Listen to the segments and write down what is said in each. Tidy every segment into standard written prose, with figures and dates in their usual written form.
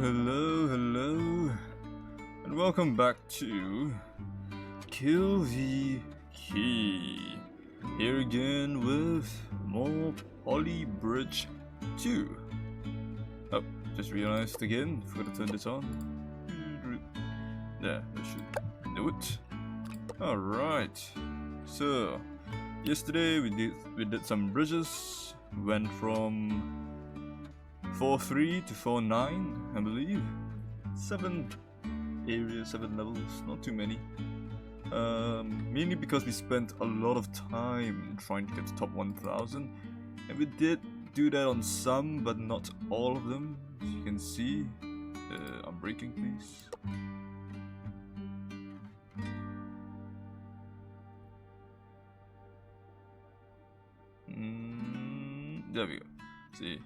Hello, and welcome back to KleidiKey. Here again with more Poly Bridge 2. Oh, just realized again, forgot to turn this on. There, that should do it. Alright, so yesterday we did some bridges, went from 4.3 to 4.9, I believe. 7 areas, 7 levels, not too many. Mainly because we spent a lot of time trying to get to top 1000, and we did do that on some, but not all of them. As you can see, unbreaking, please. There we go. See.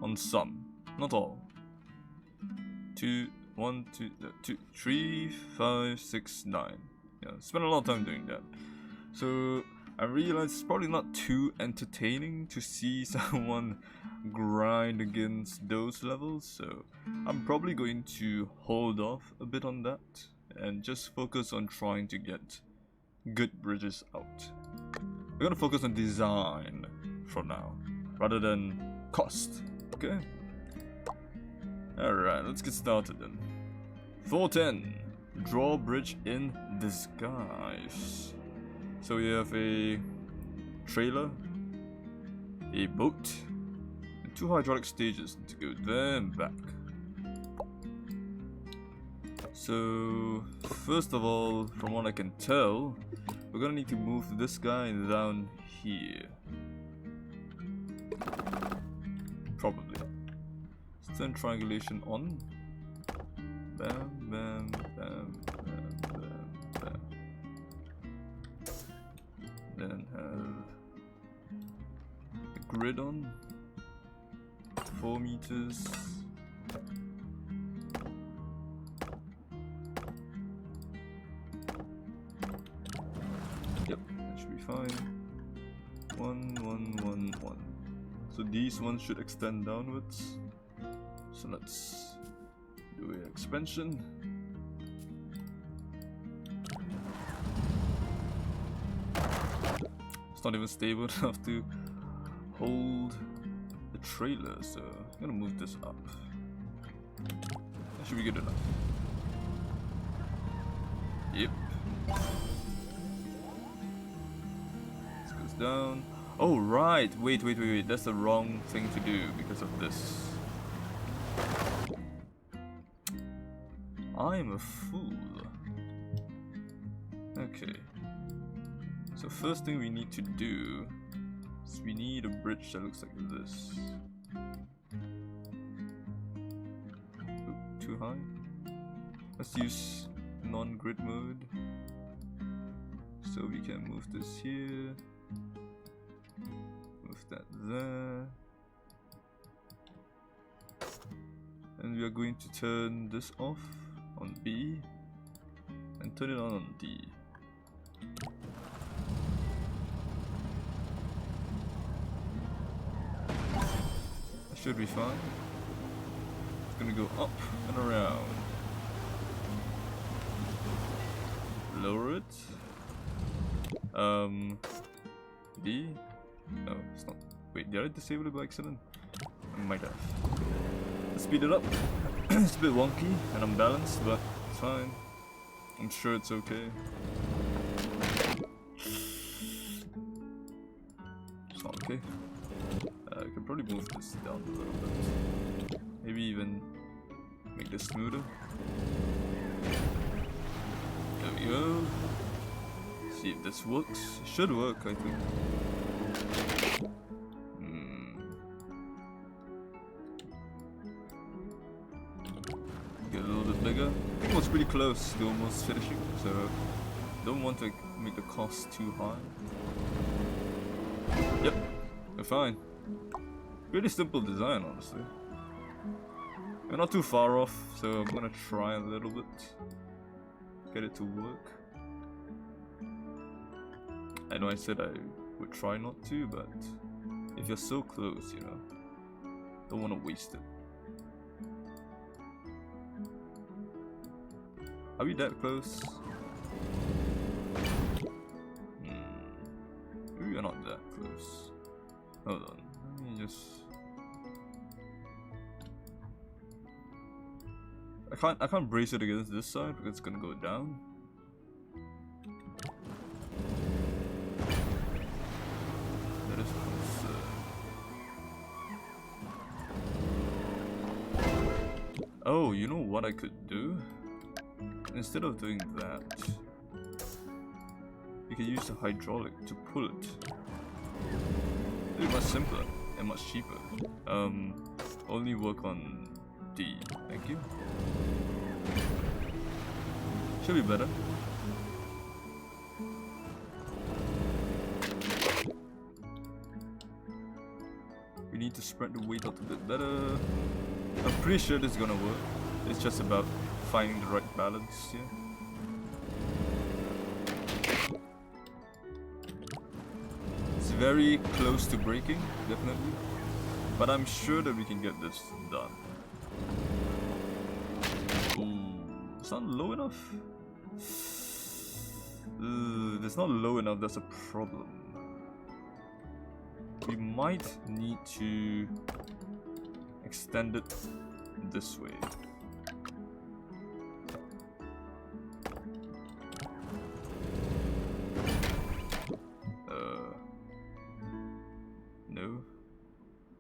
On some, not all. 2, 1, 2, 2, 3, 5, 6, 9. Yeah, spent a lot of time doing that. So I realized it's probably not too entertaining to see someone grind against those levels. So I'm probably going to hold off a bit on that and just focus on trying to get good bridges out. We're gonna focus on design for now, rather than cost. Okay. Alright, let's get started then. 410. Draw bridge in disguise. So we have a trailer, a boat, and 2 hydraulic stages to go there and back. So first of all, from what I can tell, we're gonna need to move this guy down here. Probably. Let's turn triangulation on. Bam, bam, bam, bam, bam, bam. Then have the grid on. 4 meters. Yep, that should be fine. 1, 1, 1, 1. So these ones should extend downwards. So let's do an expansion. It's not even stable enough to hold the trailer, so I'm gonna move this up. That should be good enough. Yep. This goes down. Oh right, wait, that's the wrong thing to do because of this. I'm a fool. Okay. So first thing we need to do is we need a bridge that looks like this. Ooh, too high. Let's use non-grid mode. So we can move this here. Move that there. And we are going to turn this off on B and turn it on D. That should be fine. It's gonna go up and around. Lower it. D. No, it's not. Wait, did I disable it by accident? I might have. Let's speed it up. It's a bit wonky and unbalanced, but it's fine. I'm sure it's okay. It's not okay. I could probably move this down a little bit. Maybe even make this smoother. There we go. See if this works. It should work, I think. Get a little bit bigger. I think it was pretty close to almost finishing, so don't want to make the cost too high. Yep, we're fine. Really simple design, honestly. We're not too far off, so I'm gonna try a little bit. Get it to work. I know I said I would try not to, but if you're so close, you know, don't want to waste it. Are we that close? Maybe we're not that close. Hold on. Let me just. I can't brace it against this side because it's gonna go down. That is a concern. Oh, you know what I could do? Instead of doing that, you can use the hydraulic to pull it. It's much simpler and much cheaper. Only work on D. Thank you. Should be better. We need to spread the weight out a bit better. I'm pretty sure this is gonna work. It's just about finding the right balance here. It's very close to breaking, definitely. But I'm sure that we can get this done. Ooh, it's not low enough. It's not low enough, that's a problem. We might need to extend it this way. No.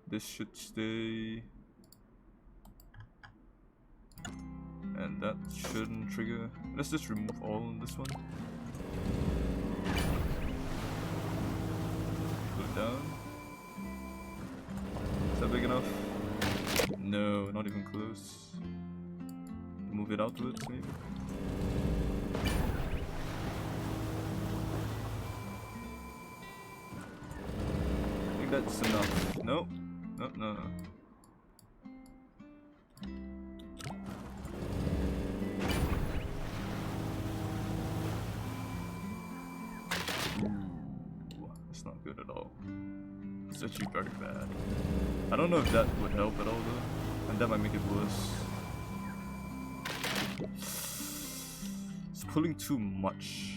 This should stay. And that shouldn't trigger. Let's just remove all on this one. Put it down. Is that big enough? No, not even close. Move it outwards, maybe. I think that's enough. No, no, no, no. That's not good at all. It's actually very bad. I don't know if that would help at all though, and that might make it worse. It's pulling too much.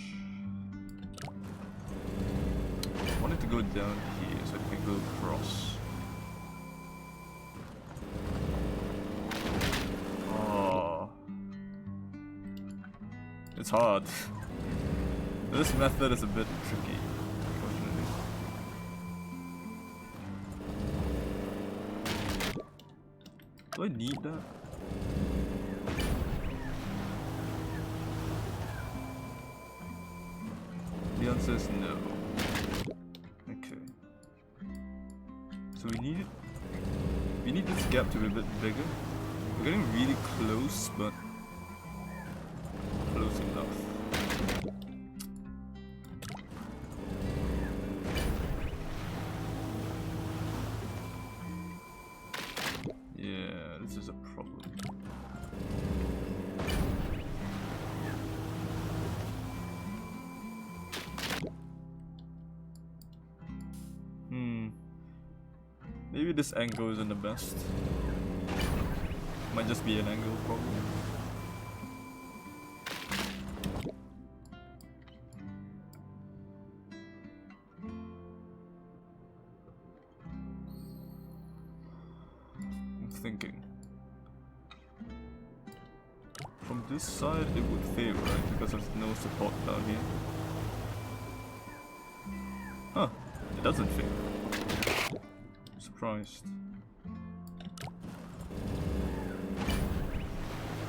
I want it to go down here so it can go across. Oh, it's hard. This method is a bit tricky, unfortunately. Do I need that? The answer is no. Okay. So we need this gap to be a bit bigger. We're getting really close, but close enough. Yeah, this is a problem. Maybe this angle isn't the best. Might just be an angle problem. I'm thinking. From this side it would fail, right? Because there's no support down here. Huh, it doesn't fail. Surprised.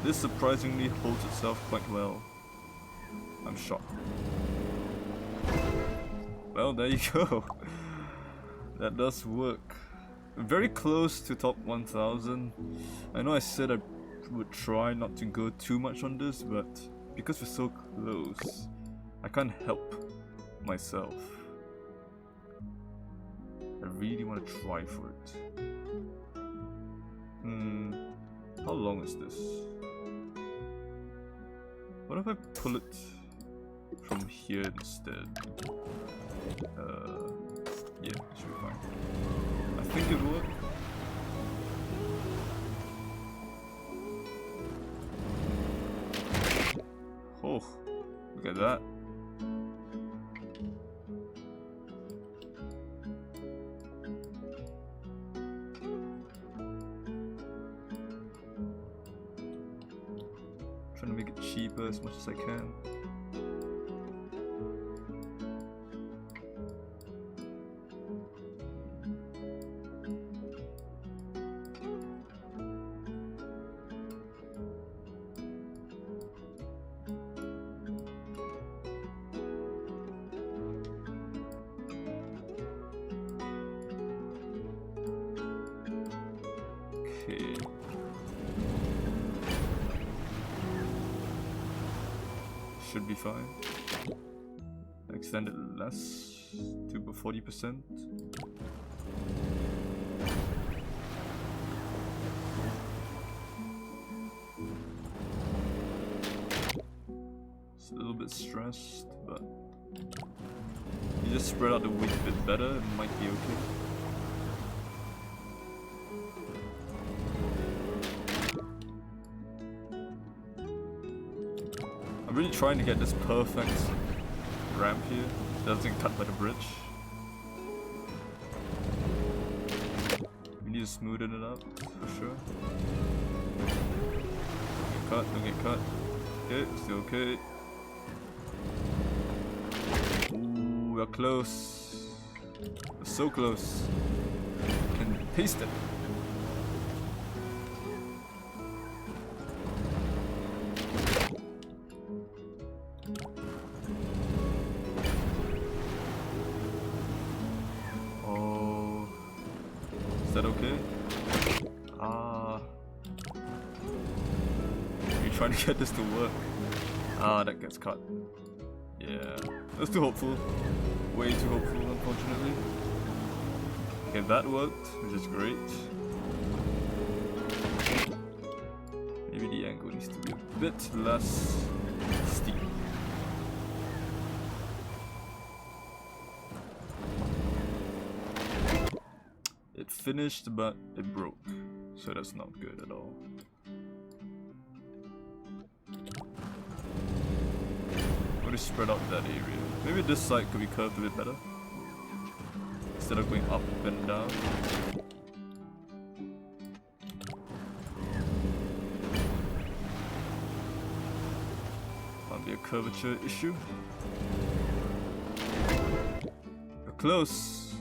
This surprisingly holds itself quite well. I'm shocked. Well, there you go. That does work. Very close to top 1000. I know I said I would try not to go too much on this, but because we're so close, I can't help myself. I really want to try for it. How long is this? What if I pull it from here instead? Yeah, should be fine. I think it would. like that. Trying to make it cheaper as much as I can. Okay. Should be fine. Extend it less to about 40%. It's a little bit stressed, but you just spread out the weight a bit better, it might be okay. I'm really trying to get this perfect ramp here that doesn't get cut by the bridge. We need to smoothen it up for sure. Don't get cut. Okay, still okay. Ooh, we're close. We're so close. And paste it. Is that okay? You're trying to get this to work. That gets cut. Yeah, that's too hopeful. Way too hopeful, unfortunately. Okay, that worked, which is great. Maybe the angle needs to be a bit less steep. It finished, but it broke, so that's not good at all. I'm going to spread out that area. Maybe this side could be curved a bit better, instead of going up and down. Might be a curvature issue. We're close.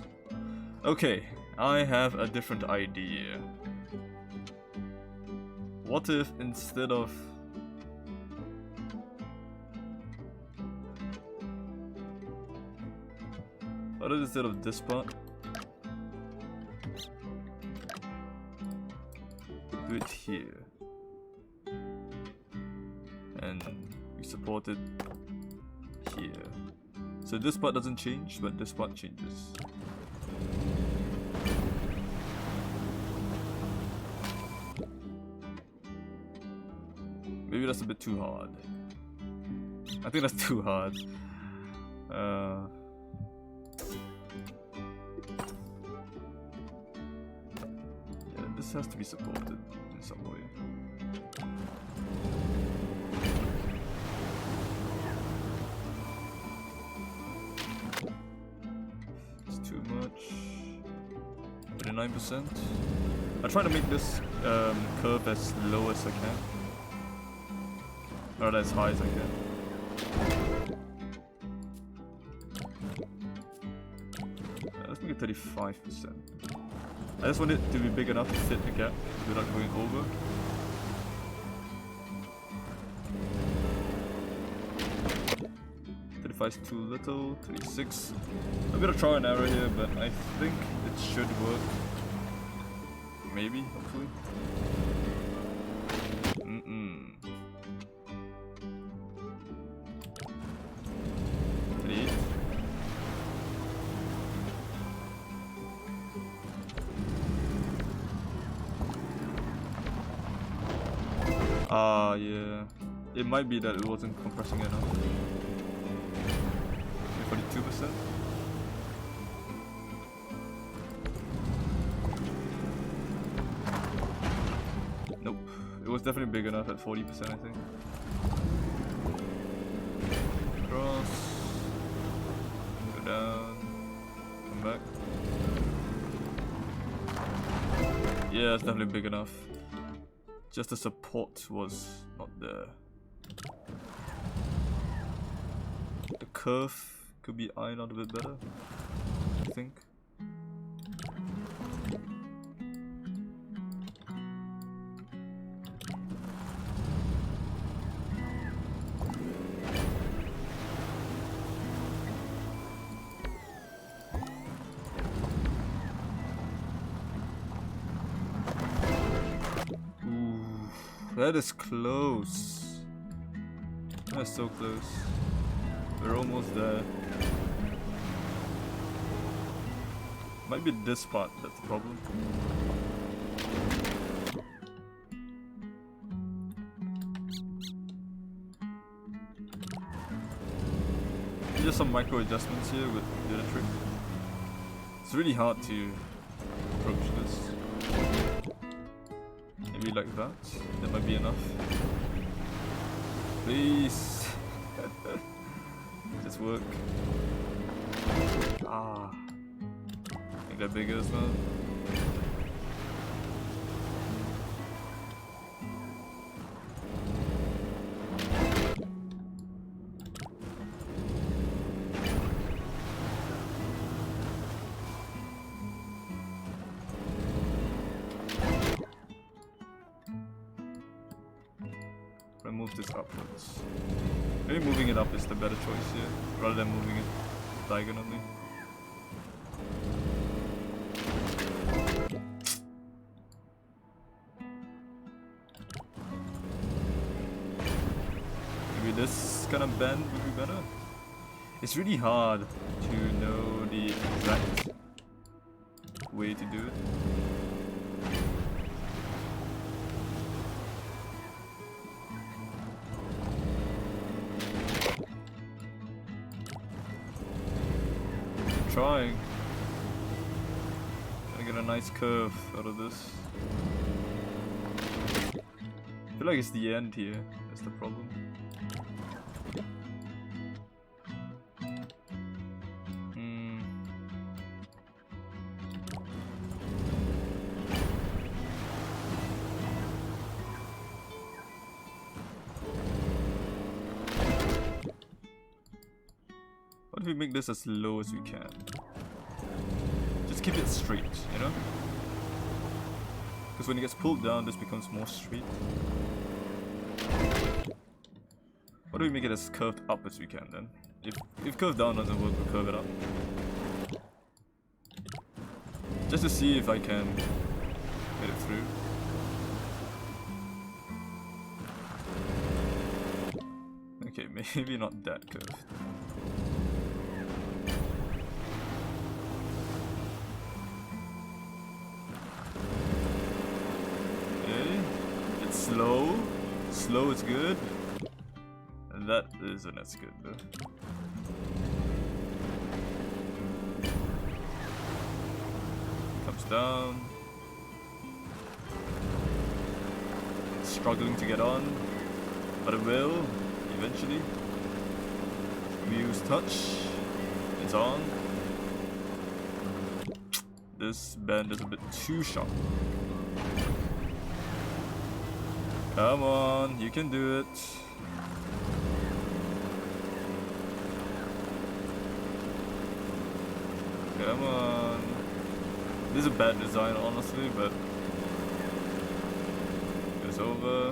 Okay. I have a different idea. What if instead of this part, do it here, and we support it here. So this part doesn't change, but this part changes. Maybe that's a bit too hard. I think that's too hard. Yeah, this has to be supported in some way. It's too much. 29%. I try to make this curve as low as I can. Or as high as I can. Let's make it 35%. I just want it to be big enough to fit the gap without going over. Is too little. 36. I'm gonna try an error here, but I think it should work. Maybe, hopefully. 38. Yeah. It might be that it wasn't compressing enough. 42%. Nope. It was definitely big enough at 40%, I think. Yeah, it's definitely big enough. Just the support was not there. The curve could be ironed out a bit better, I think. That is close. That's so close. We're almost there. Might be this part that's the problem. Just some micro adjustments here with the other trick. It's really hard to approach this. Maybe like that. That might be enough. Please. Just work. Ah. Make that bigger as well. Move this upwards. Maybe moving it up is the better choice here, rather than moving it diagonally. Maybe this kind of bend would be better. It's really hard to know the exact way to do it. Trying. Gonna get a nice curve out of this. I feel like it's the end here. That's the problem. What if we make this as low as we can? Just keep it straight, you know? Because when it gets pulled down, this becomes more straight. What do we make it as curved up as we can then? If curved down doesn't work, we'll curve it up. Just to see if I can get it through. Okay, maybe not that curved. Slow. Slow is good. And that isn't as good though. Comes down. Struggling to get on. But it will, eventually. We use touch. It's on. This bend is a bit too sharp. Come on, you can do it. Come on. This is a bad design, honestly, but goes over.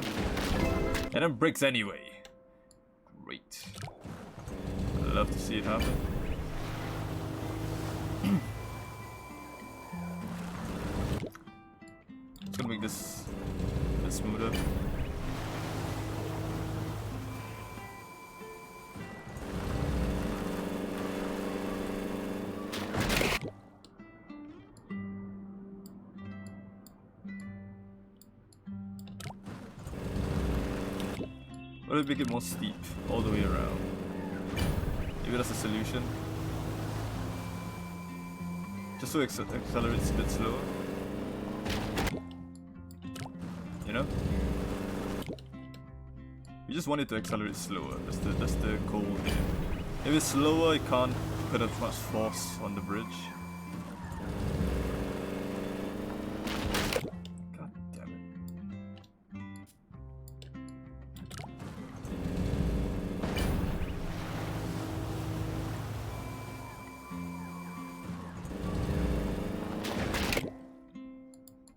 And then breaks anyway. Great. I'd love to see it happen. Just gonna make this a bit smoother. Or make it more steep all the way around. Maybe that's a solution. Just so it accelerates a bit slower. You know? We just want it to accelerate slower. That's the goal here. If it's slower, it can't put as much force on the bridge.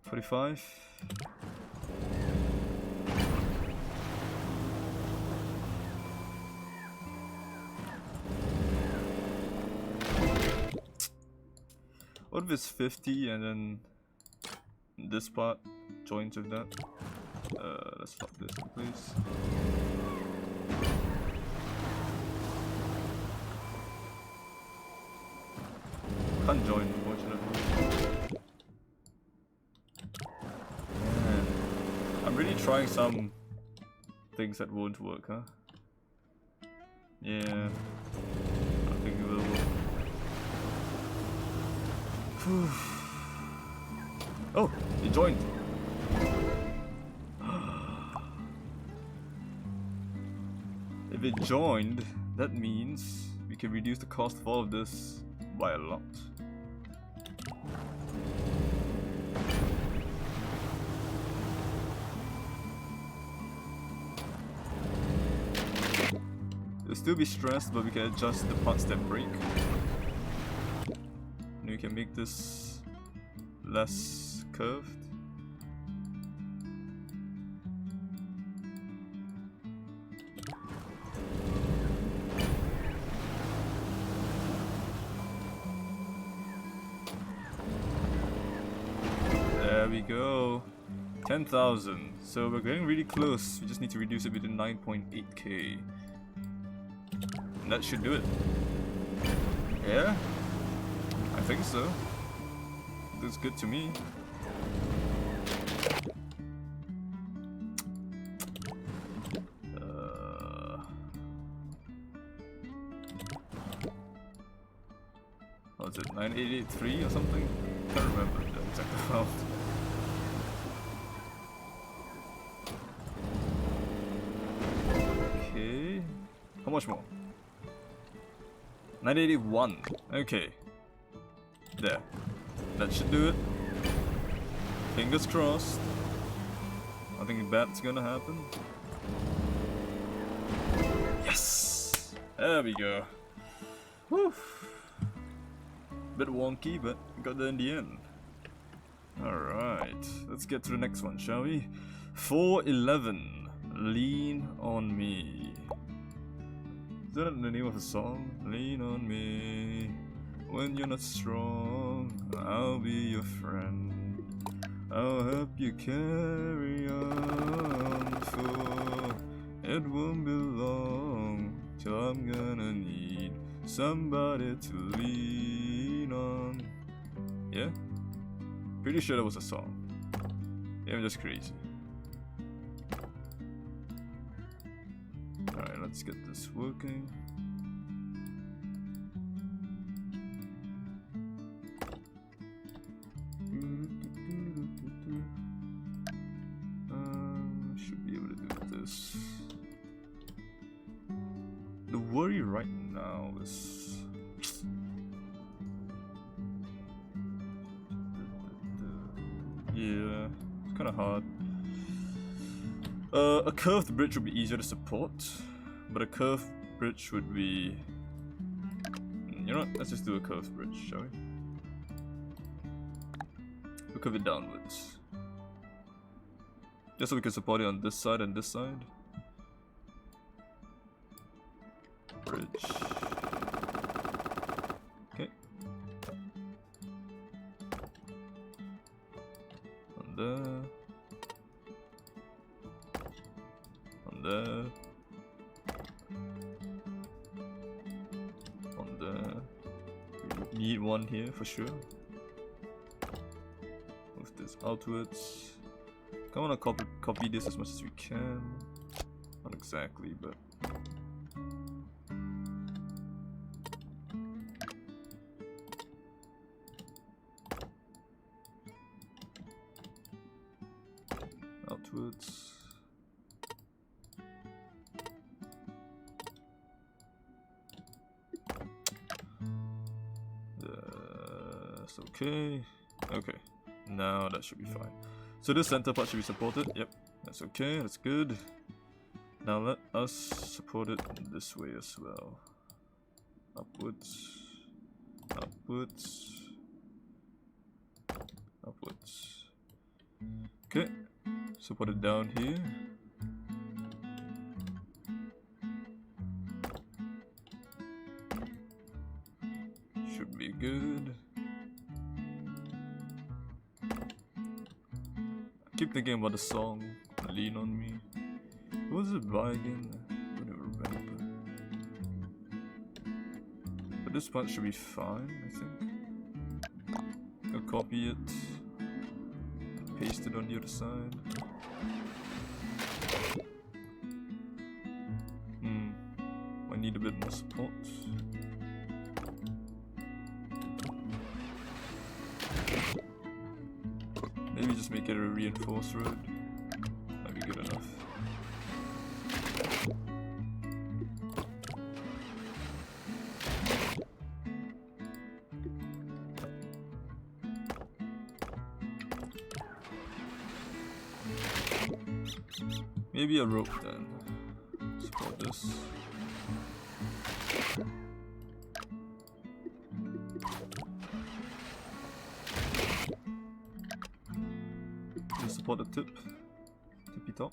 45. What if it's 50 and then this part joins with that? Let's fuck this in place. Can't join, unfortunately. Man, I'm really trying some things that won't work, huh? Yeah, I think it will work. Oh, it joined. If it joined, that means we can reduce the cost of all of this by a lot. It'll still be stressed, but we can adjust the parts that break. And we can make this less curved. There we go. 10,000. So we're getting really close. We just need to reduce it within 9.8k. And that should do it. Yeah? I think so. Looks good to me. What was it? 9883 or something? Can't remember the exact amount. Okay. How much more? 981. Okay. There. That should do it. Fingers crossed. Nothing bad's gonna happen. Yes! There we go. Whew. Bit wonky, but got there in the end. Alright. Let's get to the next one, shall we? 411. Lean on Me. Is that the name of a song? Lean on me. When you're not strong, I'll be your friend. I'll help you carry on, for it won't be long till I'm gonna need somebody to lean on. Yeah? Pretty sure that was a song. Yeah, I'm just crazy. Alright, let's get this working. Should be able to do this. The worry right now is yeah, it's kind of hard. A curved bridge would be easier to support, but a curved bridge would be, you know what, let's just do a curved bridge, shall we? We'll curve it downwards. Just so we can support it on this side and this side. Bridge. Okay. On there. On there. On there. We need one here for sure. Move this outwards. I want to copy this as much as we can. Not exactly, but outwards. That's okay. Okay, now that should be fine. So this center part should be supported. Yep, that's okay, that's good. Now let us support it this way as well. Upwards, upwards, upwards. Okay, so put it down here. Should be good. I keep thinking about the song, Lean On Me. What was it by again? I don't remember. But this part should be fine, I think. I'll copy it. Paste it on the other side. I need a bit more support. Maybe just make it a reinforced road. That'd be good enough. Maybe a rope then. Support this. Just support the tip. Tippy top.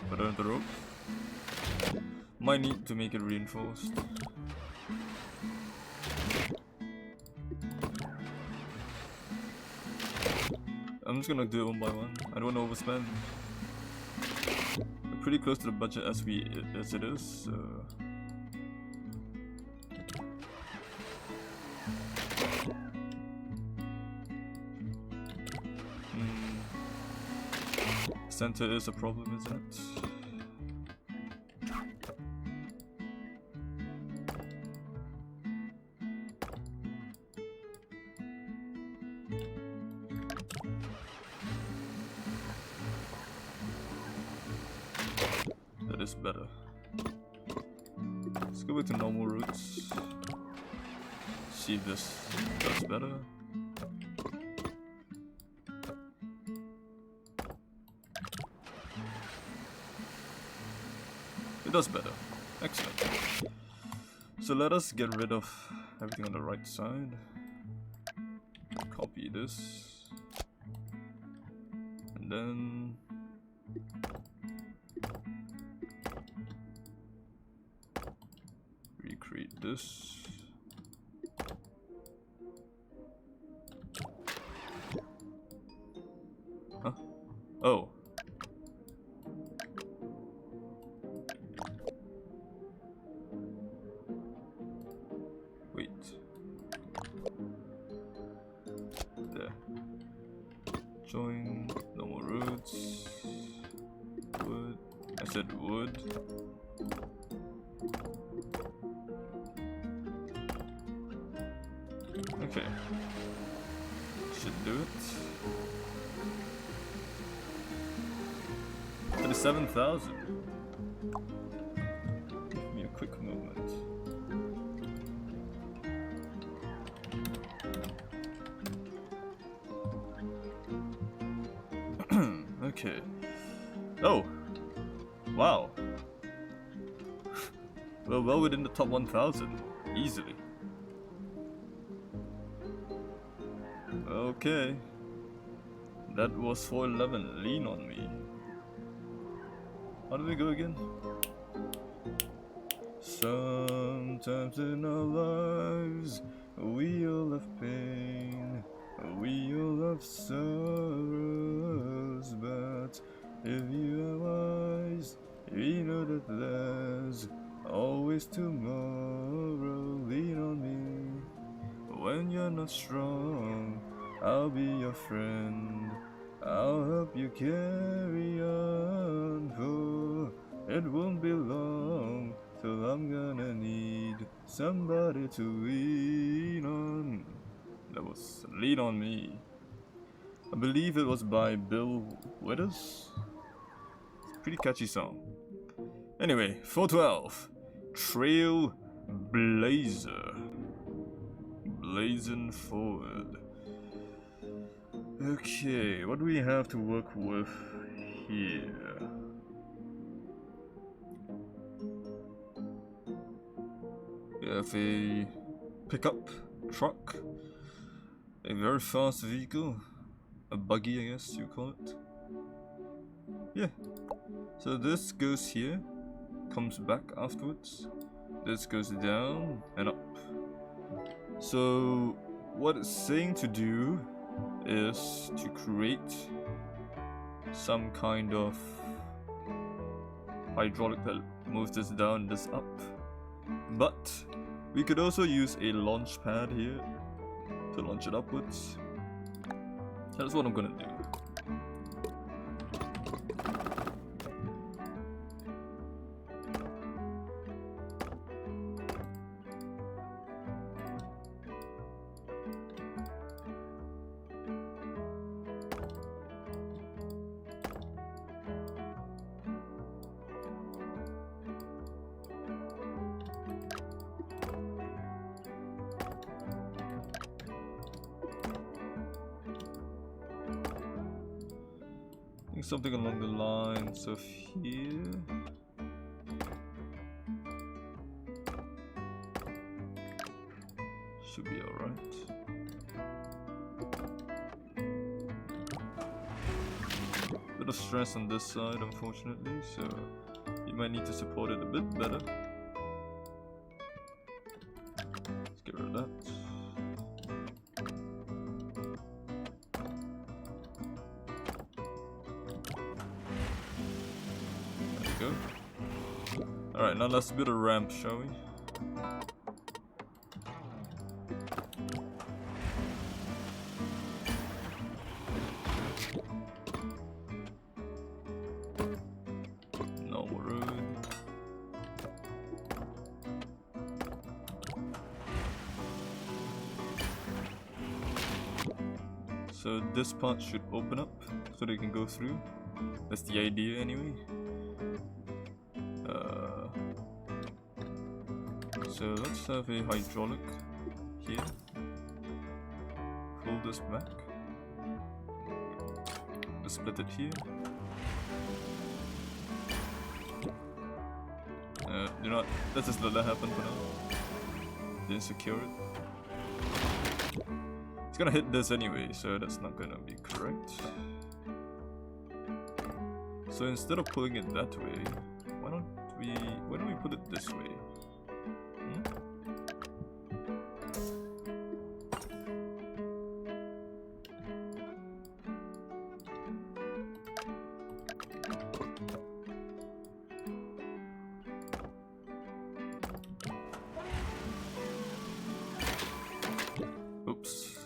Put it on the rope. Might need to make it reinforced. I'm just gonna do it one by one. I don't want to overspend. We're pretty close to the budget as it is, so center is a problem, isn't it? That is better. Let's go back to normal routes. See if this does better. It does better. Excellent. So let us get rid of everything on the right side. Copy this. And then recreate this. Huh? Oh. Wait. There. Join normal roads. Wood. I said wood. Okay. Should do it. 37,000. Give me a quick moment. Okay. Oh. Wow. Well within the top 1,000. Easily. Okay. That was 411. Lean on me. How do we go again? Sometimes in our lives we all have pain, we all have sorrows, but if you are wise, you know that there's always tomorrow. Lean on me when you're not strong. I'll be your friend. I'll help you carry on, for it won't be long till I'm gonna need somebody to lean on. That was Lean on Me. I believe it was by Bill Withers. It's a pretty catchy song. Anyway, 412. Trailblazer. Blazing forward. Okay, what do we have to work with here? We have a pickup truck, a very fast vehicle, a buggy I guess you call it. Yeah, so this goes here, comes back afterwards, this goes down and up. So what it's saying to do is to create some kind of hydraulic that moves this down, this up. But we could also use a launch pad here to launch it upwards. That's what I'm gonna do. Something along the lines of here. Should be alright. Bit of stress on this side, unfortunately, so you might need to support it a bit better. Let's get rid of that. Go. Alright, now let's build a ramp, shall we? Normal road. So this part should open up so they can go through. That's the idea anyway. So let's have a hydraulic here. Pull this back. Let's split it here. You know what? Let's just let that happen for now. Didn't secure it. It's gonna hit this anyway, so that's not gonna be correct. So instead of pulling it that way, why don't we put it this way? Oops.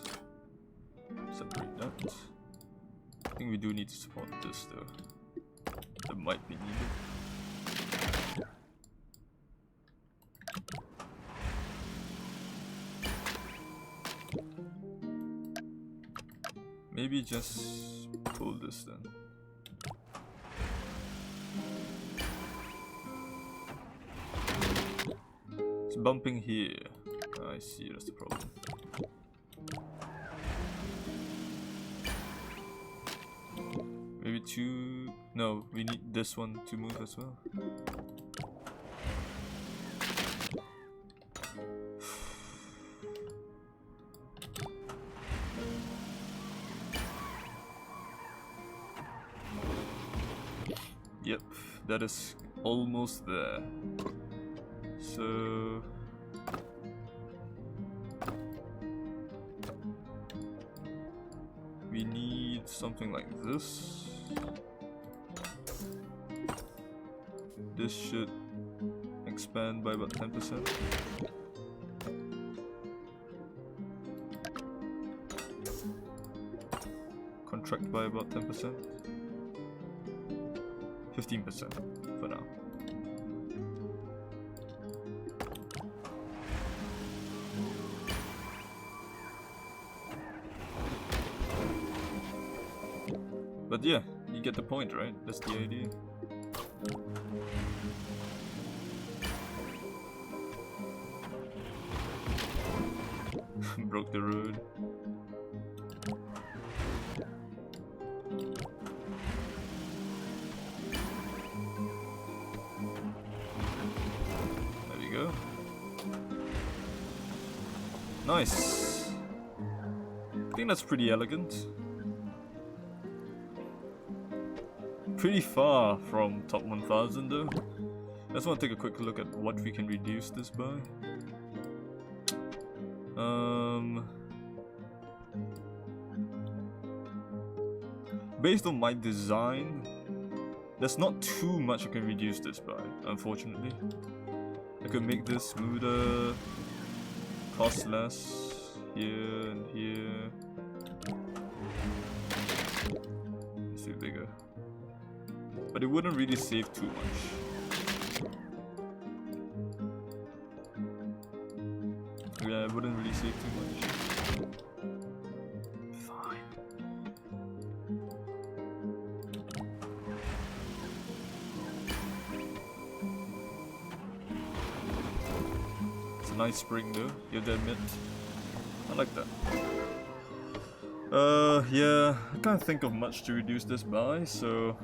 Separate that. I think we do need to support this though. That might be needed. Maybe just pull this then. It's bumping here. I see, that's the problem. Maybe two. No, we need this one to move as well. Yep, that is almost there. So we need something like this. This should expand by about 10%. Contract by about 10%. 15% for now. But yeah, you get the point, right? That's the idea. Broke the road. There we go. Nice. I think that's pretty elegant. Pretty far from top 1000 though. Let's want to take a quick look at what we can reduce this by. Based on my design, there's not too much I can reduce this by, unfortunately. I could make this smoother, cost less, here and here. Let's do bigger. But it wouldn't really save too much. Yeah, it wouldn't really save too much. Nice spring though, you have to admit. I like that. Yeah, I can't think of much to reduce this by, so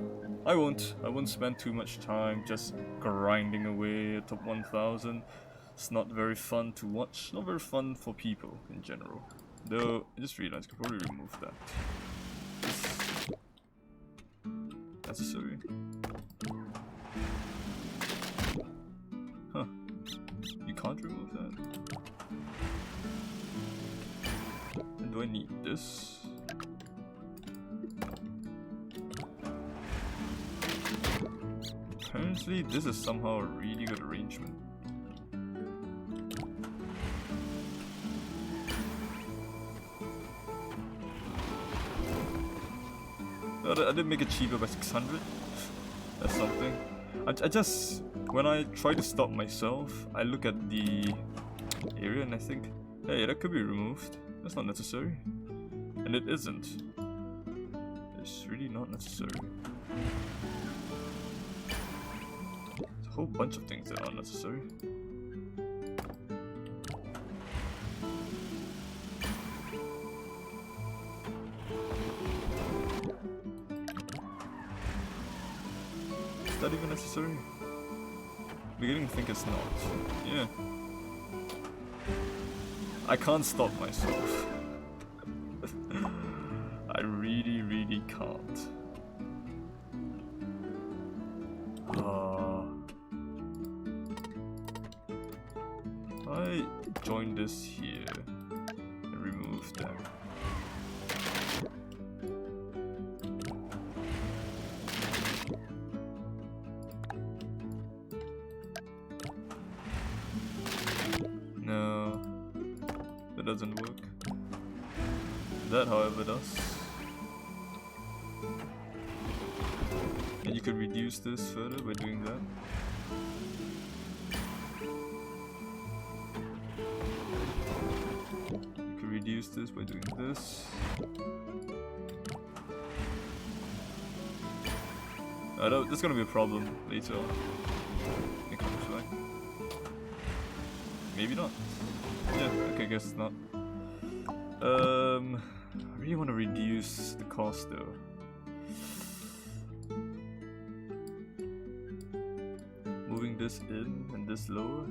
I won't spend too much time just grinding away at top 1000. It's not very fun to watch, not very fun for people in general. Though, I just realized I could probably remove that. It's necessary. Huh. You can't remove that. And do I need this? Apparently this is somehow a really good arrangement. I did make it cheaper by 600. That's something. I just, when I try to stop myself, I look at the area and I think, hey, that could be removed. That's not necessary. And it isn't. It's really not necessary. There's a whole bunch of things that are unnecessary. Is that even necessary? I'm beginning to think it's not. Yeah. I can't stop myself. I really, really can't. I join this here and remove them. No, that doesn't work. That, however, does. And you could reduce this further by doing that. You could reduce this by doing this. That's gonna be a problem later on. It comes back. Maybe not. Yeah, okay, I guess not. I really want to reduce the cost though. Moving this in and this lower.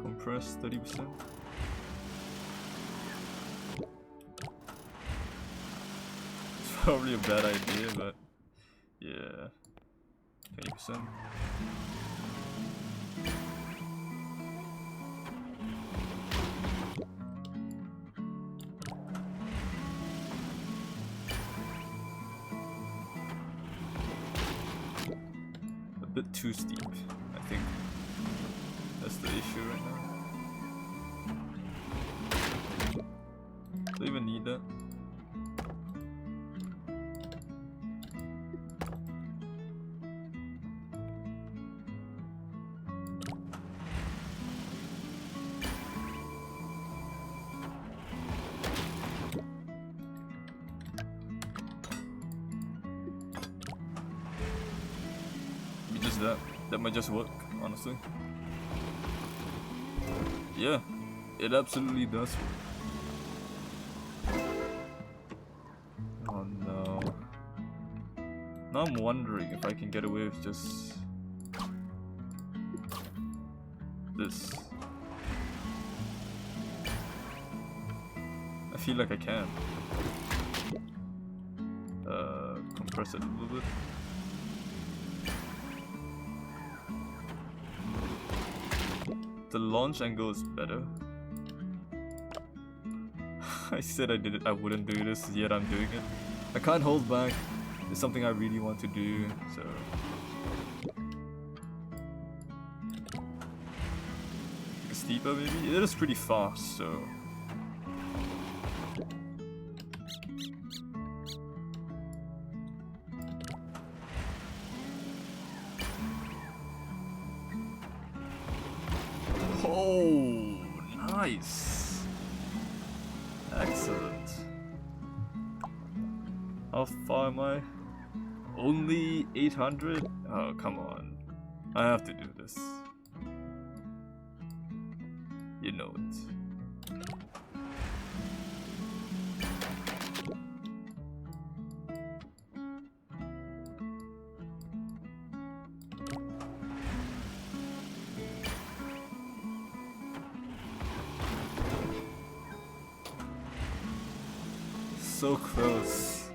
Compress 30%. Probably a bad idea, but yeah, 20%. A bit too steep, I think. That's the issue right now. Do I even need that? That might just work, honestly. Yeah, It absolutely does work. Oh no. Now I'm wondering if I can get away with just this. I feel like I can. Compress it a little bit. The launch angle is better. I said I wouldn't do this, yet I'm doing it. I can't hold back. It's something I really want to do, so. Steeper maybe? It is pretty fast, so. Oh, nice. Excellent. How far am I? Only 800? Oh, come on. I have to do this. You know it. So close.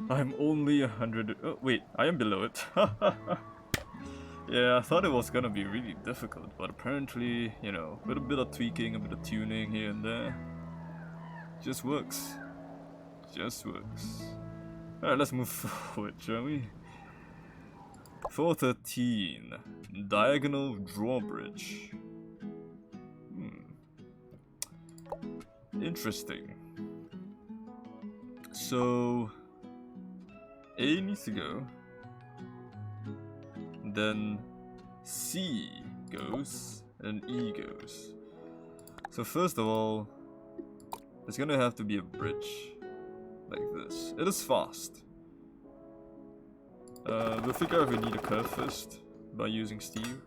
I'm only 100. Oh, wait, I am below it. Yeah, I thought it was gonna be really difficult, but apparently, you know, with a bit of tweaking, a bit of tuning here and there, just works. Just works. Alright, let's move forward, shall we? 413. Diagonal drawbridge. Interesting. So A needs to go, then C goes, and E goes. So first of all, there's gonna have to be a bridge like this. It is fast. We'll figure out if we need a curve first by using Steve.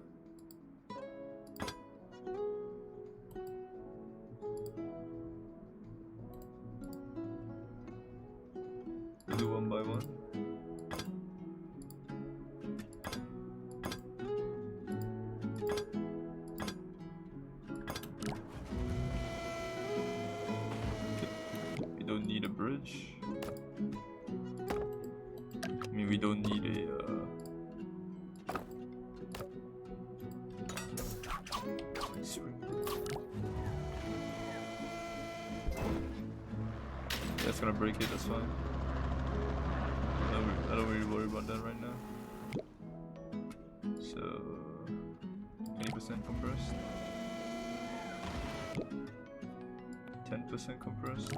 We'll do one by one. We don't need a bridge. I mean, we don't need a swing. That's gonna break it, that's fine. I don't really worry about that right now. So 20% compressed. 10% compressed.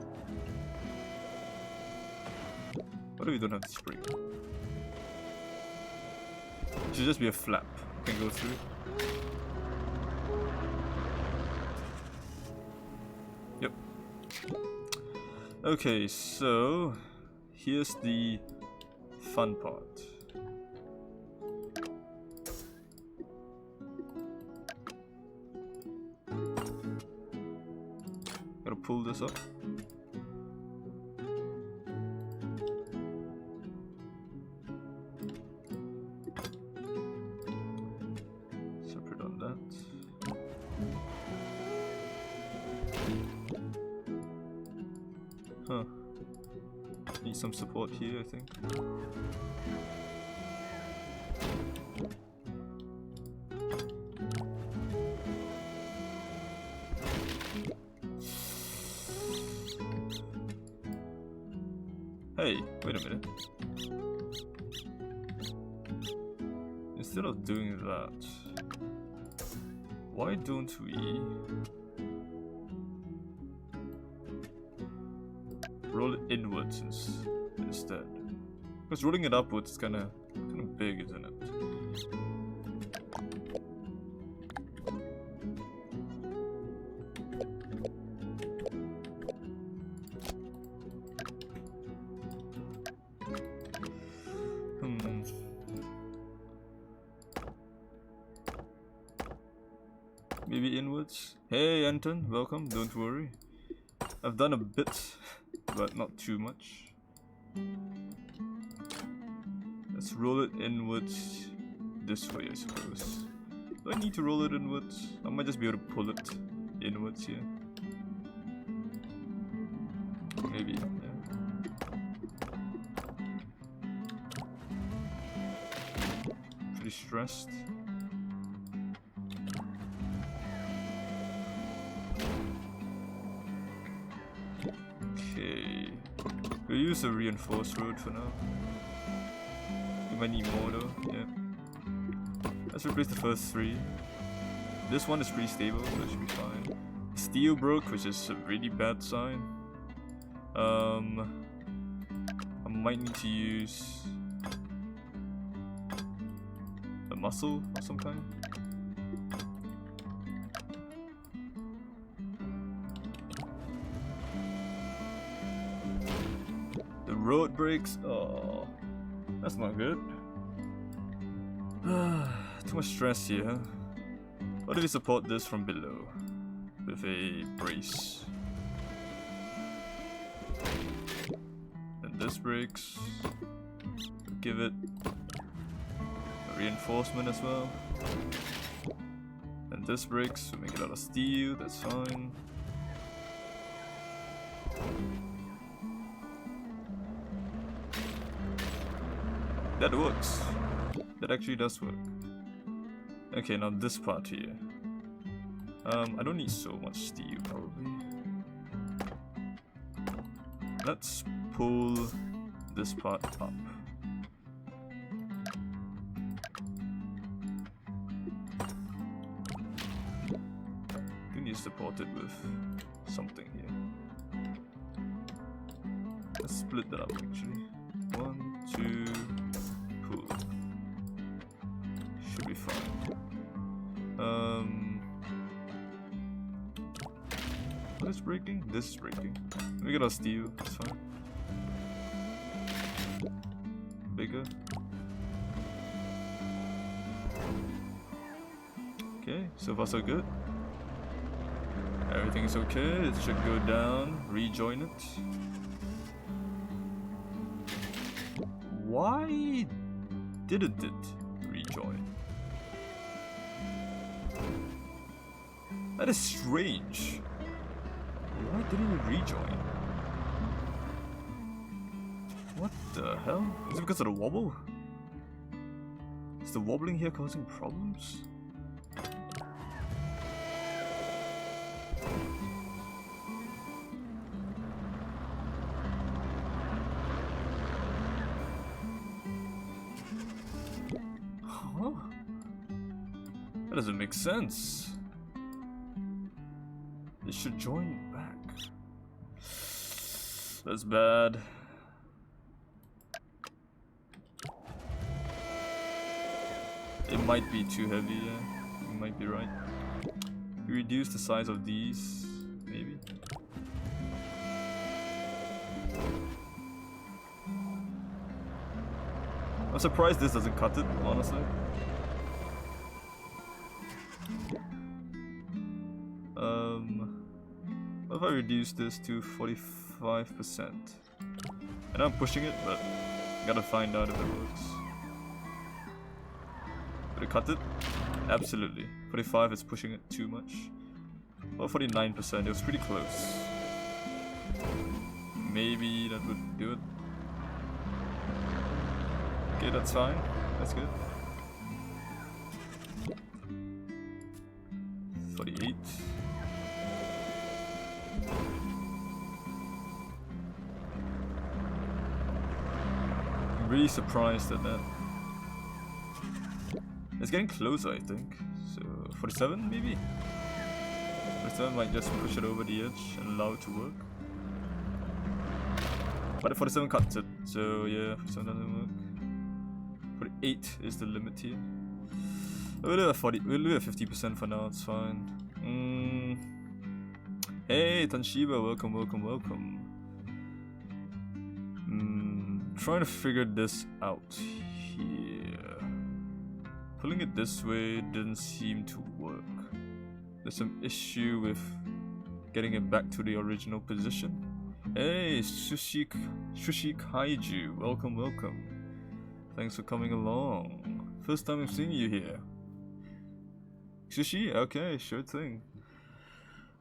What if we don't have the spring? It should just be a flap. Can go through. Yep. Okay, so here's the fun part. Gotta pull this up. Separate on that. Huh. Need some support here, I think. Hey, wait a minute. Instead of doing that, why don't we roll it inwards instead? Because rolling it upwards is kind of big, isn't it? Maybe inwards. Hey Anton, welcome, don't worry. I've done a bit, but not too much. Let's roll it inwards this way, I suppose. Do I need to roll it inwards? I might just be able to pull it inwards here. Maybe, yeah. Pretty stressed. Okay. We'll use a reinforced road for now. We might need more though, yeah. Let's replace the first 3. This one is pretty stable, so it should be fine. Steel broke, which is a really bad sign. I might need to use a muscle of some kind. The road breaks. Oh, that's not good. Too much stress here. How do we support this from below? With a brace. And this breaks. We'll give it a reinforcement as well. And this breaks, we'll make it out of steel, that's fine. That works. That actually does work. Okay, now this part here. I don't need so much steel probably. Let's pull this part up. We need to support it with something here. Let's split that up actually. 1, 2, pull. Should be fine. What is breaking? This is breaking. We get our steel, that's fine. Bigger. Okay, so far so good. Everything is okay, it should go down, rejoin it. Why didn't it rejoin? That is strange. Why didn't it rejoin? What the hell? Is it because of the wobble? Is the wobbling here causing problems? Huh? That doesn't make sense. It should join back. That's bad. It might be too heavy, yeah. You might be right. We reduce the size of these, maybe. I'm surprised this doesn't cut it, honestly. What if I reduce this to 45%? And I'm pushing it, but gotta find out if it works. Would it cut it? Absolutely. 45 is pushing it too much. Well, 49%, it was pretty close. Maybe that would do it. Okay, that's fine. That's good. 48. I'm really surprised at that. It's getting closer, I think. So 47 maybe? 47 might just push it over the edge and allow it to work. But the 47 cuts it, so yeah, 47 doesn't work. 48 is the limit here. We'll do a 50% for now, it's fine. Hey Tanshiba, welcome, welcome, welcome. Trying to figure this out here. Pulling it this way didn't seem to work. there's some issue with getting it back to the original position. Hey, 𝓔𝓵𝓬𝓮𝓵, welcome, welcome. Thanks for coming along. First time I've seen you here. Sushi? Okay, sure thing.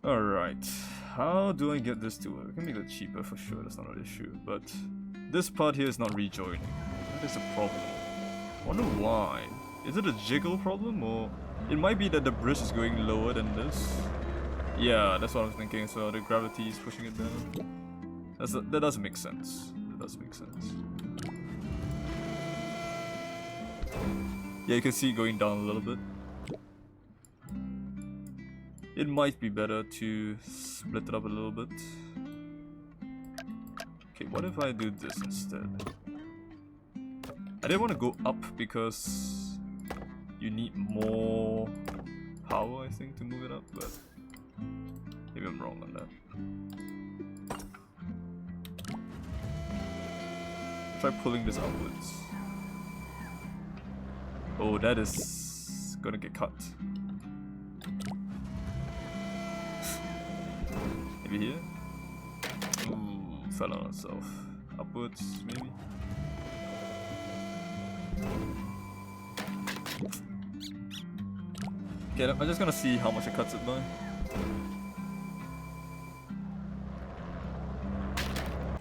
Alright, how do I get this to work? I can make it cheaper for sure, that's not an issue. But this part here is not rejoining. That is a problem. I wonder why. Is it a jiggle problem, or it might be that the bridge is going lower than this? Yeah, that's what I was thinking, so the gravity is pushing it down. That does make sense. That does make sense. Yeah, you can see it going down a little bit. It might be better to split it up a little bit. Okay, what if I do this instead? I didn't want to go up because you need more power, I think, to move it up, but maybe I'm wrong on that. Try pulling this outwards. Oh, that is gonna get cut. Maybe here? Ooh, fell on itself. Upwards, maybe? Okay, I'm just gonna see how much it cuts it by.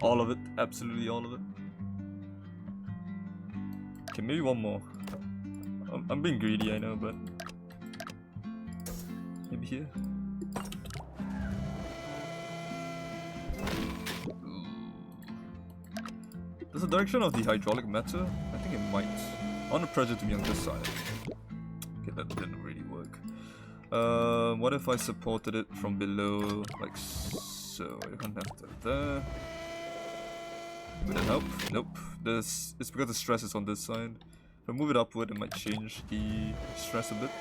All of it, absolutely all of it. Okay, maybe one more. I'm being greedy, I know, but maybe here. Does the direction of the hydraulic matter? I think it might. I want the pressure to be on this side. Okay, that didn't really work. What if I supported it from below, like so? I can't have that there. Would it help? Nope. It's because the stress is on this side. If I move it upward, it might change the stress a bit.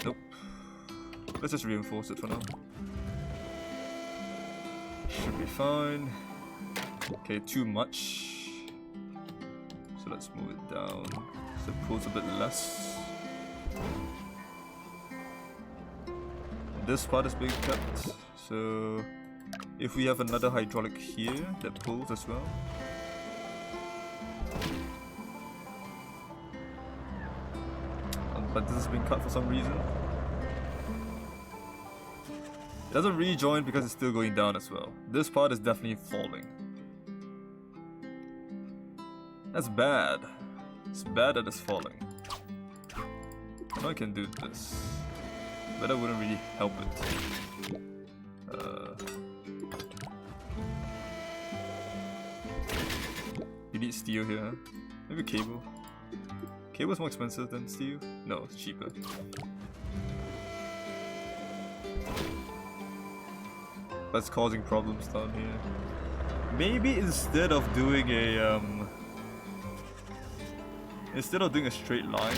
Nope. Let's just reinforce it for now. Should be fine. Okay, too much. So let's move it down so it pulls a bit less. This part is being kept, so if we have another hydraulic here that pulls as well. But this has been cut for some reason. It doesn't rejoin because it's still going down as well. This part is definitely falling. That's bad. It's bad that it's falling. Now I can do this. But that wouldn't really help it. You need steel here, huh? Maybe cable. Cable's more expensive than steel? No, it's cheaper. That's causing problems down here. Maybe instead of doing a straight line,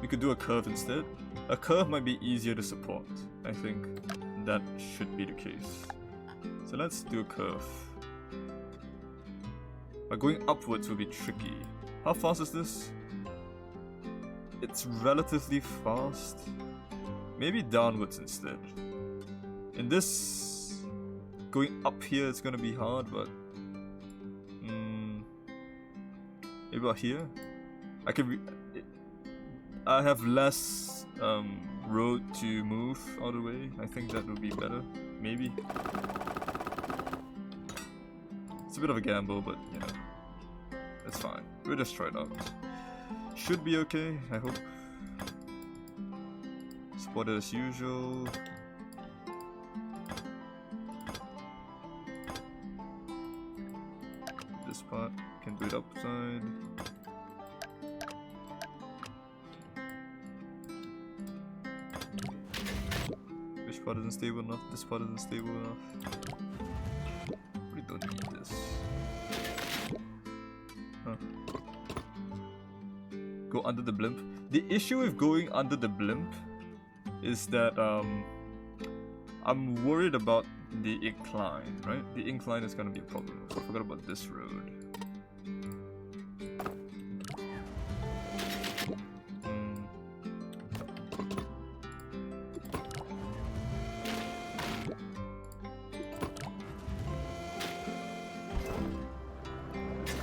we could do a curve instead. A curve might be easier to support. I think that should be the case. So let's do a curve. But going upwards will be tricky. How fast is this? It's relatively fast. Maybe downwards instead. In this, going up here it's gonna be hard, but maybe about here. I have less road to move all the way. I think that would be better. Maybe. It's a bit of a gamble, but you know, it's fine. We'll just try it out. Should be okay, I hope. Spot it as usual. This part, can do it upside. Which part isn't stable enough? This part isn't stable enough. We don't need this. Huh. Go under the blimp. The issue with going under the blimp is that I'm worried about the incline, right? The incline is gonna be a problem. So I forgot about this road.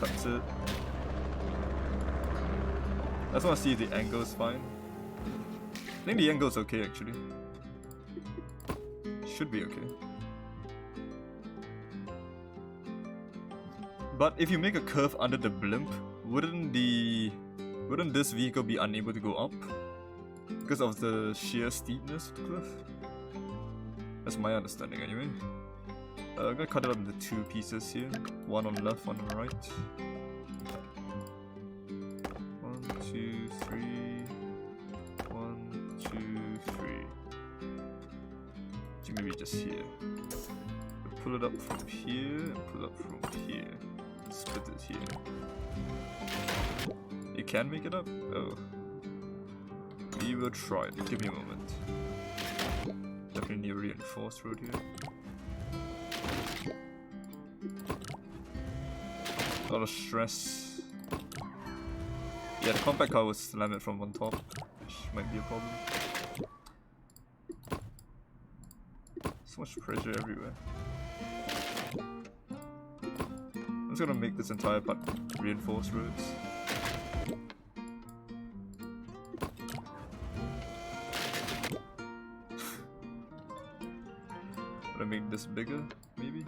cuts it. I just want to see if the angle is fine. I think the angle is okay actually. Should be okay. But if you make a curve under the blimp, wouldn't this vehicle be unable to go up? Because of the sheer steepness of the cliff? That's my understanding anyway. I'm gonna cut it up into two pieces here. One on the left, one on the right. 1, 2, 3. 1, 2, 3. Maybe just here. Pull it up from here, and pull it up from here. Split it here. You can make it up? Oh. We will try it. Give me a moment. Definitely need a reinforced road here. A lot of stress. Yeah, the compact car will slam it from on top, which might be a problem. So much pressure everywhere. I'm just gonna make this entire part reinforced roads. Gonna make this bigger, maybe?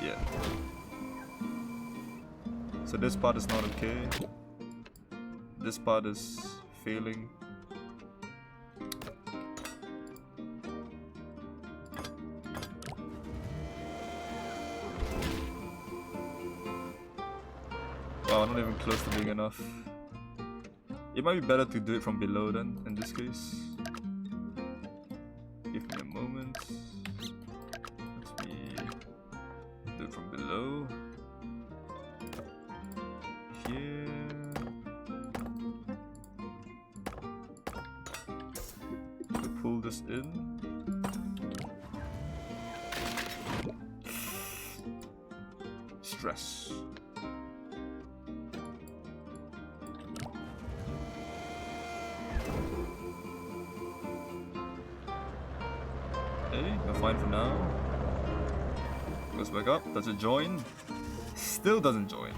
Yeah. So this part is not okay. This part is failing. Wow, not even close to being enough. It might be better to do it from below then, in this case. Give me a moment. Let me do it from below. Here. To pull this in. Stress. Fine for now. Goes back up. Does it join? Still doesn't join.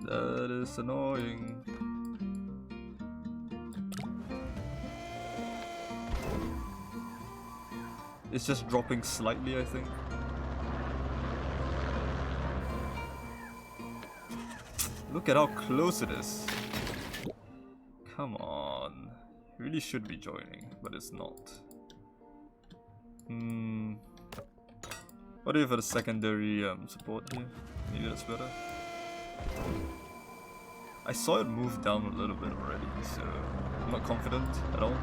That is annoying. It's just dropping slightly, I think. Look at how close it is. Come on. It really should be joining, but it's not. What do you have for the secondary support here? Maybe that's better. I saw it move down a little bit already, so I'm not confident at all.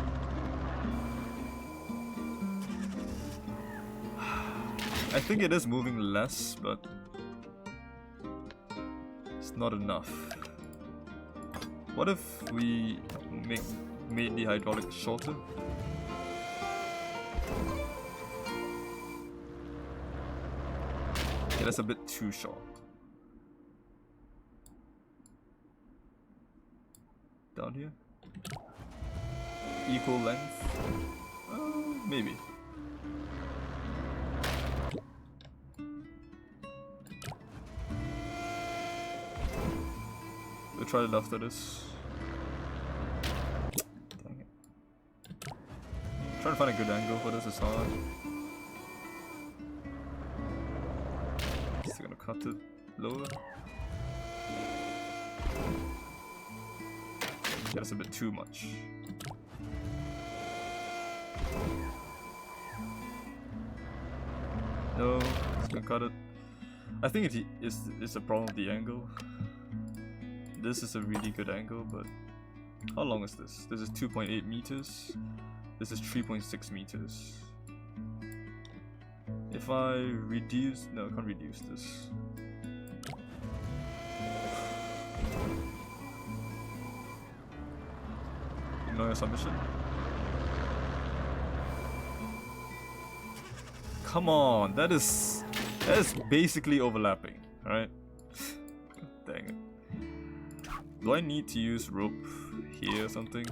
I think it is moving less, but it's not enough. What if we made the hydraulic shorter? Yeah, that's a bit too short. Down here? Equal length? Maybe. We'll try it after this. Dang it. Trying to find a good angle for this is hard. Still gonna cut it lower. Yeah, that's a bit too much. No, just gonna cut it. I think it's a problem with the angle. This is a really good angle, but how long is this? This is 2.8 meters. This is 3.6 meters. If I reduce... No, I can't reduce this. Ignore your submission. Come on, that is That's basically overlapping, right? Dang it. Do I need to use rope here or something?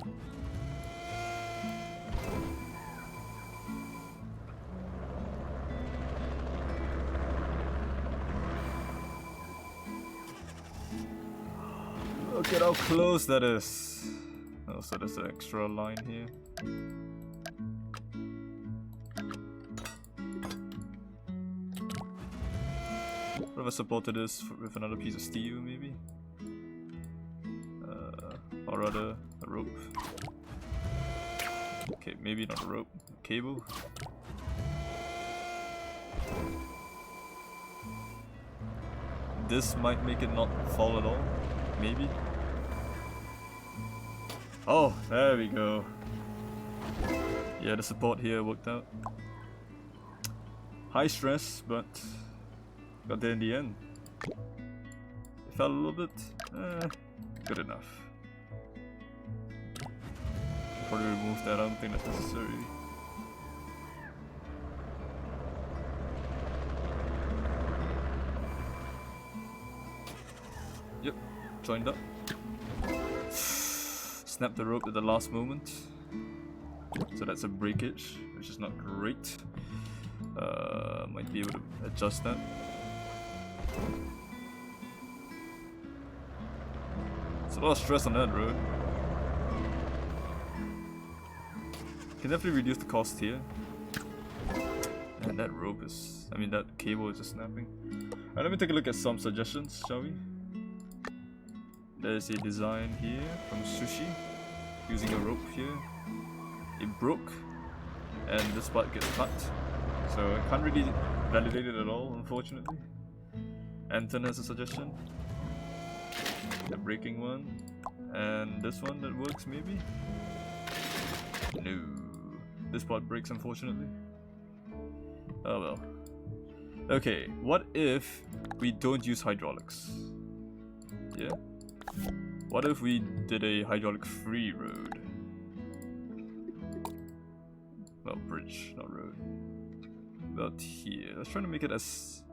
Look at how close that is. Oh, so there's an extra line here. What if I supported this with another piece of steel, maybe? Or rather, a rope. Okay, maybe not a rope, a cable. This might make it not fall at all, maybe. Oh, there we go. Yeah, the support here worked out. High stress, but got there in the end. It fell a little bit, good enough. Probably remove that, I don't think that's necessary. Yep, joined up. Snap the rope at the last moment. So that's a breakage, which is not great. Might be able to adjust that. It's a lot of stress on that road. Can definitely reduce the cost here. And that rope is, I mean that cable is just snapping. Alright, let me take a look at some suggestions, shall we? There's a design here from Sushi, using a rope here. It broke, and this part gets cut. So I can't really validate it at all, unfortunately. Anton has a suggestion. The breaking one. And this one that works maybe? No. This part breaks, unfortunately. Oh well. Okay, what if we don't use hydraulics? Yeah? What if we did a hydraulic-free road? Well, bridge, not road. About here. Let's try to make it as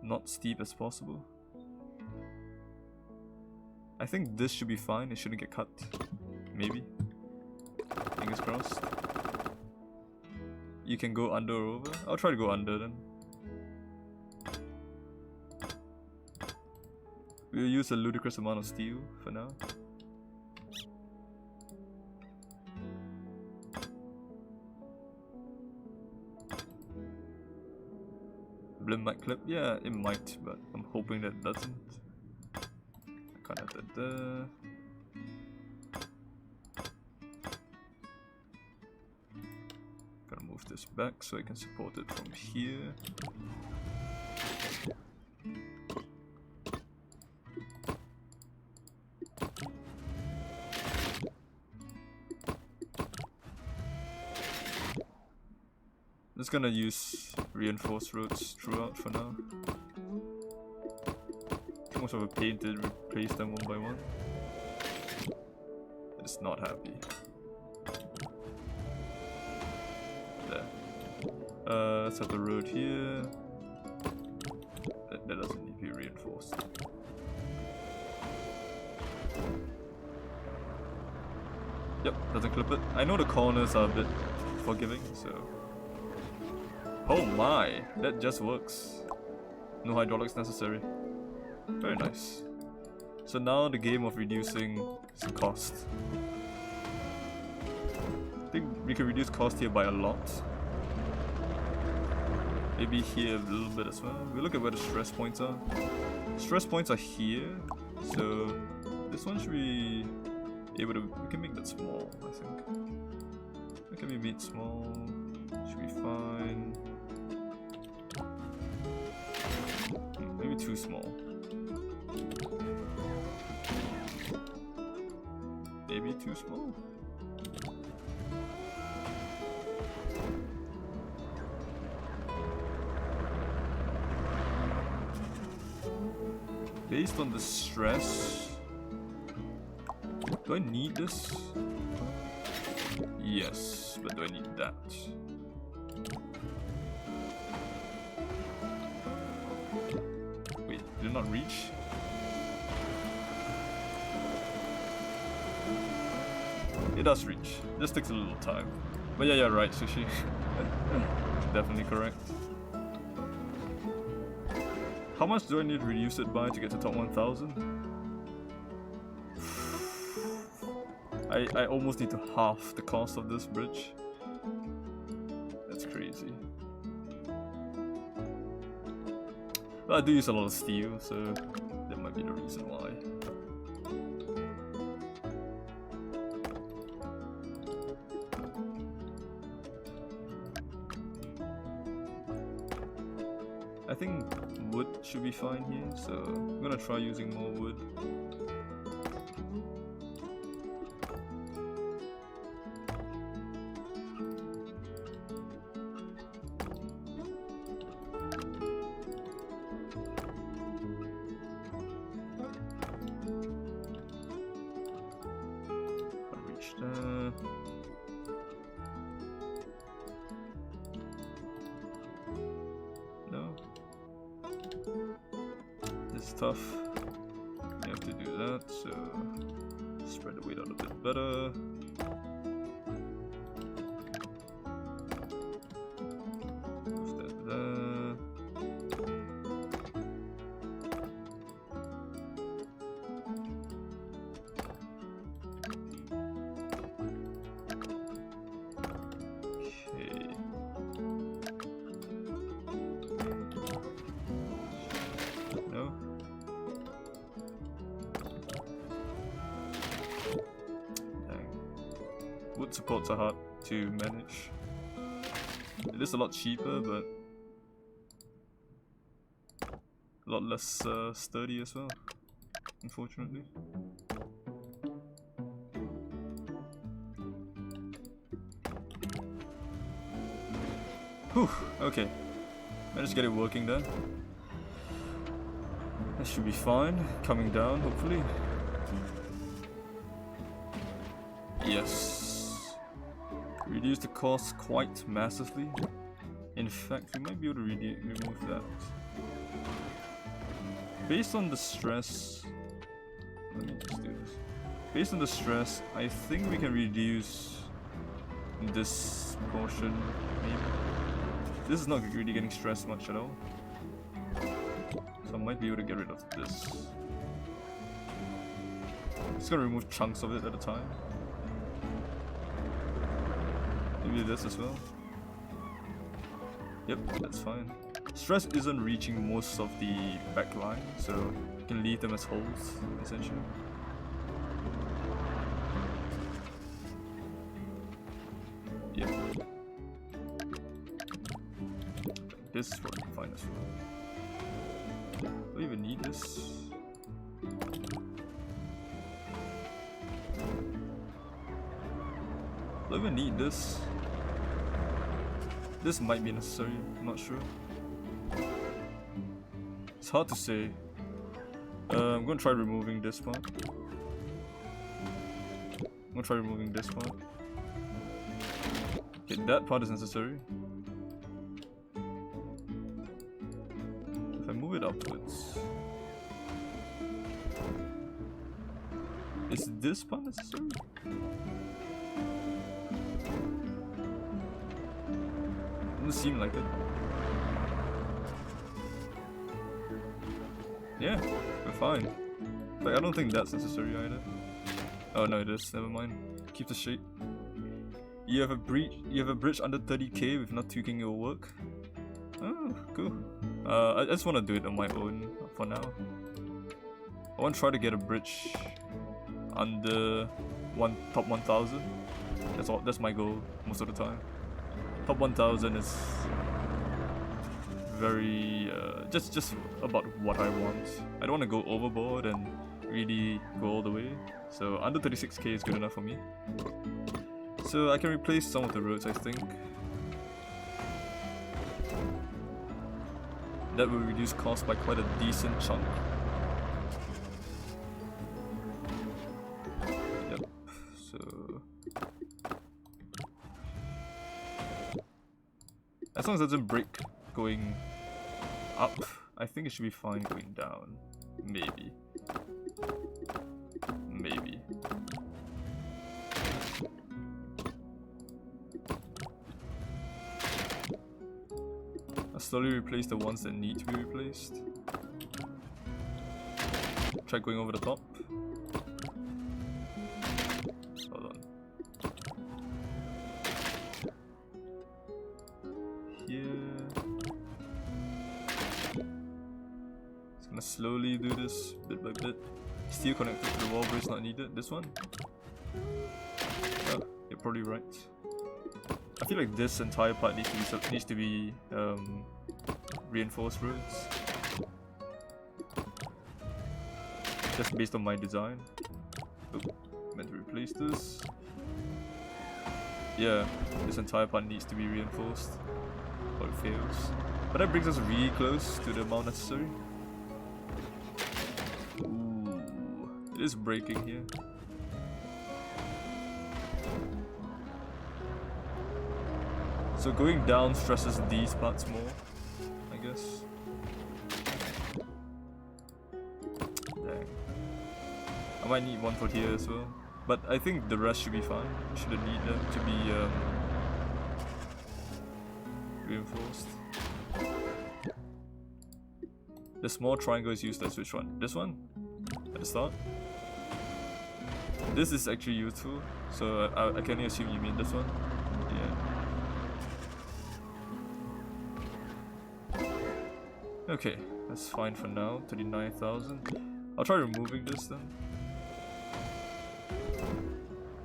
not steep as possible. I think this should be fine, it shouldn't get cut. Maybe. Fingers crossed. You can go under or over. I'll try to go under then. We'll use a ludicrous amount of steel for now. Blimp might clip? Yeah, it might, but I'm hoping that it doesn't. I can't have that there. Gotta move this back so I can support it from here. Just gonna use reinforced roads throughout for now. Too much of a pain to replace them one by one. It's not happy. There. Let's have the road here. That doesn't need to be reinforced. Yep, doesn't clip it. I know the corners are a bit forgiving, so. Oh my, that just works. No hydraulics necessary. Very nice. So now the game of reducing cost. I think we can reduce cost here by a lot. Maybe here a little bit as well. We look at where the stress points are. Stress points are here, so this one should be able to. We can make that small, I think. We can maybe make it small. Should be fine. Maybe too small. Maybe too small. Based on the stress, do I need this? Yes, but do I need that? it not reach? It does reach. Just takes a little time. But yeah, right, Sushi. Definitely correct. How much do I need to reduce it by to get to top 1000? I almost need to half the cost of this bridge. That's crazy. But I do use a lot of steel, so that might be the reason why. I think wood should be fine here, so I'm gonna try using more wood. I'll reach there. No. This is tough. You have to do that, so spread the weight out a bit better. Move that there. Okay. No. Dang. Wood supports are hard to manage. It is a lot cheaper, but a lot less sturdy as well, unfortunately. Whew, okay. Managed to get it working there. That should be fine. Coming down, hopefully. Yes. Reduce the cost quite massively. In fact, we might be able to remove that. Based on the stress... Let me just do this. Based on the stress, I think we can reduce this portion, maybe. This is not really getting stressed much at all. So I might be able to get rid of this. Just gonna remove chunks of it at a time. Maybe this as well. Yep, that's fine. Stress isn't reaching most of the back line, so you can leave them as holes, essentially. Yep. This is what I can find as well. Do I even need this? Do I even need this? This might be necessary, I'm not sure. It's hard to say. I'm gonna try removing this part. I'm gonna try removing this part. Okay, that part is necessary. If I move it upwards... Is this part necessary? Doesn't seem like it. Yeah, we're fine. But I don't think that's necessary either. Oh no, it is. Never mind. Keep the shape. You have a bridge under 30k with not tweaking your work. Oh, cool. I just want to do it on my own for now. I want to try to get a bridge under top 1000. That's all. That's my goal most of the time. Top 1000 is very just about what I want. I don't want to go overboard and really go all the way. So under 36k is good enough for me. So I can replace some of the roads, I think. That will reduce cost by quite a decent chunk. Yep. So as long as it doesn't break going up, I think it should be fine going down. Maybe. Maybe. I'll slowly replace the ones that need to be replaced. Try going over the top. Hold on. Here. Just gonna slowly do this bit by bit. Steel connected to the wall brace not needed. This one? Oh, you're probably right. I feel like this entire part needs to be reinforced roads. Just based on my design. Oop, meant to replace this. Yeah, this entire part needs to be reinforced or it fails. But that brings us really close to the amount necessary. Ooh, it is breaking here. So going down stresses these parts more, I guess. Dang. I might need one for here as well. But I think the rest should be fine. Shouldn't need them to be reinforced. The small triangle is useless. Which one? This one? At the start? This is actually useful. So I can only assume you mean this one. Yeah. Okay, that's fine for now. 39,000. I'll try removing this then.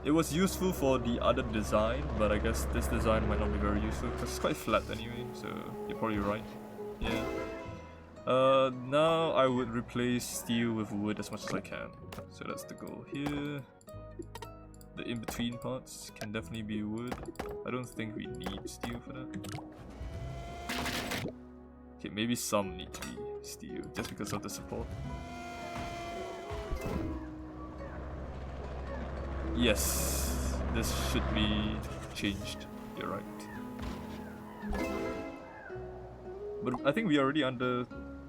It was useful for the other design, but I guess this design might not be very useful because it's quite flat anyway, so you're probably right. Yeah. Now I would replace steel with wood as much as I can. So that's the goal here. The in-between parts can definitely be wood. I don't think we need steel for that. Okay, maybe some need to be steel just because of the support. Yes, this should be changed. You're right. But I think we are already under.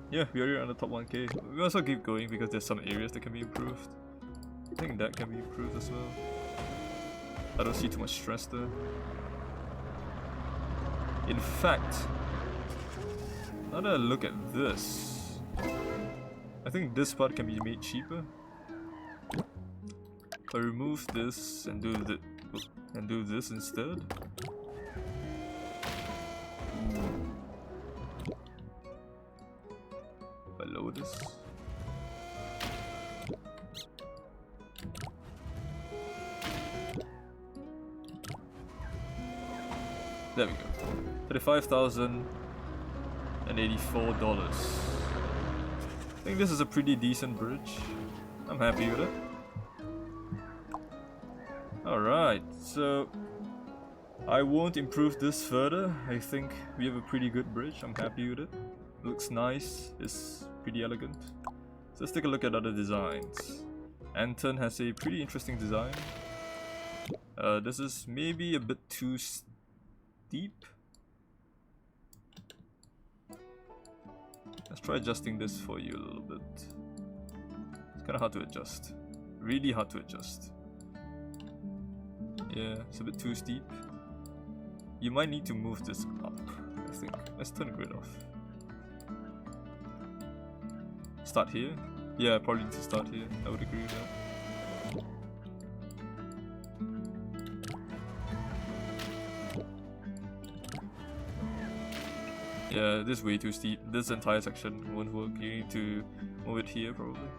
Yeah, we are already under top 1k. We also keep going because there's some areas that can be improved. I think that can be improved as well. I don't see too much stress there. In fact, now that I look at this, I think this part can be made cheaper. If I remove this and do this instead. If I lower this. There we go. $35,084. I think this is a pretty decent bridge. I'm happy with it. Alright, so I won't improve this further. I think we have a pretty good bridge. I'm happy with it. Looks nice. It's pretty elegant. So let's take a look at other designs. Anton has a pretty interesting design. This is maybe a bit too steep. Let's try adjusting this for you a little bit. It's kind of hard to adjust. Really hard to adjust. Yeah, it's a bit too steep. You might need to move this up, I think. Let's turn the grid off. Start here? Yeah, probably need to start here. I would agree with that. Yeah, this is way too steep. This entire section won't work. You need to move it here, probably.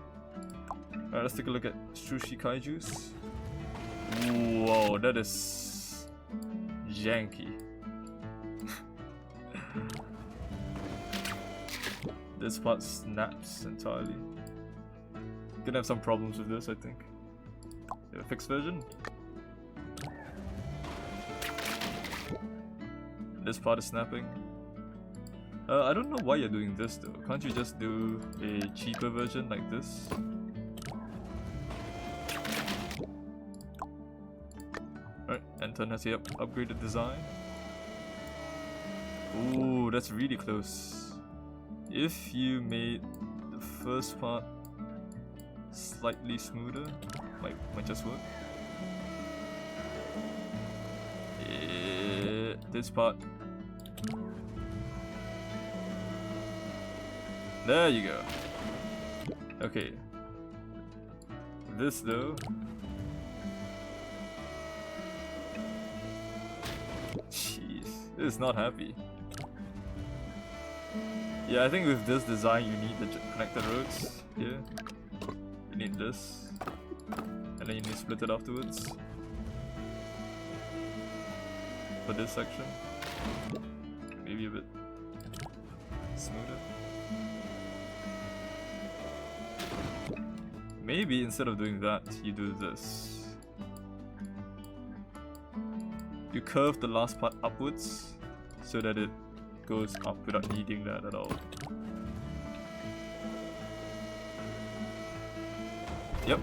Alright, let's take a look at sushi kaijus. Whoa, that is janky. This part snaps entirely. Gonna have some problems with this, I think. You have a fixed version? This part is snapping. I don't know why you're doing this though. Can't you just do a cheaper version like this? Alright, Anton has the upgraded design. Ooh, that's really close. If you made the first part slightly smoother. Might just work. This part. There you go. Okay. This though. Jeez, this is not happy. Yeah, I think with this design you need the connected roads here. You need this. And then you need to split it afterwards. For this section. Maybe a bit smoother. Maybe instead of doing that, you do this. You curve the last part upwards so that it goes up without needing that at all. Yep,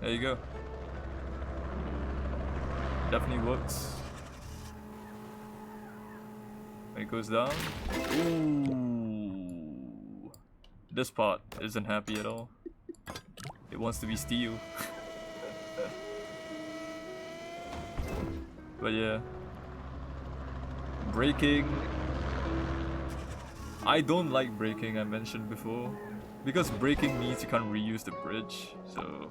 there you go. Definitely works. When it goes down, ooh, this part isn't happy at all. It wants to be steel. But yeah, braking. I don't like braking, I mentioned before, because braking means you can't reuse the bridge. So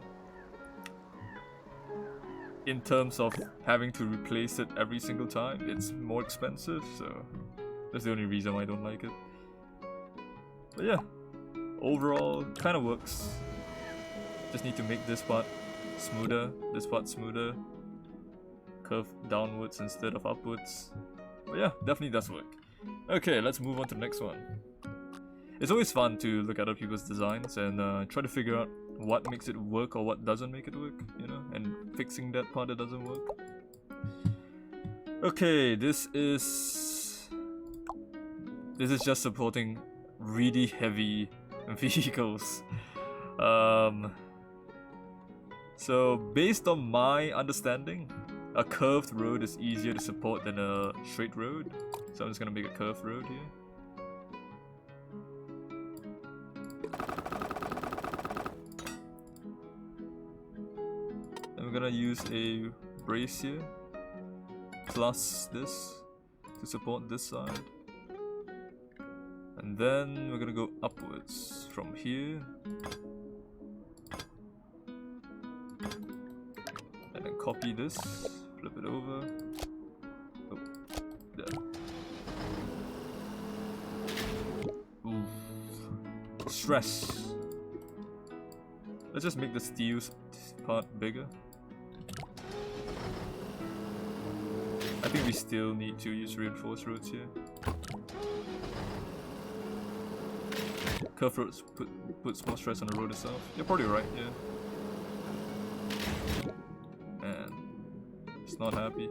in terms of having to replace it every single time, it's more expensive. So that's the only reason why I don't like it. But yeah, overall kind of works. Just need to make this part smoother, this part smoother, curve downwards instead of upwards. But yeah, definitely does work. Okay, let's move on to the next one. It's always fun to look at other people's designs and try to figure out what makes it work or what doesn't make it work, you know, and fixing that part that doesn't work. Okay, this is just supporting really heavy vehicles. So based on my understanding, a curved road is easier to support than a straight road. So I'm just gonna make a curved road here. And we're gonna use a brace here, plus this, to support this side. And then we're gonna go upwards from here. And then copy this, flip it over. Oh, there. Ooh. Stress. Let's just make the steel part bigger. I think we still need to use reinforced roads here. Curved roads puts more stress on the road itself. You're probably right, yeah. And it's not happy.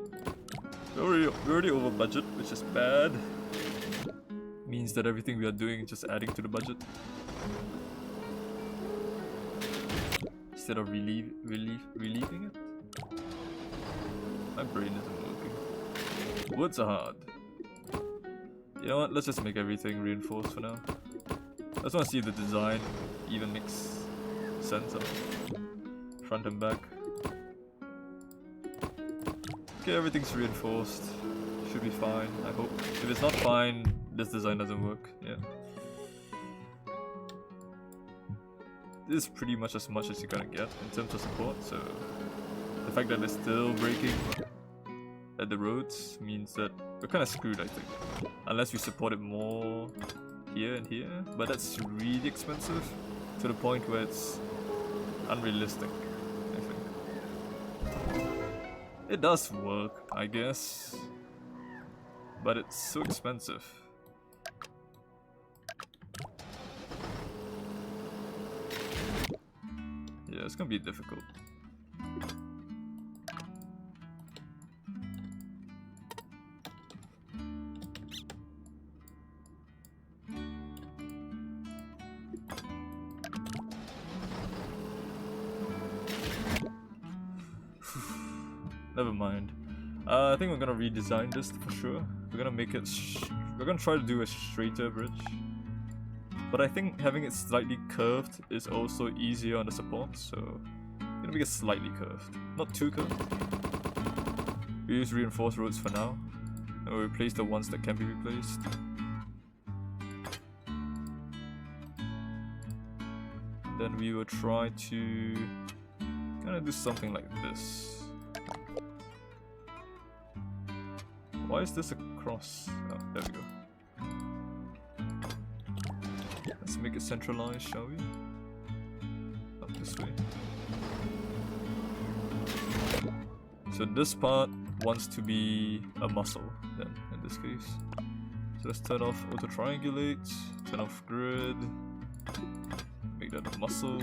We're already over budget, which is bad. Means that everything we are doing is just adding to the budget. Instead of relieving it. My brain isn't working. Woods are hard. You know what, let's just make everything reinforced for now. I just want to see if the design even makes sense of front and back. Okay, everything's reinforced. Should be fine, I hope. If it's not fine, this design doesn't work, yeah. This is pretty much as you're gonna get in terms of support, so the fact that it's still breaking at the roads means that we're kind of screwed, I think. Unless we support it more here and here, but that's really expensive to the point where it's unrealistic, I think. It does work, I guess, but it's so expensive. Yeah, it's gonna be difficult. Never mind. I think we're gonna redesign this for sure. We're gonna make it. We're gonna try to do a straighter bridge. But I think having it slightly curved is also easier on the support, so I'm gonna make it slightly curved. Not too curved. We use reinforced roads for now, and we'll replace the ones that can be replaced. Then we will try to kind of do something like this. Why is this a cross? Oh, there we go. Let's make it centralized, shall we? Up this way. So this part wants to be a muscle, then, in this case. So let's turn off auto triangulate, turn off grid, make that a muscle.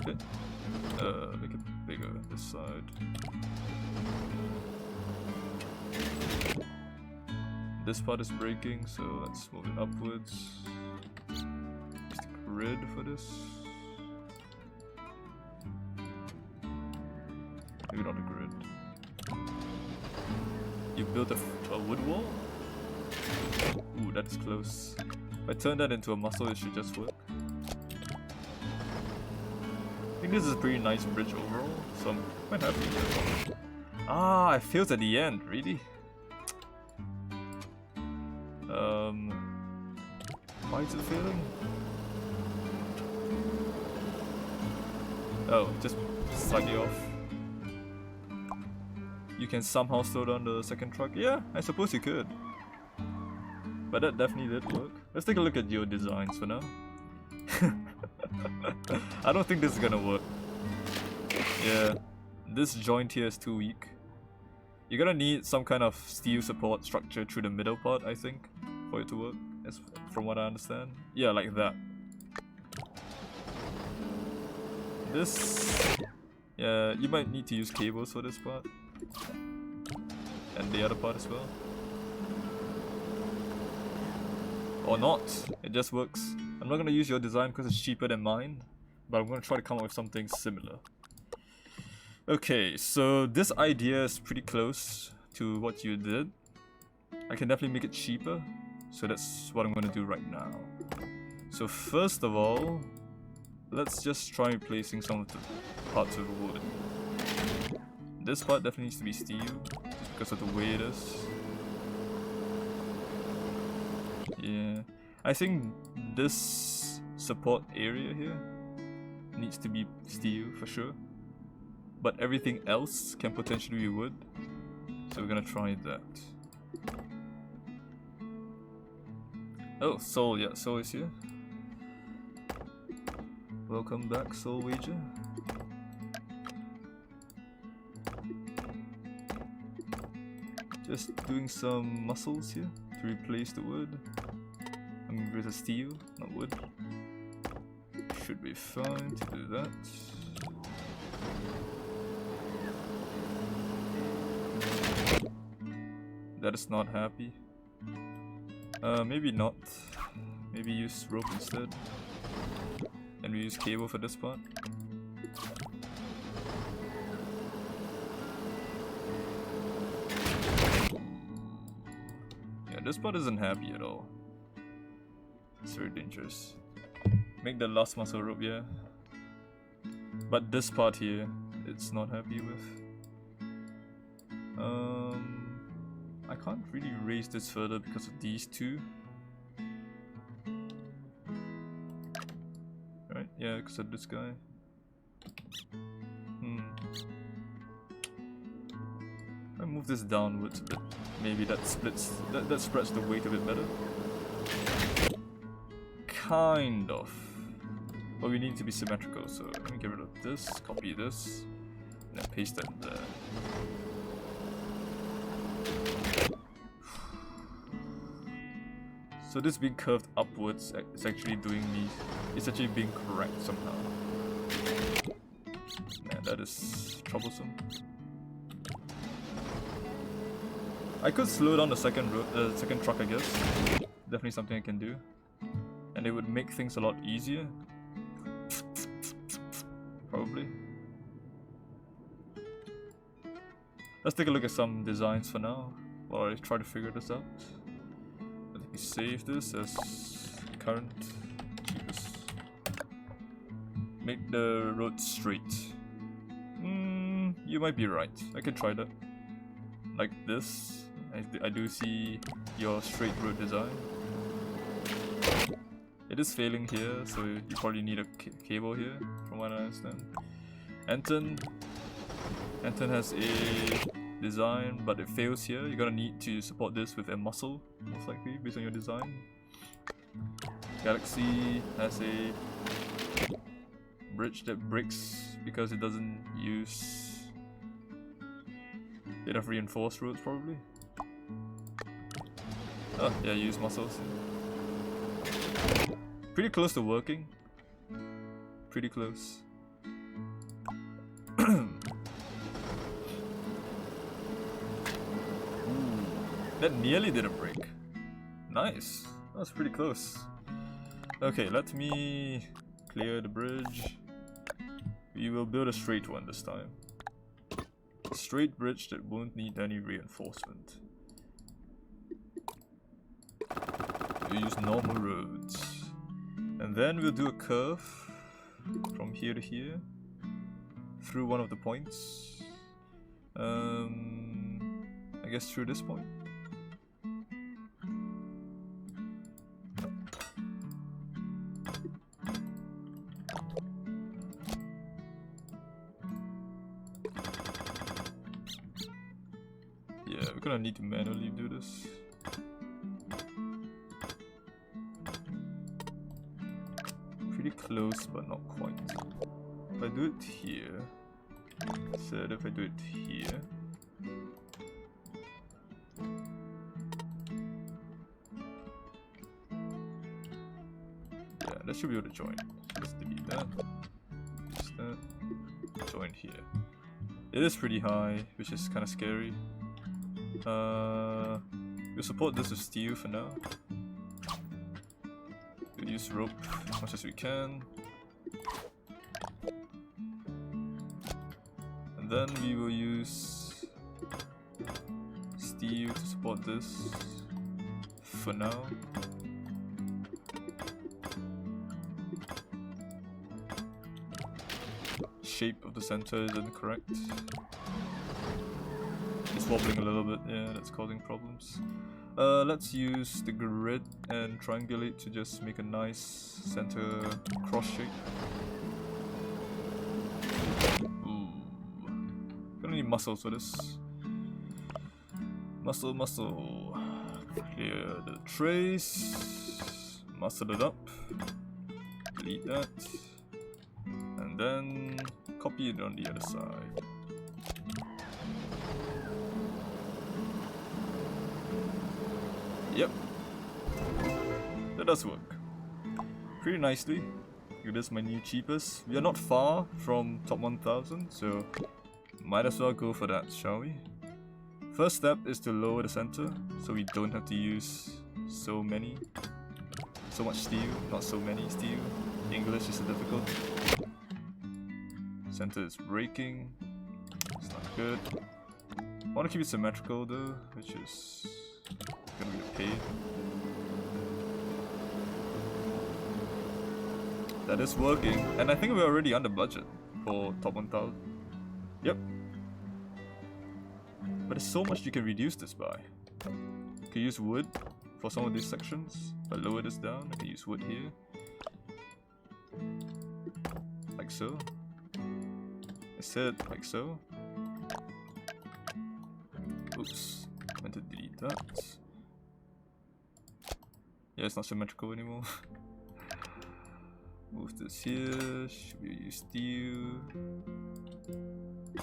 Okay. Make it bigger this side. This part is breaking, so let's move it upwards. Just a grid for this. Maybe not a grid. You built a wood wall? Ooh, that is close. If I turn that into a muscle, it should just work. I think this is a pretty nice bridge overall, so I'm quite happy with it. Ah, it fails at the end, really? Why is it failing? Oh, just slightly off. You can somehow slow down the second truck? Yeah, I suppose you could. But that definitely did work. Let's take a look at your designs for now. I don't think this is gonna work. Yeah, this joint here is too weak. You're gonna need some kind of steel support structure through the middle part, I think, for it to work, as from what I understand. Yeah, like that. This... yeah, you might need to use cables for this part. And the other part as well. Or not, it just works. I'm not gonna use your design because it's cheaper than mine, but I'm gonna try to come up with something similar. Okay, so this idea is pretty close to what you did. I can definitely make it cheaper, so that's what I'm gonna do right now. So first of all, let's just try replacing some of the parts of wood. This part definitely needs to be steel, just because of the way it is. Yeah, I think this support area here needs to be steel for sure. But everything else can potentially be wood, so we're gonna try that. Oh, Soul, yeah, Soul is here. Welcome back, Soul Wager. Just doing some muscles here to replace the wood. I mean, with a steel, not wood. Should be fine to do that. That is not happy. Maybe not. Maybe use rope instead. And we use cable for this part. Yeah, this part isn't happy at all. It's very dangerous. Make the last muscle rope, yeah. But this part here, it's not happy with. I can't really raise this further because of these two. Right? Yeah, because of this guy. I move this downwards a bit. Maybe that splits. That spreads the weight a bit better. Kind of. But we need to be symmetrical, so let me get rid of this, copy this, and then paste that there. So this being curved upwards is actually doing me. It's actually being correct somehow. Man, that is troublesome. I could slow down the second truck, I guess. Definitely something I can do, and it would make things a lot easier. Probably. Let's take a look at some designs for now while I try to figure this out. Let me save this as current cheapest. Make the road straight. You might be right. I can try that. Like this. I do see your straight road design. It is failing here, so you probably need a cable here, from what I understand. Anton has a design, but it fails here. You're gonna need to support this with a muscle, most likely, based on your design. Galaxy has a bridge that breaks because it doesn't use enough reinforced roads, probably. Oh, yeah, use muscles. Pretty close to working. Pretty close. That nearly didn't break. Nice. That was pretty close. Okay, let me clear the bridge. We will build a straight one this time. A straight bridge that won't need any reinforcement. We'll use normal roads. And then we'll do a curve from here to here through one of the points. I guess through this point. Yeah, we're gonna need to manually do this. Pretty close, but not quite. If I do it here, instead if I do it here, yeah, that should be able to join. Let's delete that. Just that. Join here. It is pretty high, which is kind of scary. We'll support this with steel for now. We'll use rope as much as we can. And then we will use steel to support this for now. Shape of the center is incorrect. It's wobbling a little bit, yeah, that's causing problems. Let's use the grid and triangulate to just make a nice center cross shape. Ooh. Gonna need muscles for this. Muscle. Clear the trace. Muscle it up. Delete that. And then copy it on the other side. Yep, that does work pretty nicely. It is my new cheapest. We are not far from top 1000, so might as well go for that, shall we? First step is to lower the center, so we don't have to use so much steel, not so many steel. English is a difficult. Center is breaking. It's not good. I want to keep it symmetrical though, which is gonna be a pain. That is working, and I think we're already under budget for top 1000. Yep. But there's so much you can reduce this by. You can use wood for some of these sections. If I lower this down, I can use wood here. Like so. Instead, like so. Oops. Meant to delete that. Yeah, it's not symmetrical anymore. Move this here. Should we use steel?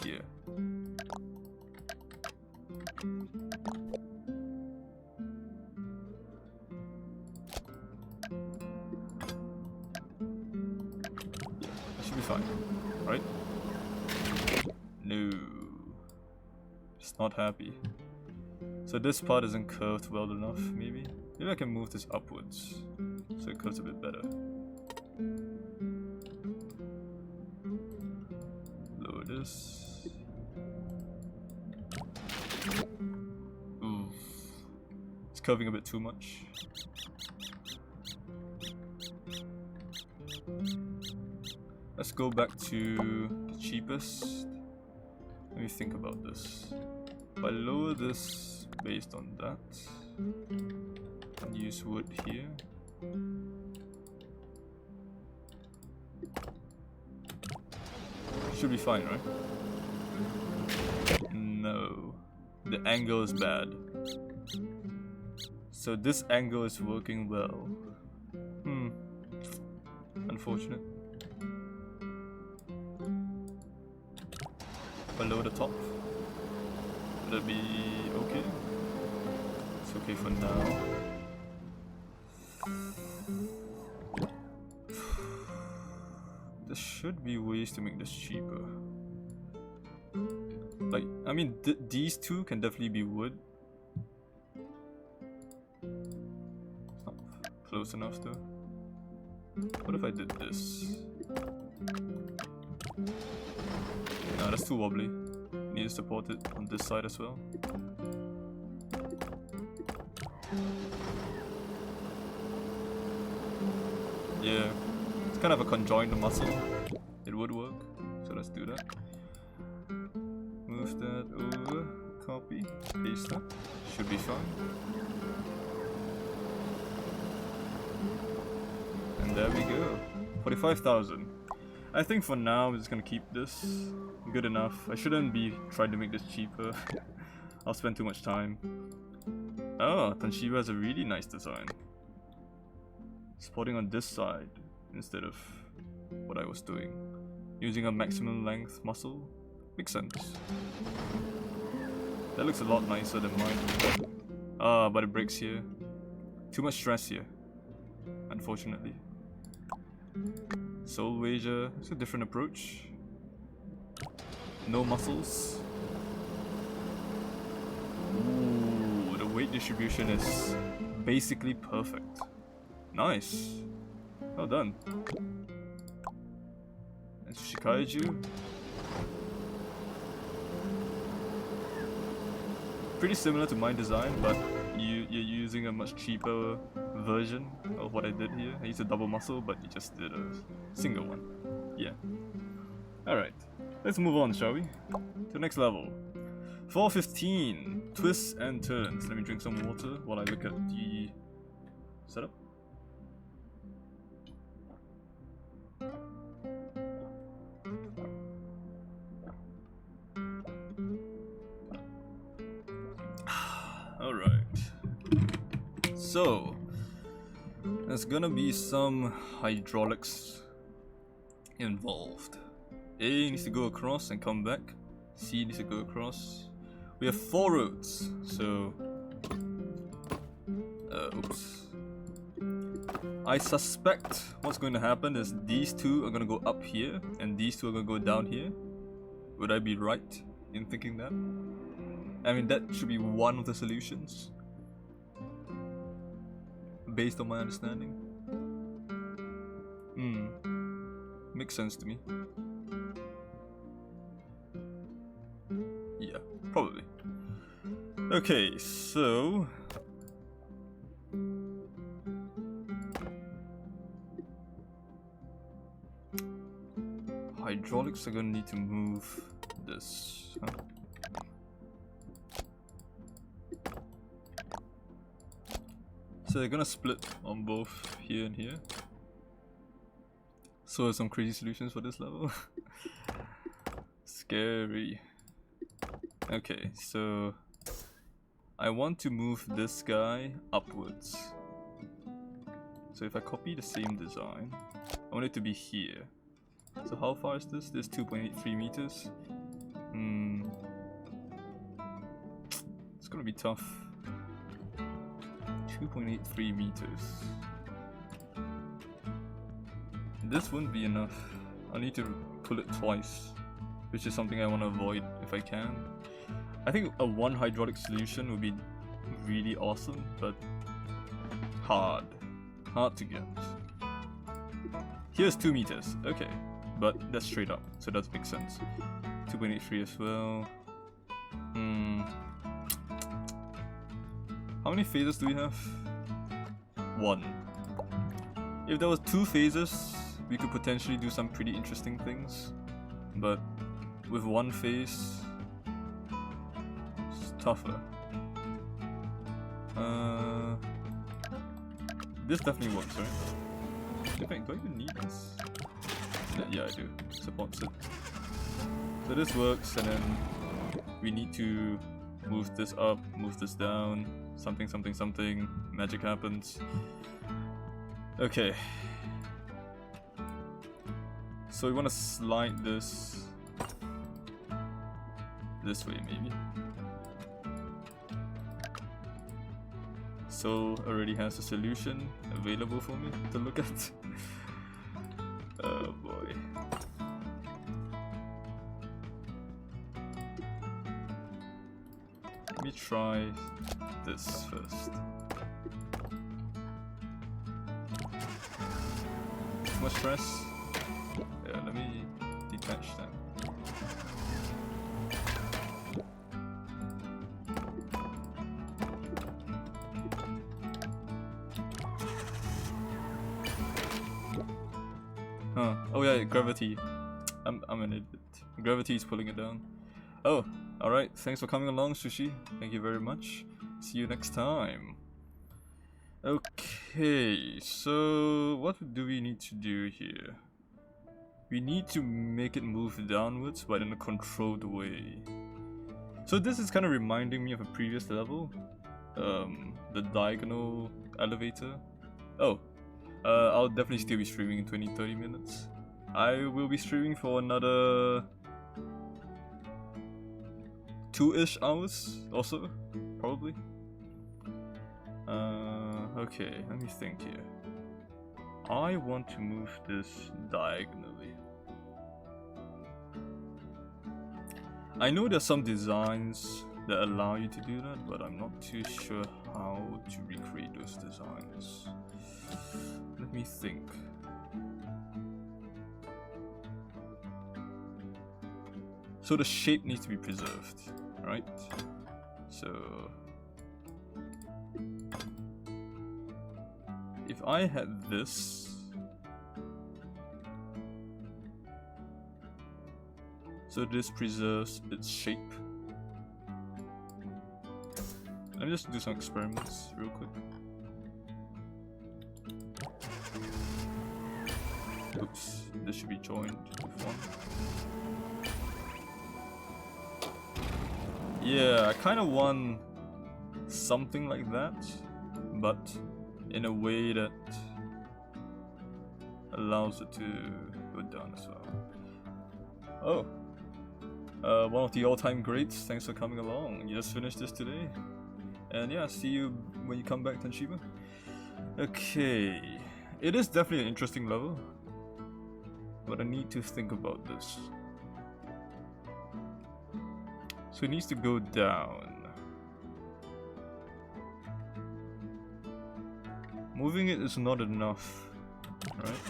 Here. Yeah, that should be fine, right? No. Just not happy. So this part isn't curved well enough, maybe? Maybe I can move this upwards, so it curves a bit better. Lower this. Oof. It's curving a bit too much. Let's go back to the cheapest. Let me think about this. If I lower this based on that, and use wood here. Should be fine, right? No. The angle is bad. So this angle is working well. Unfortunate. Below the top. Would that be okay? It's okay for now. There should be ways to make this cheaper. Like, I mean, these two can definitely be wood. It's not close enough though. What if I did this? No, that's too wobbly. Need to support it on this side as well. Yeah, it's kind of a conjoined muscle. It would work, so let's do that. Move that over, copy, paste that. Should be fine. And there we go. 45,000. I think for now I'm just gonna keep this. Good enough. I shouldn't be trying to make this cheaper. I'll spend too much time. Oh, 𝓏𝓰𝓪 has a really nice design. Spotting on this side instead of what I was doing. Using a maximum length muscle. Makes sense. That looks a lot nicer than mine. Ah, but it breaks here. Too much stress here. Unfortunately. 𝓔𝓁𝓬𝓮𝓵, it's a different approach. No muscles. Ooh, the weight distribution is basically perfect. Nice. Well done. And 𝓔𝓁𝓬𝓮𝓵. Pretty similar to my design, but you're using a much cheaper version of what I did here. I used a double muscle, but you just did a single one. Yeah. Alright, let's move on, shall we? To the next level. 415, twists and turns. Let me drink some water while I look at the setup. Alright. So, there's gonna be some hydraulics involved. A needs to go across and come back. C needs to go across. We have 4 roads, so... oops. I suspect what's going to happen is these two are gonna go up here, and these two are gonna go down here. Would I be right in thinking that? I mean, that should be one of the solutions. Based on my understanding. Makes sense to me. Yeah, probably. Okay, so... hydraulics are gonna need to move this, huh? So they're gonna split on both here and here. So there's some crazy solutions for this level. Scary. Okay, so I want to move this guy upwards. So if I copy the same design, I want it to be here. So how far is this? This is 2.83 meters. It's gonna be tough. 2.83 meters. This wouldn't be enough. I need to pull it twice, which is something I want to avoid if I can. I think a one hydraulic solution would be really awesome, but hard to get. Here's 2 meters, okay, but that's straight up, so that makes sense. 2.83 as well. How many phases do we have? 1. If there was 2 phases, we could potentially do some pretty interesting things. But with 1 phase, it's tougher. This definitely works, right? In fact, do I even need this? Yeah, I do. Supports it. So this works, and then we need to move this up, move this down, something, something, something. Magic happens. Okay. So we want to slide this way, maybe. So already has a solution available for me to look at. Oh boy. Let me try this first. Too much stress? Yeah, let me detach that. Huh. Oh yeah, gravity. I'm an idiot. Gravity is pulling it down. Oh, alright. Thanks for coming along, Sushi. Thank you very much. See you next time. Okay, so what do we need to do here? We need to make it move downwards, but in a controlled way. So this is kind of reminding me of a previous level. The diagonal elevator. Oh. I'll definitely still be streaming in 20-30 minutes. I will be streaming for another 2-ish hours or so, probably. Okay, let me think here. I want to move this diagonally. I know there's some designs that allow you to do that, but I'm not too sure how to recreate those designs. Let me think. So the shape needs to be preserved, right? So if I had this, so this preserves its shape. Let me just do some experiments real quick. Oops, this should be joined with 1. Yeah, I kind of want something like that, but in a way that allows it to go down as well. Oh, one of the all-time greats, thanks for coming along. You just finished this today. And yeah, see you when you come back, Tenshiba. Okay, it is definitely an interesting level. But I need to think about this. So it needs to go down. Moving it is not enough, right?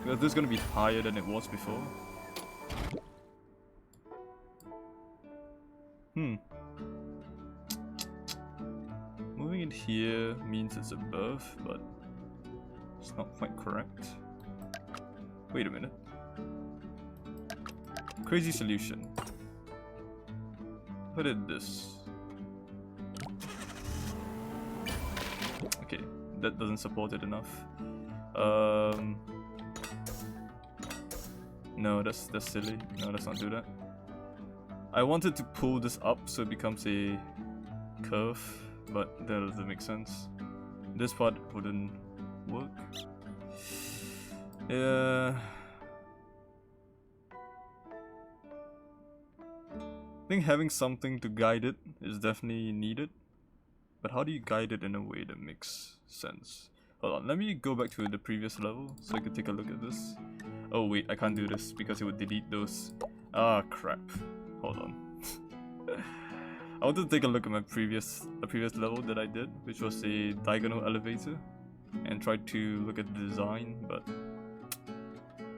Because this is going to be higher than it was before. Moving it here means it's above, but it's not quite correct. Wait a minute. Crazy solution. What is this? Okay, that doesn't support it enough. No, that's silly. No, let's not do that. I wanted to pull this up so it becomes a curve, but that doesn't make sense. This part wouldn't work. Yeah. I think having something to guide it is definitely needed. But how do you guide it in a way that makes sense? Hold on, let me go back to the previous level so I can take a look at this. Oh wait, I can't do this because it would delete those. Ah, crap. Hold on. I wanted to take a look at my previous level that I did, which was a diagonal elevator, and try to look at the design, but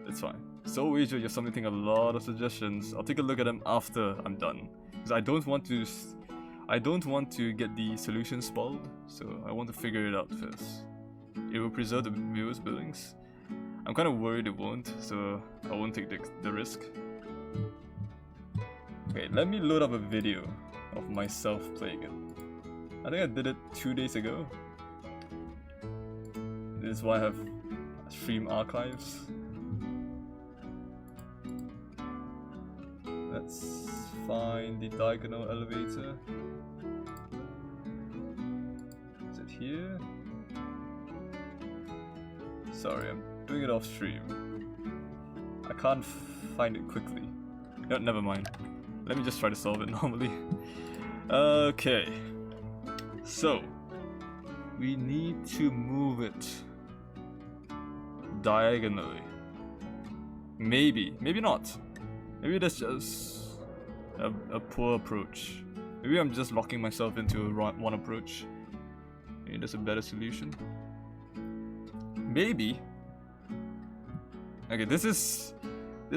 it's fine. So Asia, you're submitting a lot of suggestions. I'll take a look at them after I'm done, because I don't want to I don't want to get the solution spoiled, so I want to figure it out first. It will preserve the viewers' buildings. I'm kind of worried it won't, so I won't take the risk. Okay, let me load up a video of myself playing it. I think I did it 2 days ago. This is why I have stream archives. Let's find the diagonal elevator. Is it here? Sorry, I'm doing it off stream. I can't find it quickly. No, never mind. Let me just try to solve it normally. Okay. So, we need to move it diagonally. Maybe not. Maybe that's just a poor approach. Maybe I'm just locking myself into one approach. Maybe there's a better solution. Maybe. Okay, this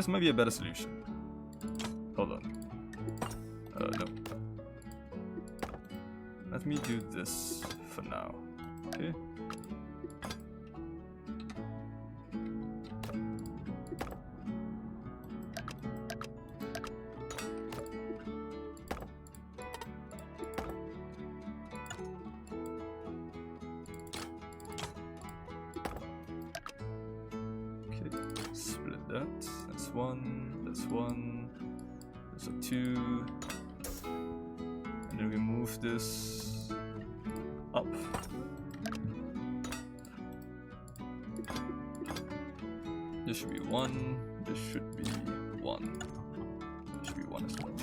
might be a better solution. Hold on. No. Let me do this for now. Okay. That's one, there's a 2, and then we move this up. This should be 1, this should be 1, this should be 1 as well.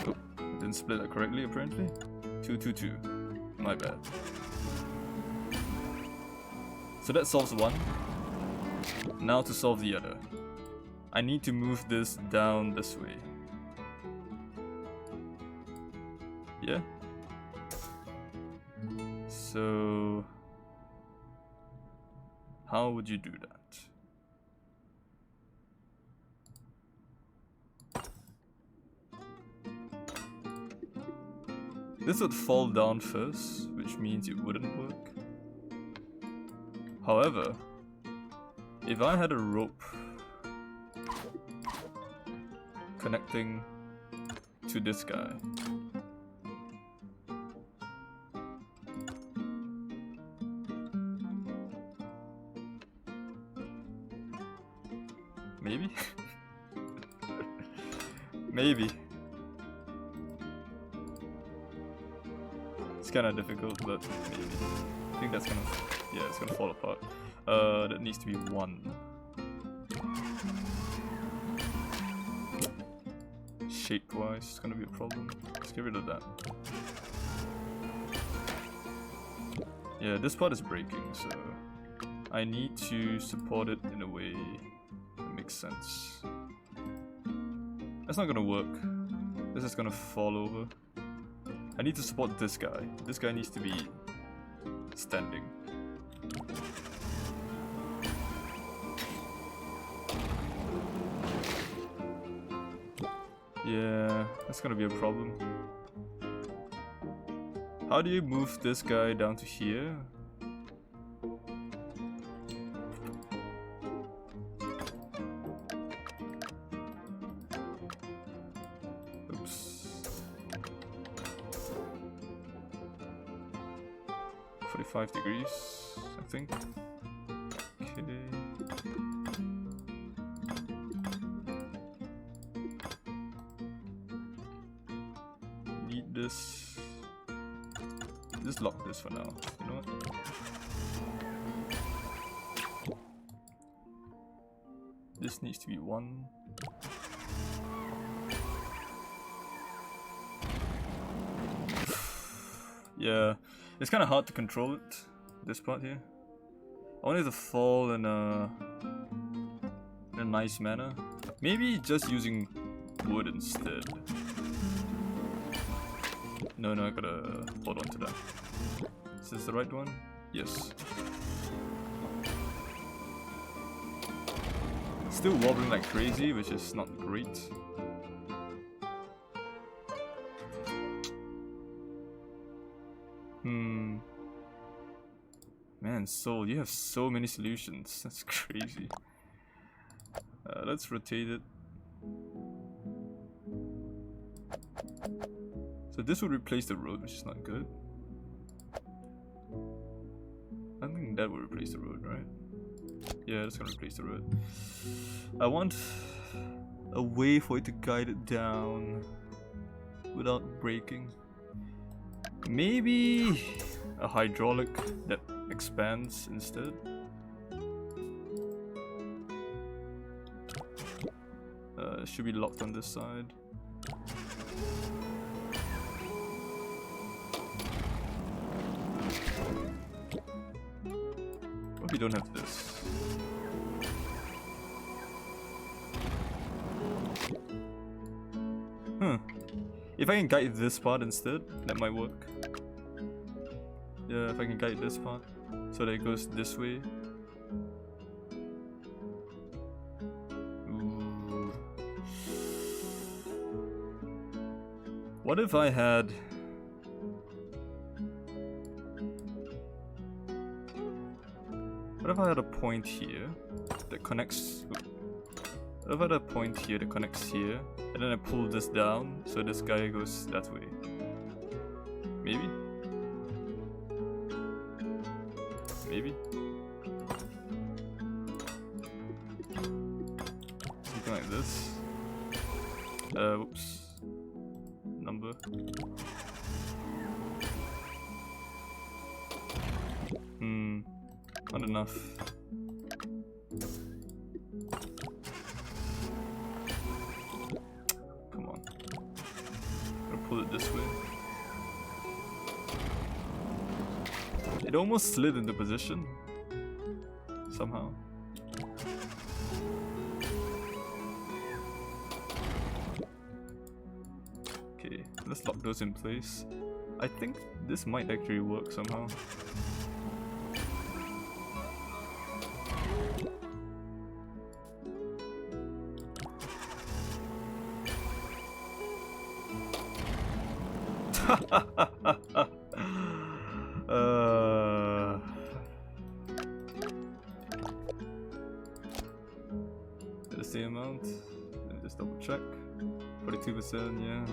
Oh, I didn't split that correctly apparently. 2, 2, 2, my bad. So that solves one. Now to solve the other. I need to move this down this way. Yeah? So how would you do that? This would fall down first, which means it wouldn't work. However, if I had a rope connecting to this guy, maybe? Maybe. It's kinda difficult, but maybe. I think that's gonna, yeah, it's gonna fall apart. That needs to be 1. Shape-wise, it's gonna be a problem. Let's get rid of that. Yeah, this part is breaking, so I need to support it in a way that makes sense. That's not gonna work. This is gonna fall over. I need to support this guy. This guy needs to be standing. Yeah, that's gonna be a problem. How do you move this guy down to here? Oops. 45 degrees, I think. Okay. Need this. Just lock this for now. You know what? This needs to be 1. Yeah, it's kind of hard to control it. This part here. I want it to fall in a nice manner. Maybe just using wood instead. No, I gotta hold on to that. Is this the right one? Yes. Still wobbling like crazy, which is not great. Man, Soul, you have so many solutions. That's crazy. Let's rotate it. So this would replace the road, which is not good. I think that would replace the road, right? Yeah, that's gonna replace the road. I want a way for it to guide it down without breaking. Maybe a hydraulic that expands instead. It should be locked on this side. What if we don't have this? If I can guide this part instead, that might work. Yeah, if I can guide this part so that it goes this way. Ooh. What if I had... What if I had a point here that connects... What if I had a point here that connects here, and then I pull this down so this guy goes that way? Maybe? Maybe? Something like this. Whoops. Number. Not enough. Come on. I'm gonna pull it this way. It almost slid into position. Somehow. Okay, let's lock those in place. I think this might actually work somehow. The same amount. Let me just double check. 42%, yeah.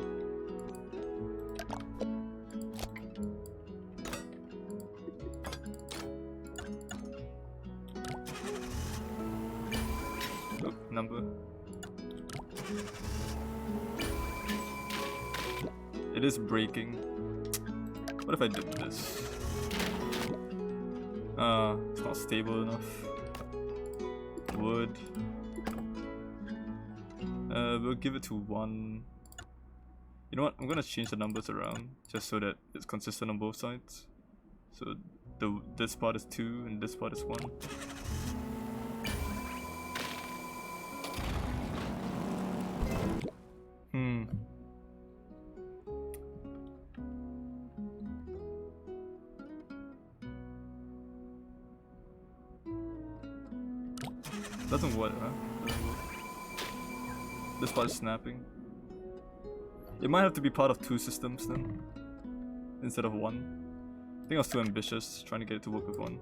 Oh, number. It is breaking. What if I did this? It's not stable enough. Wood. We'll give it to 1. You know what? I'm gonna change the numbers around just so that it's consistent on both sides. So this part is 2 and this part is 1. Doesn't work, huh? Doesn't work. This part is snapping. It might have to be part of 2 systems then, instead of 1. I think I was too ambitious trying to get it to work with 1.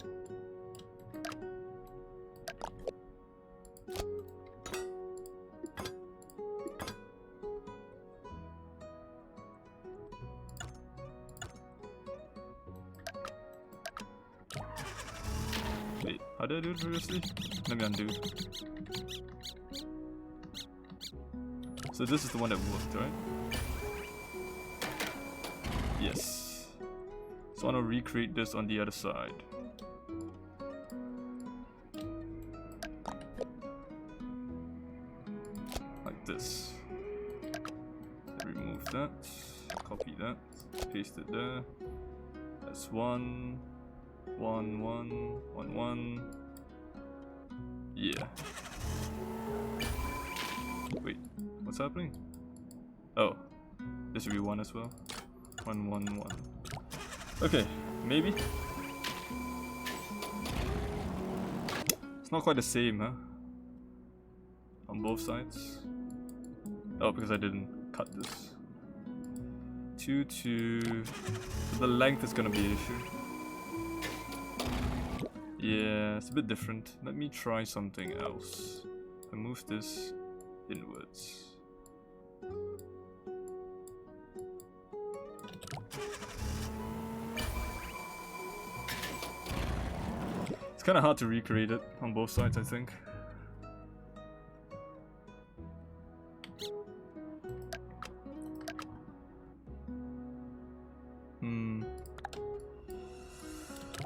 Wait, how did I do it previously? Let me undo. So this is the one that worked, right? Yes. So I want to recreate this on the other side. Like this. Remove that. Copy that. Paste it there. That's 1, 1, 1, 1, 1. Yeah. Wait, what's happening? Oh, this should be 1 as well. 1, 1, 1. Okay, maybe. It's not quite the same, huh? On both sides. Oh, because I didn't cut this. 2, 2. The length is gonna be an issue. Yeah, it's a bit different. Let me try something else. I move this inwards. It's kind of hard to recreate it on both sides, I think.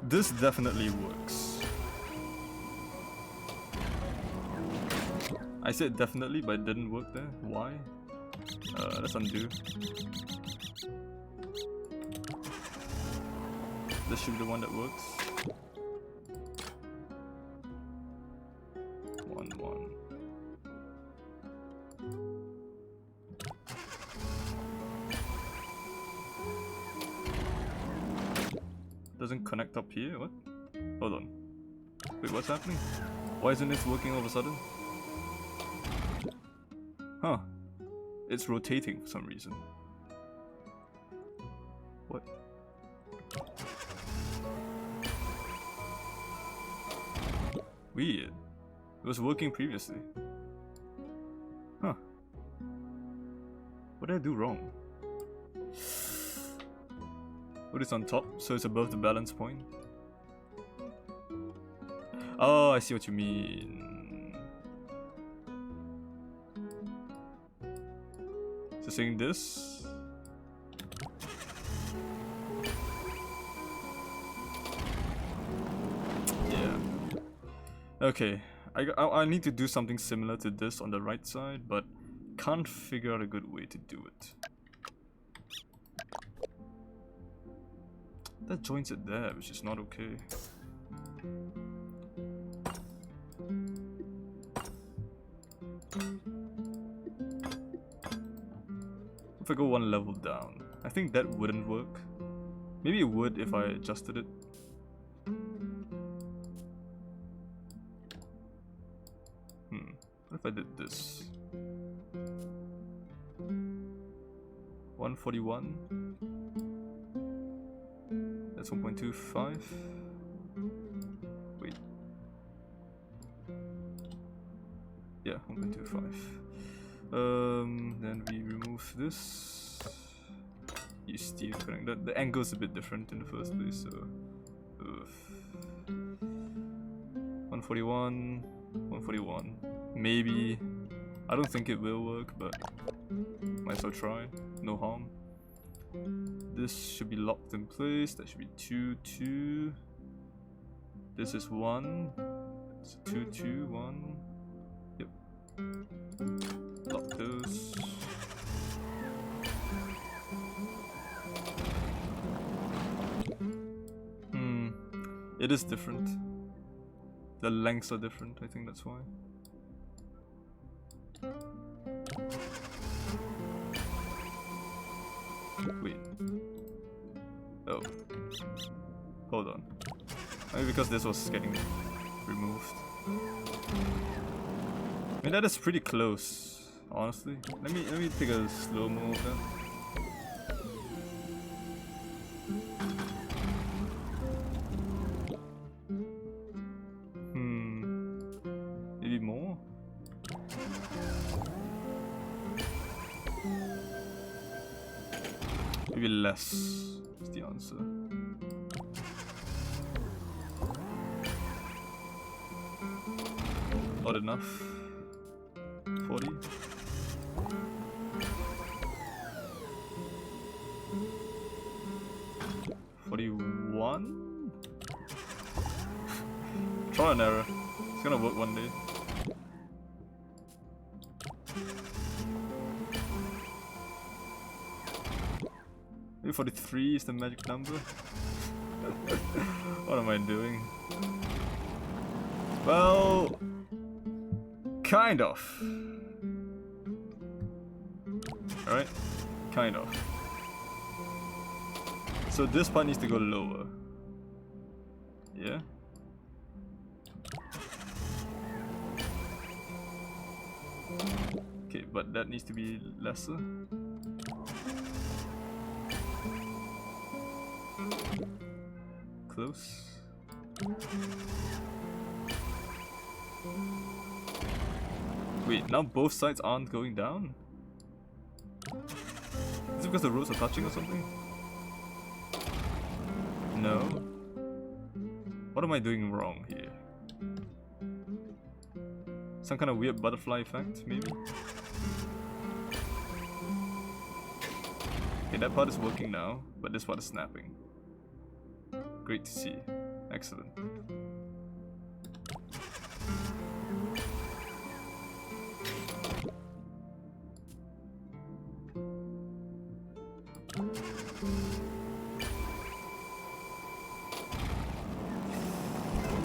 This definitely works. I said definitely, but it didn't work there. Why? Let's undo. This should be the one that works. 1, 1. Doesn't connect up here? What? Hold on. Wait, what's happening? Why isn't this working all of a sudden? Huh. It's rotating for some reason. What? Weird. It was working previously. Huh. What did I do wrong? Put this on top, so it's above the balance point. Oh, I see what you mean. So saying this. Yeah. Okay. I need to do something similar to this on the right side, but can't figure out a good way to do it. That joins it there, which is not okay. If I go one level down, I think that wouldn't work. Maybe it would if I adjusted it. What if I did this? 141. That's 1.25. Wait. Yeah, 1.25. Then we remove this. You steal connect. The angle's a bit different in the first place, so 141, 141. Maybe. I don't think it will work, but might as well try. No harm. This should be locked in place. That should be 2, 2. This is 1. It's 2, 2, 1. Yep. Lock those. It is different. The lengths are different, I think that's why. Wait. Oh. Hold on. Maybe because this was getting removed. I mean, that is pretty close, honestly. Let me take a slow-mo of that. Maybe more? Maybe less is the answer. Not enough. 40. $41? Trial and error. It's gonna work one day. Maybe 43 is the magic number. What am I doing? Well, kind of. Alright? Kind of. So this part needs to go lower. Yeah? Okay, but that needs to be lesser. Close. Wait, now both sides aren't going down? Is it because the roads are touching or something? No. What am I doing wrong here? Some kind of weird butterfly effect, maybe? Okay, that part is working now, but this part is snapping. Great to see. Excellent.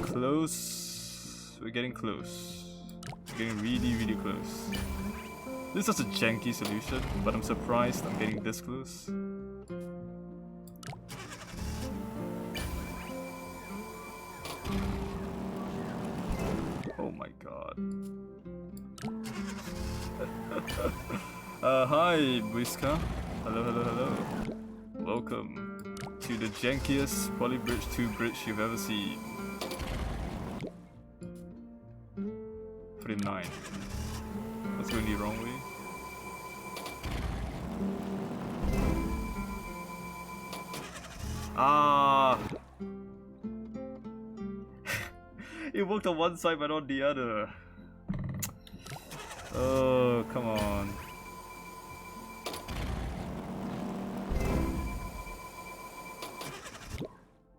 Close. We're getting close. We're getting really, really close. This is such a janky solution, but I'm surprised I'm getting this close. Oh my god. Hi, 𝓔𝓭𝓬𝓮𝓵𝓵𝓮𝓰. Hello, hello, hello. Welcome to the jankiest Polybridge 2 bridge you've ever seen. 49. What's going the wrong way? Ah! It worked on one side but not the other. Oh, come on.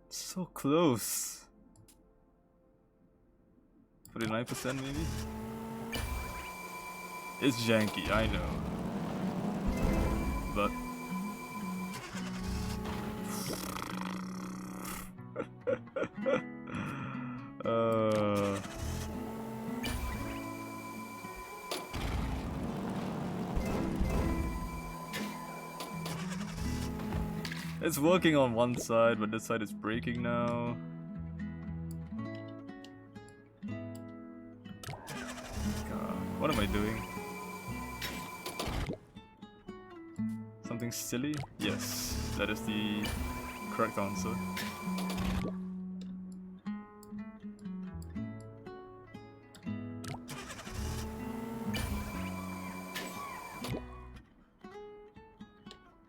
So close. 49% maybe? It's janky, I know. But it's working on one side, but this side is breaking now. God, what am I doing? Something silly? Yes, that is the correct answer.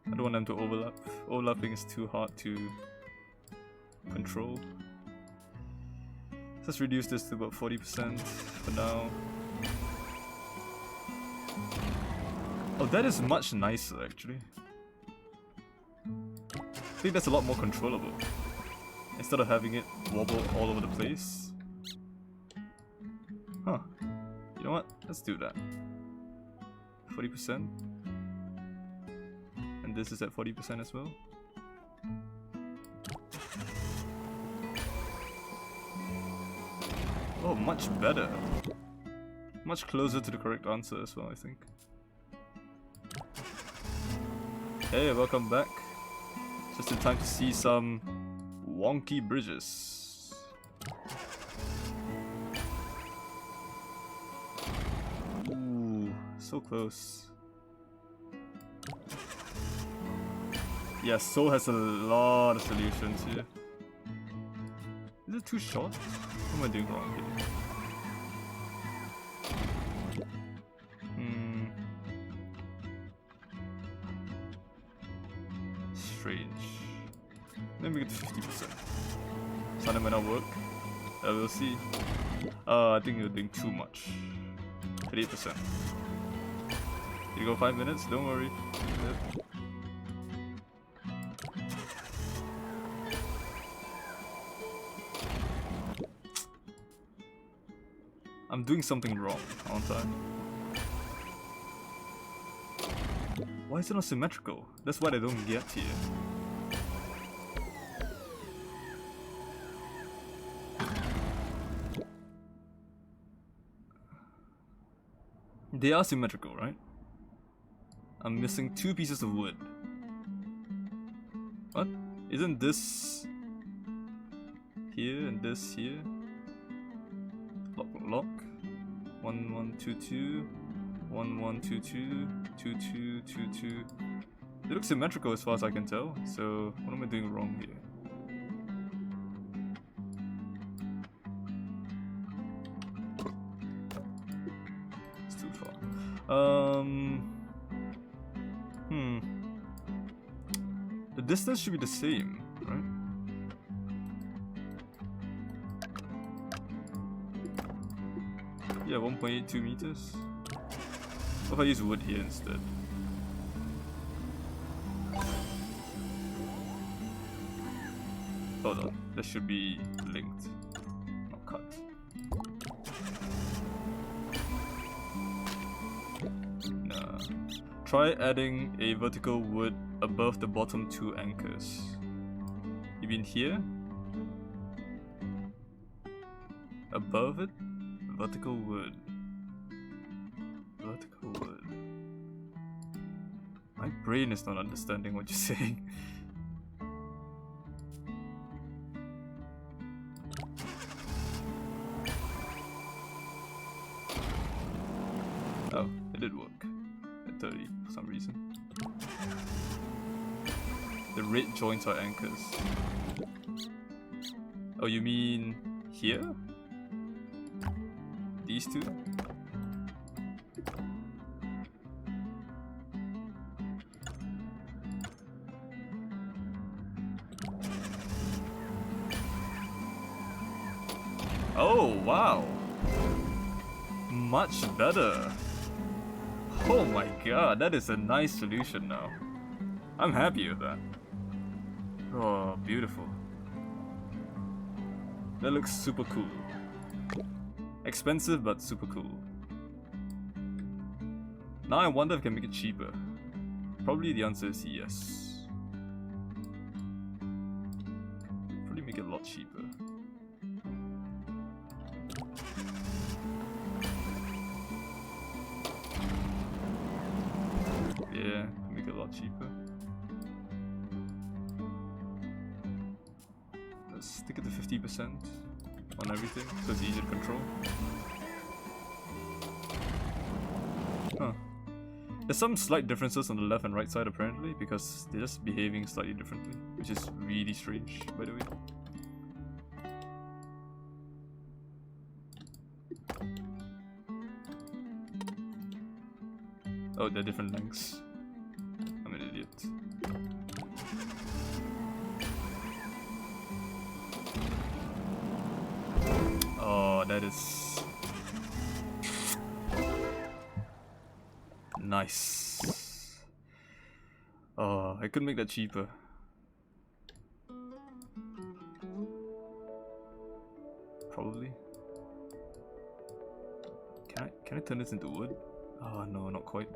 I don't want them to overlap. Overlapping is too hard to control. Let's reduce this to about 40% for now. Oh, that is much nicer actually. I think that's a lot more controllable. Instead of having it wobble all over the place. Huh. You know what? Let's do that. 40%. And this is at 40% as well. Oh, much better. Much closer to the correct answer as well, I think. Hey, welcome back. Just in time to see some wonky bridges. Ooh, so close. Yeah, Seoul has a lot of solutions here. Is it too short? What am I doing wrong here? Strange. Let me get to 50%. Something might not work. We'll see. I think you're doing too much. 38%. You go 5 minutes? Don't worry. Yep. I'm doing something wrong, aren't I? Why is it not symmetrical? That's what I don't get here. They are symmetrical, right? I'm missing 2 pieces of wood. What? Isn't this here and this here? Lock, lock. 1 1 2 2 1 1 2 2 2 2 2 2 It looks symmetrical as far as I can tell, so what am I doing wrong here? It's too far. The distance should be the same, right? Yeah, 1.82 meters. What if I use wood here instead? Hold on, that should be linked, not cut. Nah. Try adding a vertical wood above the bottom two anchors. You mean here? Above it? Vertical wood. Vertical wood. My brain is not understanding what you're saying. Oh, it did work. At 30 for some reason. The red joints are anchors. Oh, you mean here? These two? Oh, wow. Much better. Oh my god, that is a nice solution now. I'm happy with that. Oh, beautiful. That looks super cool. Expensive, but super cool. Now I wonder if I can make it cheaper. Probably the answer is yes. Probably make it a lot cheaper. Yeah, make it a lot cheaper. Let's stick it to 50% on everything, so it's easier to control. Huh. There's some slight differences on the left and right side apparently, because they're just behaving slightly differently, which is really strange, by the way. Oh, they're different lengths. I'm an idiot. Oh, that is nice. Oh, I could make that cheaper. Probably. Can I turn this into wood? Oh no, not quite.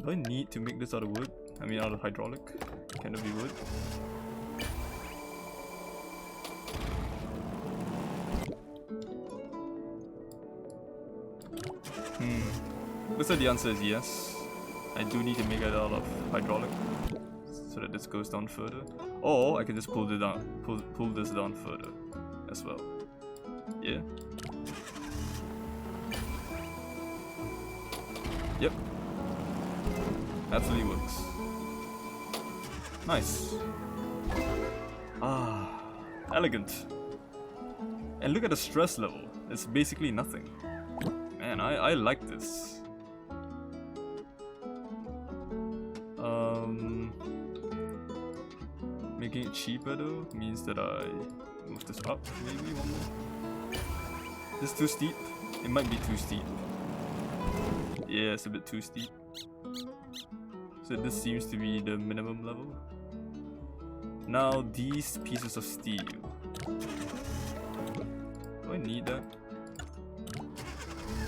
Do I need to make this out of wood? I mean out of hydraulic? Can it be wood? Looks like the answer is yes. I do need to make it out of hydraulic so that this goes down further. Or I can just pull it down, pull this down further as well. Yeah. Yep. Absolutely works. Nice. Ah, elegant. And look at the stress level. It's basically nothing. Man, I like this. Making it cheaper though means that I move this up maybe one more. This is too steep. It might be too steep. Yeah, it's a bit too steep. So this seems to be the minimum level. Now these pieces of steel. Do I need that?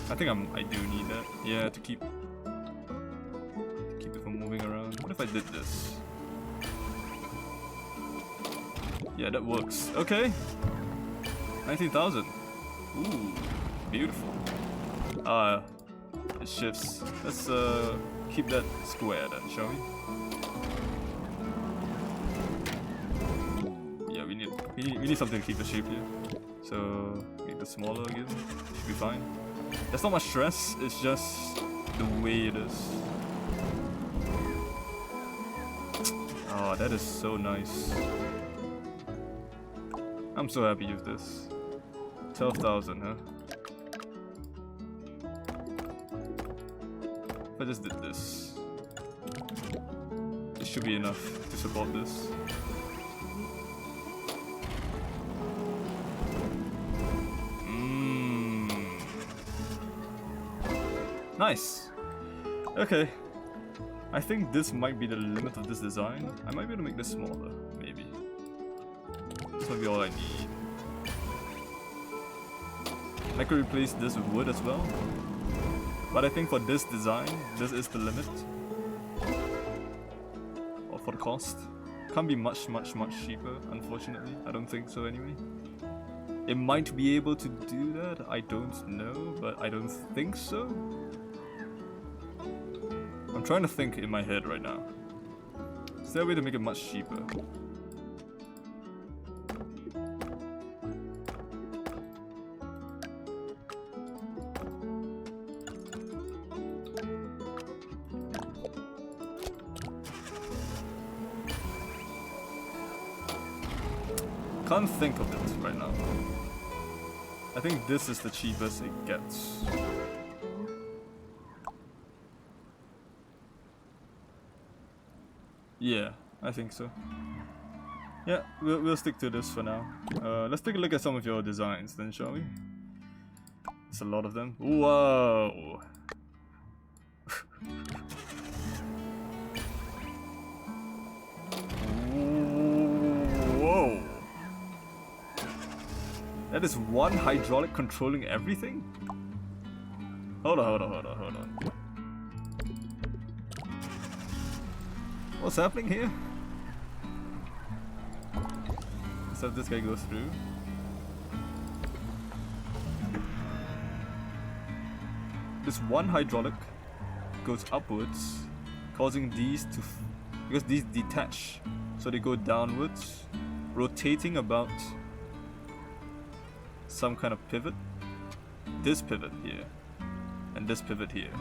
I think I do need that. Yeah, to keep it from moving around. What if I did this? Yeah, that works. Okay. 19,000. Ooh, beautiful. It shifts. Let's keep that square then, shall we? Yeah, we need something to keep the shape here. So make this smaller again. Should be fine. There's not much stress, it's just the way it is. Oh, that is so nice. I'm so happy with this. 12,000, huh? If I just did this, it should be enough to support this. Nice! Okay. I think this might be the limit of this design. I might be able to make this smaller, maybe. This might be all I need. I could replace this with wood as well. But I think for this design, this is the limit. Or for the cost. Can't be much cheaper, unfortunately. I don't think so anyway. It might be able to do that, I don't know, but I don't think so. I'm trying to think in my head right now. Is there a way to make it much cheaper? Can't think of it right now. I think this is the cheapest it gets. Yeah, I think so. Yeah, we'll stick to this for now. Let's take a look at some of your designs then, shall we? There's a lot of them. Whoa! Whoa! That is one hydraulic controlling everything? Hold on. What's happening here? Let's have this guy go through. This one hydraulic goes upwards, causing these to... because these detach, so they go downwards, rotating about some kind of pivot. This pivot here, and this pivot here.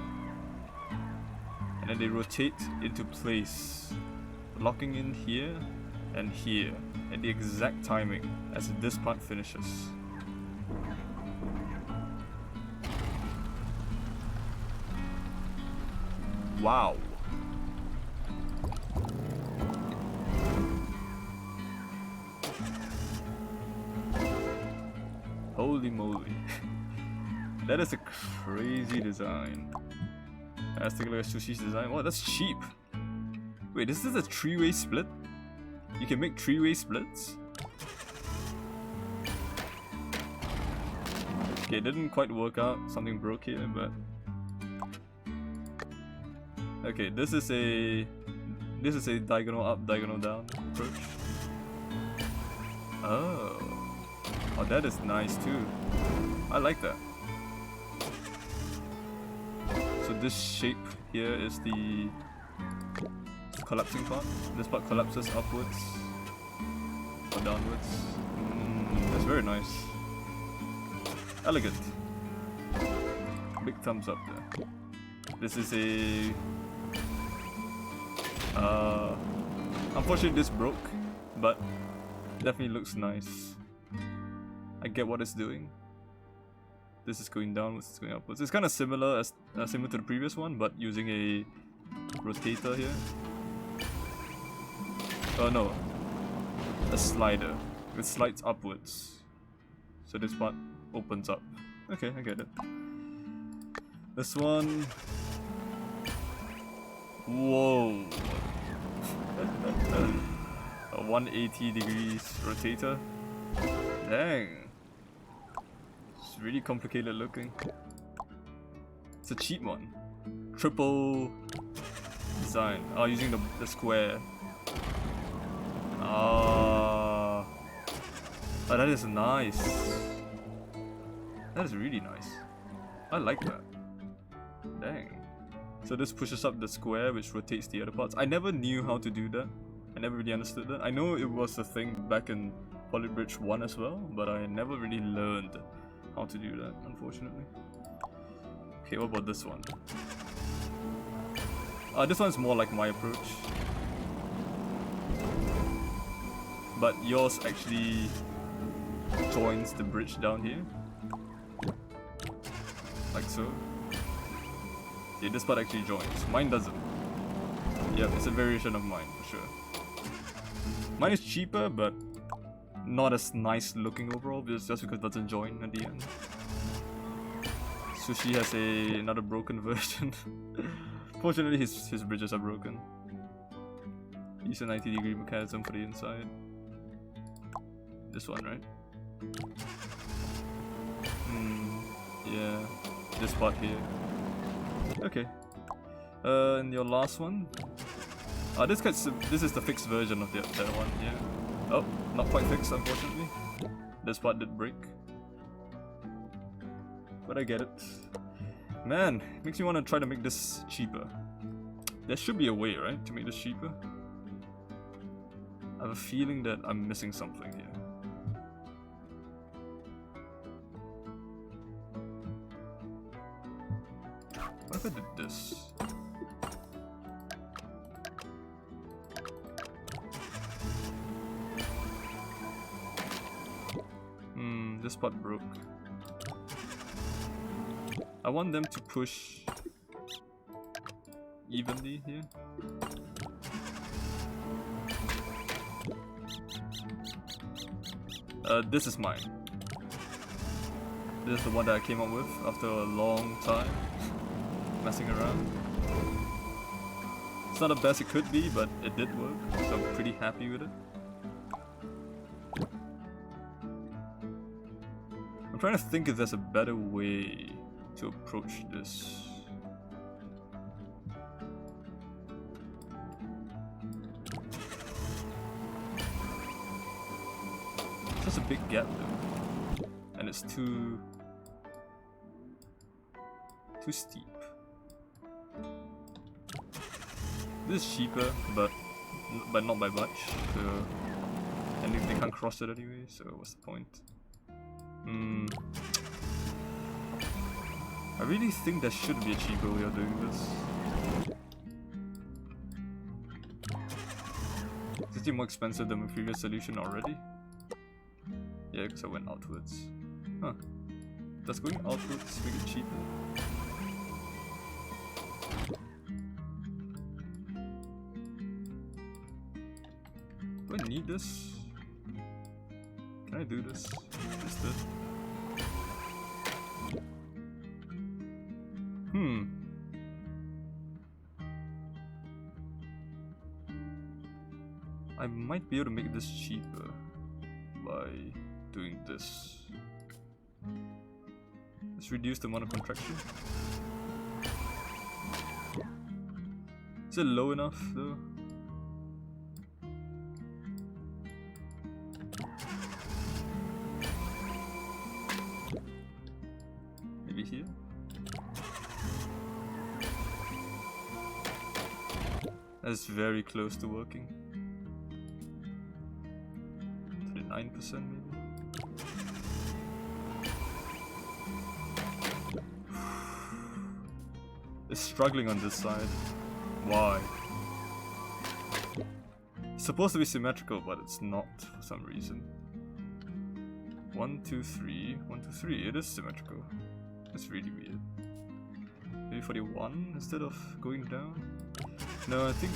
And then they rotate into place, locking in here and here at the exact timing as this part finishes. Wow. Holy moly. That is a crazy design. Let's take a look at Sushi's design. Oh, that's cheap. Wait, this is a three-way split? You can make three-way splits? Okay, it didn't quite work out. Something broke here, but... okay, this is a diagonal up, diagonal down approach. Oh. Oh, that is nice too. I like that. So this shape here is the collapsing part. This part collapses upwards or downwards. That's very nice. Elegant. Big thumbs up there. This is a... unfortunately this broke, but definitely looks nice. I get what it's doing. This is going downwards, it's going upwards. It's kind of similar to the previous one, but using a rotator here. Oh no, a slider. It slides upwards, so this part opens up. Okay, I get it. This one. Whoa. A 180 degrees rotator. Dang. It's really complicated looking. It's a cheap one. Triple design. Oh, using the square. Ah. Oh, that is nice. That is really nice. I like that. Dang. So this pushes up the square, which rotates the other parts. I never knew how to do that. I never really understood that. I know it was a thing back in Polybridge 1 as well, but I never really learned how to do that, unfortunately. Okay, what about this one? This one's more like my approach. But yours actually joins the bridge down here. Like so. Yeah, this part actually joins. Mine doesn't. Yep, it's a variation of mine for sure. Mine is cheaper, but not as nice looking overall, just because it doesn't join at the end. Sushi has another broken version. Fortunately, his bridges are broken. Use a 90-degree mechanism for the inside. This one, right? Yeah, this part here. Okay. And your last one? This is the fixed version of the other one, yeah. Oh, not quite fixed, unfortunately. This part did break. But I get it. Man, makes me want to try to make this cheaper. There should be a way, right, to make this cheaper? I have a feeling that I'm missing something here. What if I did this? This part broke. I want them to push evenly here. This is mine. This is the one that I came up with after a long time messing around. It's not the best it could be, but it did work, so I'm pretty happy with it. I'm trying to think if there's a better way to approach this. It's just a big gap though, and it's too steep. This is cheaper, but not by much. So, and they can't cross it anyway. So what's the point? I really think there should be a cheaper way of doing this. Is it more expensive than my previous solution already? Yeah, because I went outwards. Huh. Does going outwards make it cheaper? Do I need this? Can I do this? Just this? I might be able to make this cheaper by doing this. Let's reduce the amount of contraction. Is it low enough though? Maybe here? That's very close to working. 39% maybe? It's struggling on this side. Why? It's supposed to be symmetrical, but it's not for some reason. 1, 2, 3. 1, 2, 3. It is symmetrical. It's really weird. Maybe 41 instead of going down? No, I think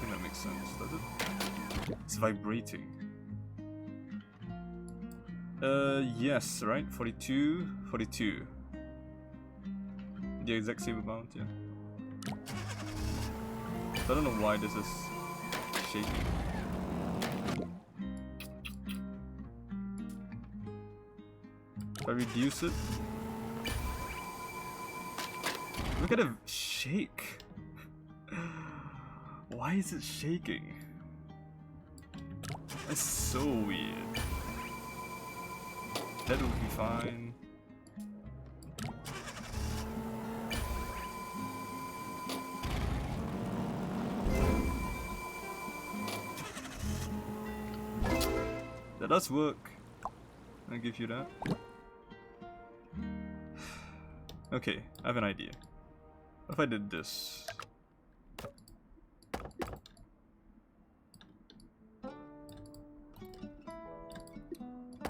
that makes sense, does it? It's vibrating. Yes, right? 42, 42. The exact same amount, yeah. I don't know why this is shaking. If I reduce it, look at it shake. Why is it shaking? That's so weird. That will be fine. That does work. I'll give you that. Okay, I have an idea. What if I did this?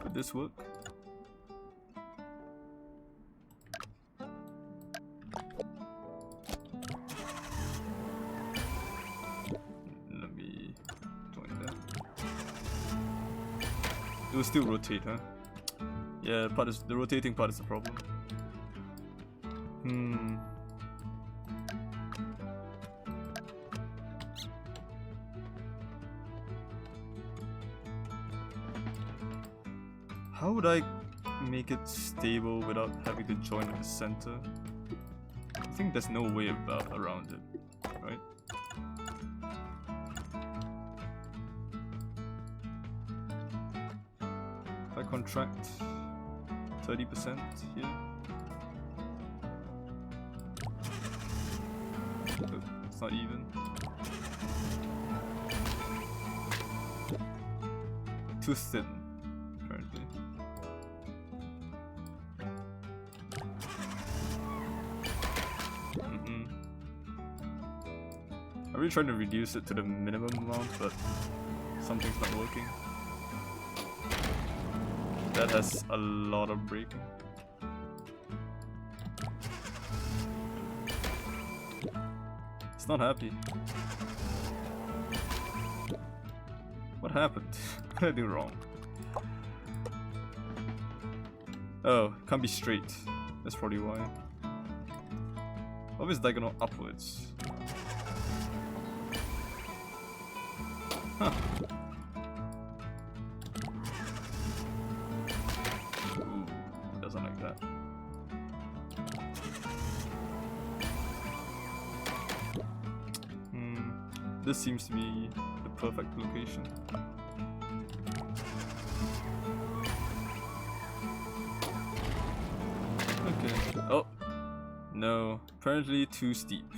Would this work? Let me join that. It will still rotate, huh? Yeah, the rotating part is the problem. How would I make it stable without having to join at the center? I think there's no way around it, right? If I contract 30% here. Oh, it's not even. Too thin, apparently. I'm really trying to reduce it to the minimum amount, but something's not working. That has a lot of breaking. It's not happy. What happened? What did I do wrong? Oh, can't be straight. That's probably why. Always diagonal upwards. Huh. Ooh, doesn't like that. This seems to be the perfect location. Okay. Oh! No. Apparently too steep.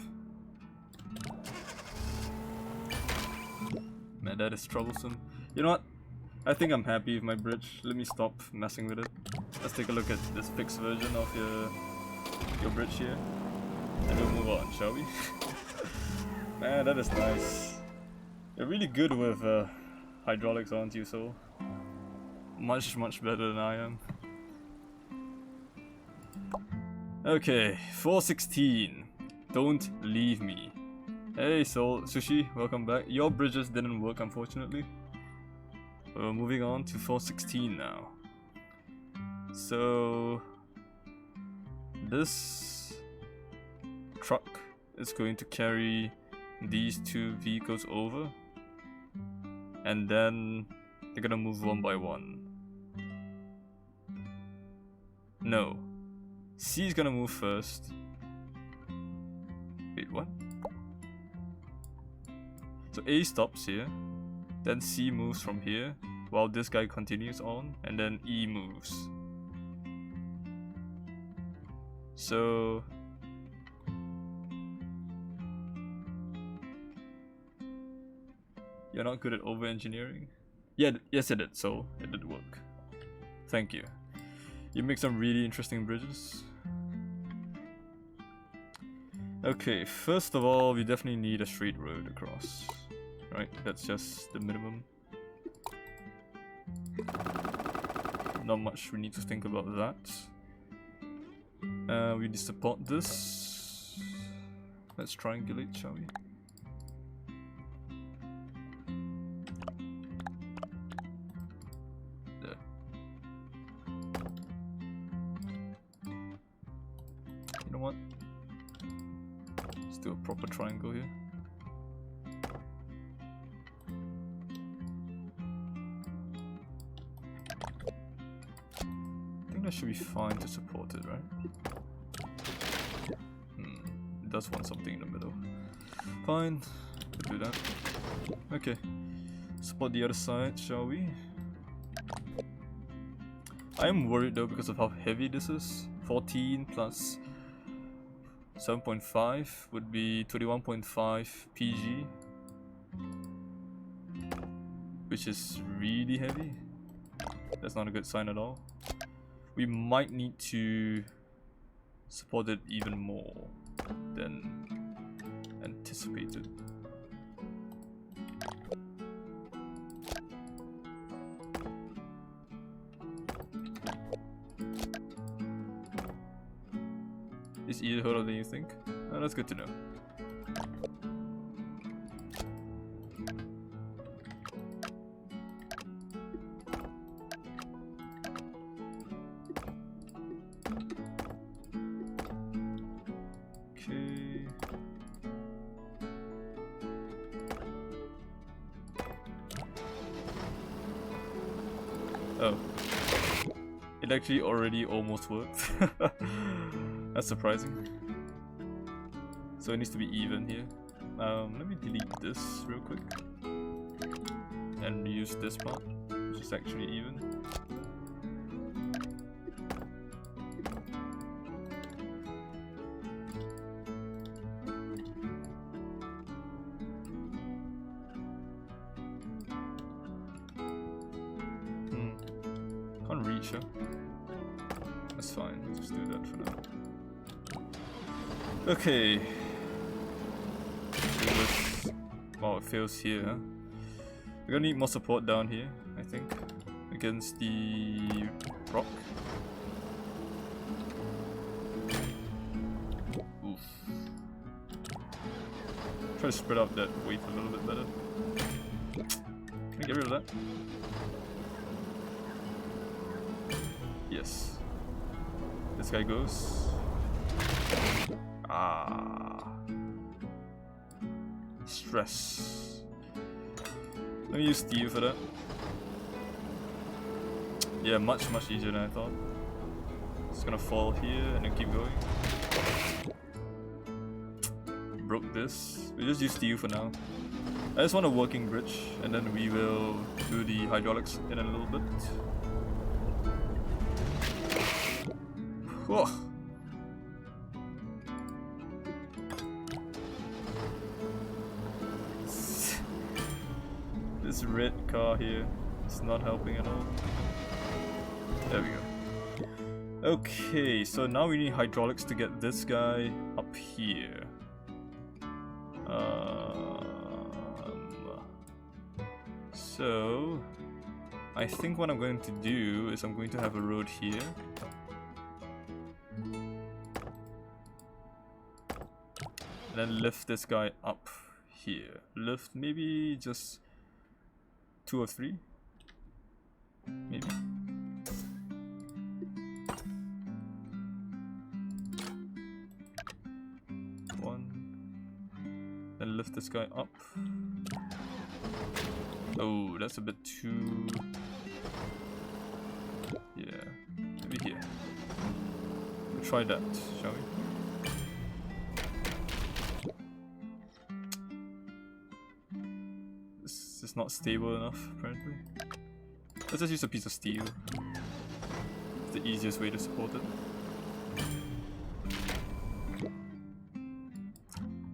Man, that is troublesome. You know what? I think I'm happy with my bridge. Let me stop messing with it. Let's take a look at this fixed version of your bridge here. And we'll move on, shall we? Man, that is nice. You're really good with hydraulics, aren't you, Soul? Much better than I am. Okay, 416. Don't leave me. Hey Soul, Sushi, welcome back. Your bridges didn't work, unfortunately. We're moving on to 416 now. So this truck is going to carry these two vehicles over, and then they're gonna move one by one. No, C is gonna move first. Wait, what? So A stops here, then C moves from here, while this guy continues on, and then E moves. So you're not good at over-engineering? Yeah, yes it did, so it did work. Thank you. You make some really interesting bridges. Okay, first of all, we definitely need a straight road across. Right, that's just the minimum. Not much we need to think about that. We need to support this. Let's triangulate, shall we? There. You know what? Let's do a proper triangle here. That should be fine to support it, right? It does want something in the middle. Fine, we'll do that. Okay, support the other side, shall we? I am worried though because of how heavy this is. 14 plus 7.5 would be 21.5 PG, which is really heavy. That's not a good sign at all. We might need to supported even more than anticipated. Is easier hurdle than you think? Oh, that's good to know. Okay. Oh. It actually already almost worked. That's surprising. So it needs to be even here. Let me delete this real quick and use this part, which is actually even. Can't reach her. That's fine, let's just do that for now. Okay. Wow, it fails here, huh? We're gonna need more support down here, I think, against the rock. Oof. Try to spread out that weight a little bit better. Can I get rid of that? Yes. This guy goes. Ah. Stress. Let me use steel for that. Yeah, much easier than I thought. It's gonna fall here and then keep going. Broke this. We just use steel for now. I just want a working bridge and then we will do the hydraulics in a little bit. Whoa. This red car here is not helping at all. There we go. Okay, so now we need hydraulics to get this guy up here. So I think what I'm going to do is I'm going to have a road here. And then lift this guy up here. Lift maybe just 2 or 3? Maybe. One. Then lift this guy up. Oh, that's a bit too... Yeah, maybe here. We'll try that, shall we? This is not stable enough, apparently. Let's just use a piece of steel. It's the easiest way to support it.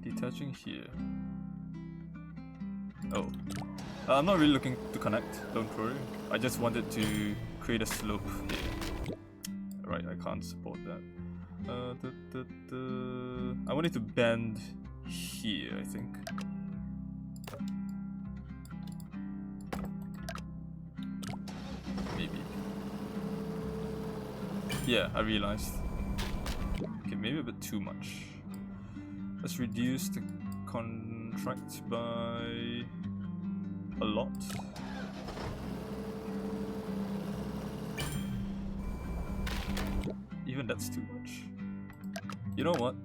Detaching here. Oh. I'm not really looking to connect, don't worry. I just wanted to create a slope here. Right, I can't support that. I want it to bend here, I think. Maybe. Yeah, I realized. Okay, maybe a bit too much. Let's reduce the contract by a lot. Even that's too much. You know what?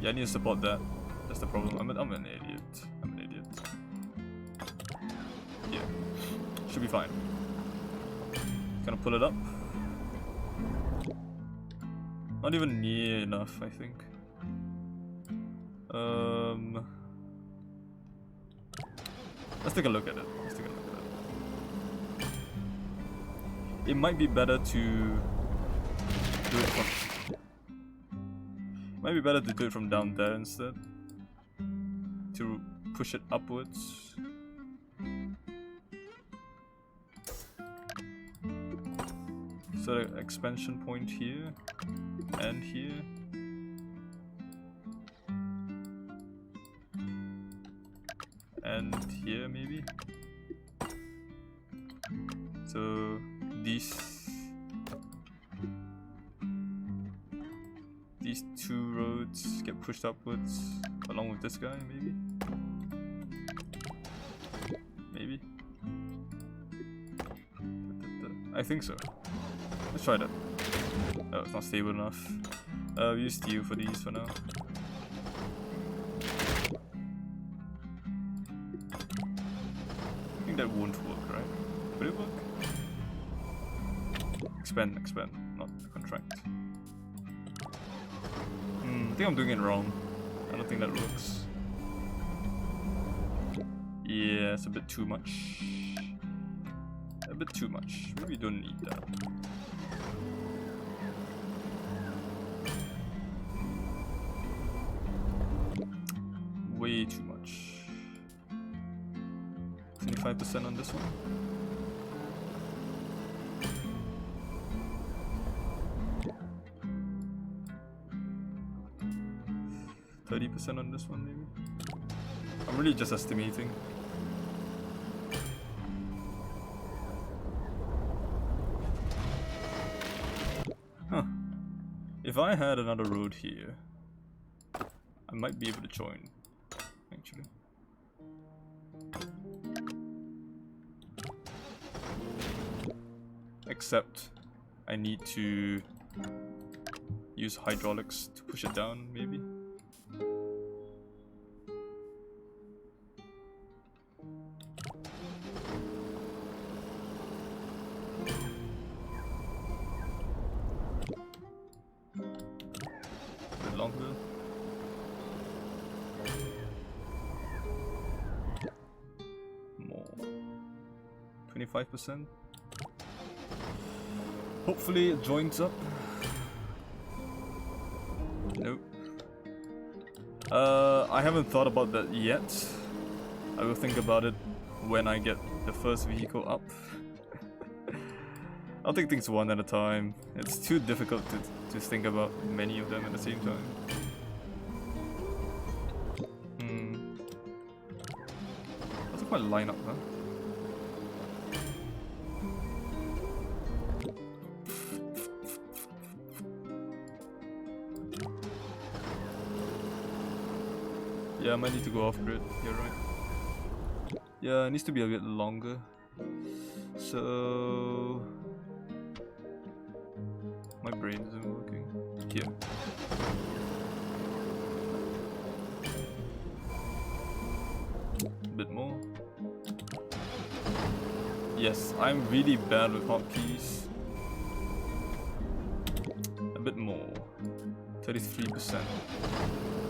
Yeah, I need to support that. That's the problem. I'm an idiot. I'm an idiot. Yeah. Should be fine. Gonna pull it up. Not even near enough, I think. Let's take a look at it. Let's take a look at it. It might be better to do it from... Might be better to do it from down there instead. To push it upwards. So the expansion point here and here. And here maybe. So these two roads get pushed upwards along with this guy maybe. Maybe. I think so. Let's try that. Oh, it's not stable enough. We use steel for these for now. I think that won't work, right? Will it work? Expand, not contract. I think I'm doing it wrong. I don't think that works. Yeah, it's a bit too much. A bit too much. Maybe you don't need that. Way too much. 25% on this one. %30 on this one, maybe. I'm really just estimating. Huh. If I had another road here, I might be able to join, actually. Except I need to use hydraulics to push it down, maybe. Longer. More. 25%. Hopefully it joins up. Nope. I haven't thought about that yet. I will think about it when I get the first vehicle up. I'll take things one at a time. It's too difficult to think about many of them at the same time. That's quite a lineup, huh? Yeah, I might need to go off grid. You're right. Yeah, it needs to be a bit longer. So my brain isn't working. Here. A bit more. Yes, I'm really bad with hotkeys. A bit more. 33%.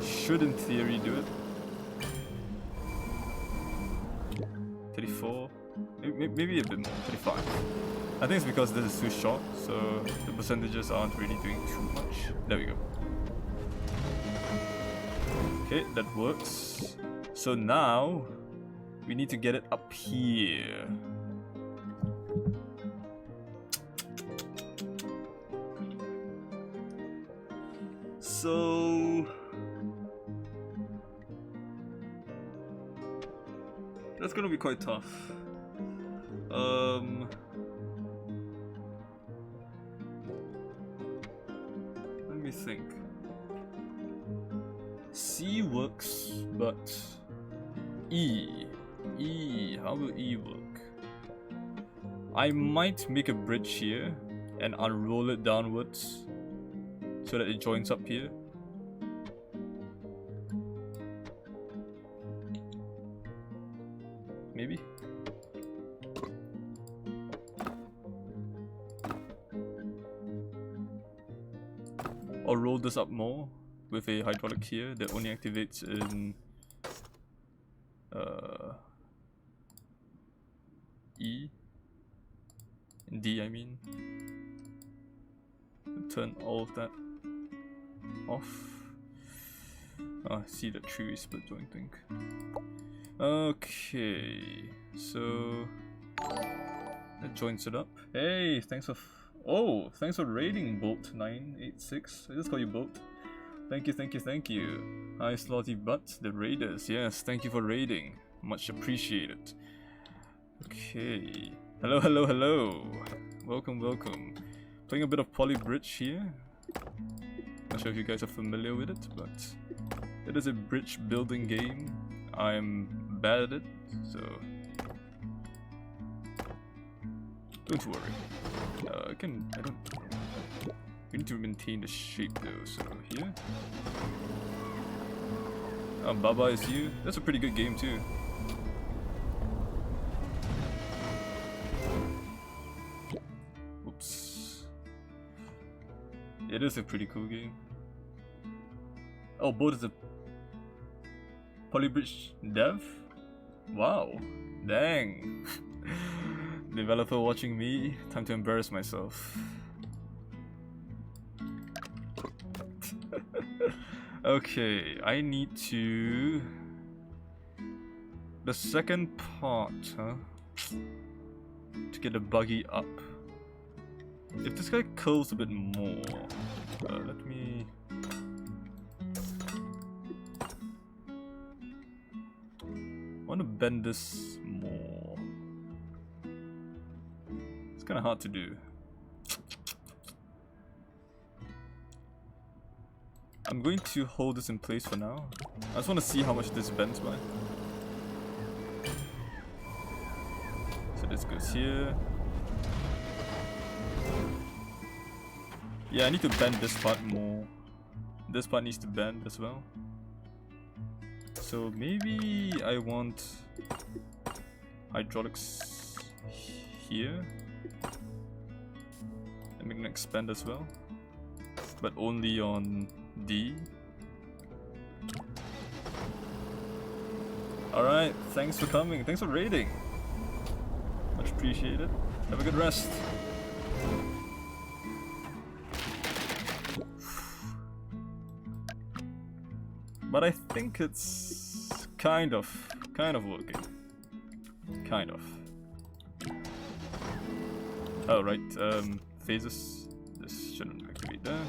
Should in theory do it. 34. Maybe a bit more. 35. I think it's because this is too short, so the percentages aren't really doing too much. There we go. Okay, that works. So now we need to get it up here. So that's gonna be quite tough. Let me think. C works, but E. How will E work? I might make a bridge here and unroll it downwards so that it joins up here. Maybe. Or roll this up more with a hydraulic here that only activates in E. In D, I mean. Turn all of that off. Oh, I see the three-way split joint thing. Okay, so that joins it up. Hey, thanks for Oh, thanks for raiding, Bolt986. I just call you Bolt. Thank you, thank you, thank you. Hi, Slotty Butt, the raiders. Yes, thank you for raiding. Much appreciated. Okay. Hello, hello, hello. Welcome, welcome. Playing a bit of Polybridge here. Not sure if you guys are familiar with it, but it is a bridge building game. I'm bad at it, so don't worry. We need to maintain the shape though, so here. Baba is you. That's a pretty good game too. Oops. It is a pretty cool game. Oh, both is a Polybridge dev? Wow. Dang. Developer watching me. Time to embarrass myself. Okay, I need to... The second part, huh? To get the buggy up. If this guy curls a bit more... let me... I want to bend this more. It's kind of hard to do. I'm going to hold this in place for now. I just want to see how much this bends by. So this goes here. Yeah, I need to bend this part more. This part needs to bend as well. So maybe I want hydraulics here. And we can expand as well. But only on D. Alright, thanks for coming. Thanks for raiding. Much appreciated. Have a good rest. But I think it's kind of working. Kind of. Oh right, phases. This shouldn't activate that.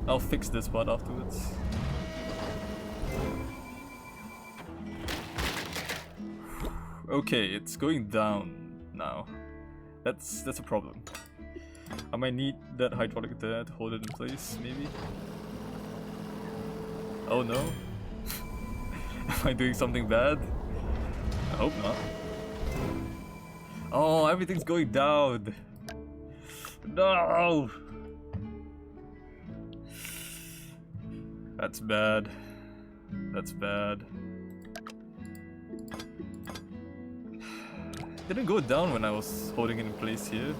I'll fix this part afterwards. Okay, it's going down now. That's a problem. I might need that hydraulic there to hold it in place, maybe. Oh no. Am I doing something bad? I hope not. Oh, everything's going down. No! That's bad. That's bad. Didn't go down when I was holding it in place here.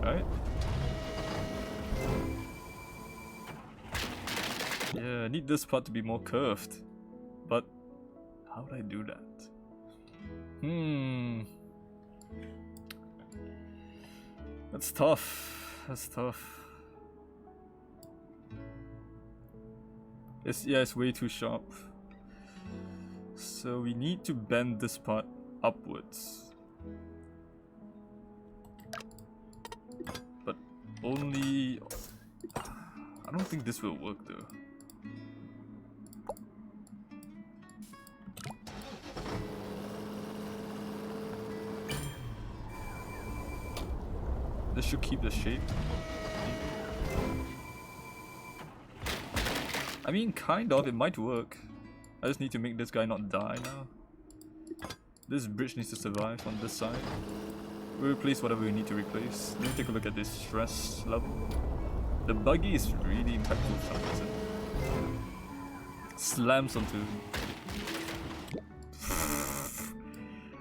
Right? Yeah, I need this part to be more curved. But how would I do that? That's tough. That's tough. It's way too sharp. So we need to bend this part upwards. But only... I don't think this will work though. This should keep the shape. I mean, kind of, it might work. I just need to make this guy not die now. This bridge needs to survive on this side. We'll replace whatever we need to replace. Let me take a look at this stress level. The buggy is really impactful for some reason. Slams onto...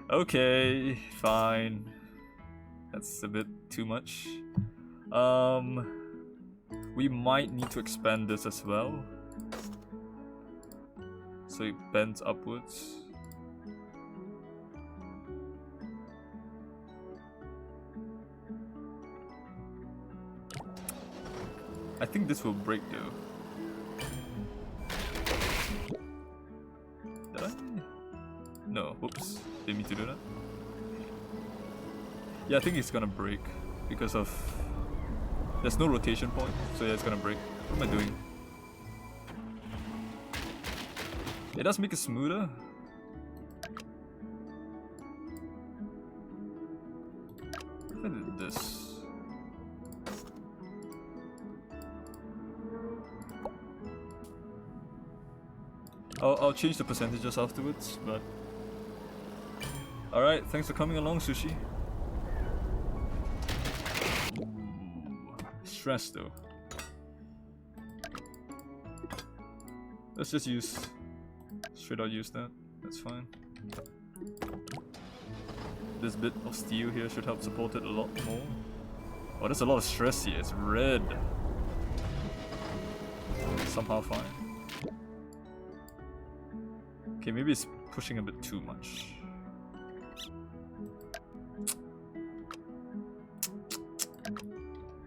Okay, fine. That's a bit too much. We might need to expand this as well. So it bends upwards. I think this will break though. Did I? Whoops, didn't mean to do that. Yeah, I think it's gonna break because of there's no rotation point, so yeah, it's gonna break. What am I doing? It does make it smoother. What if I did this? I'll change the percentages afterwards, but alright, thanks for coming along, Sushi. Ooh, stress though. Let's just use straight out use that. That's fine. This bit of steel here should help support it a lot more. Oh, there's a lot of stress here. It's red. Somehow fine. Okay, maybe it's pushing a bit too much.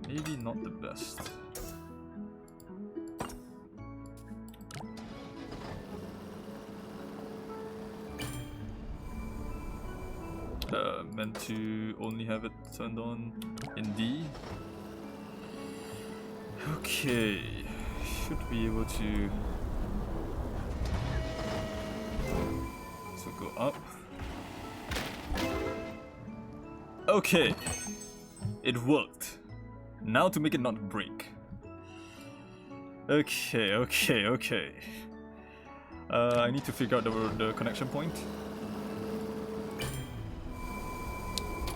Maybe not the best. Meant to only have it turned on in D. Okay, should be able to. So go up. Okay, it worked. Now to make it not break. Okay. I need to figure out the connection point.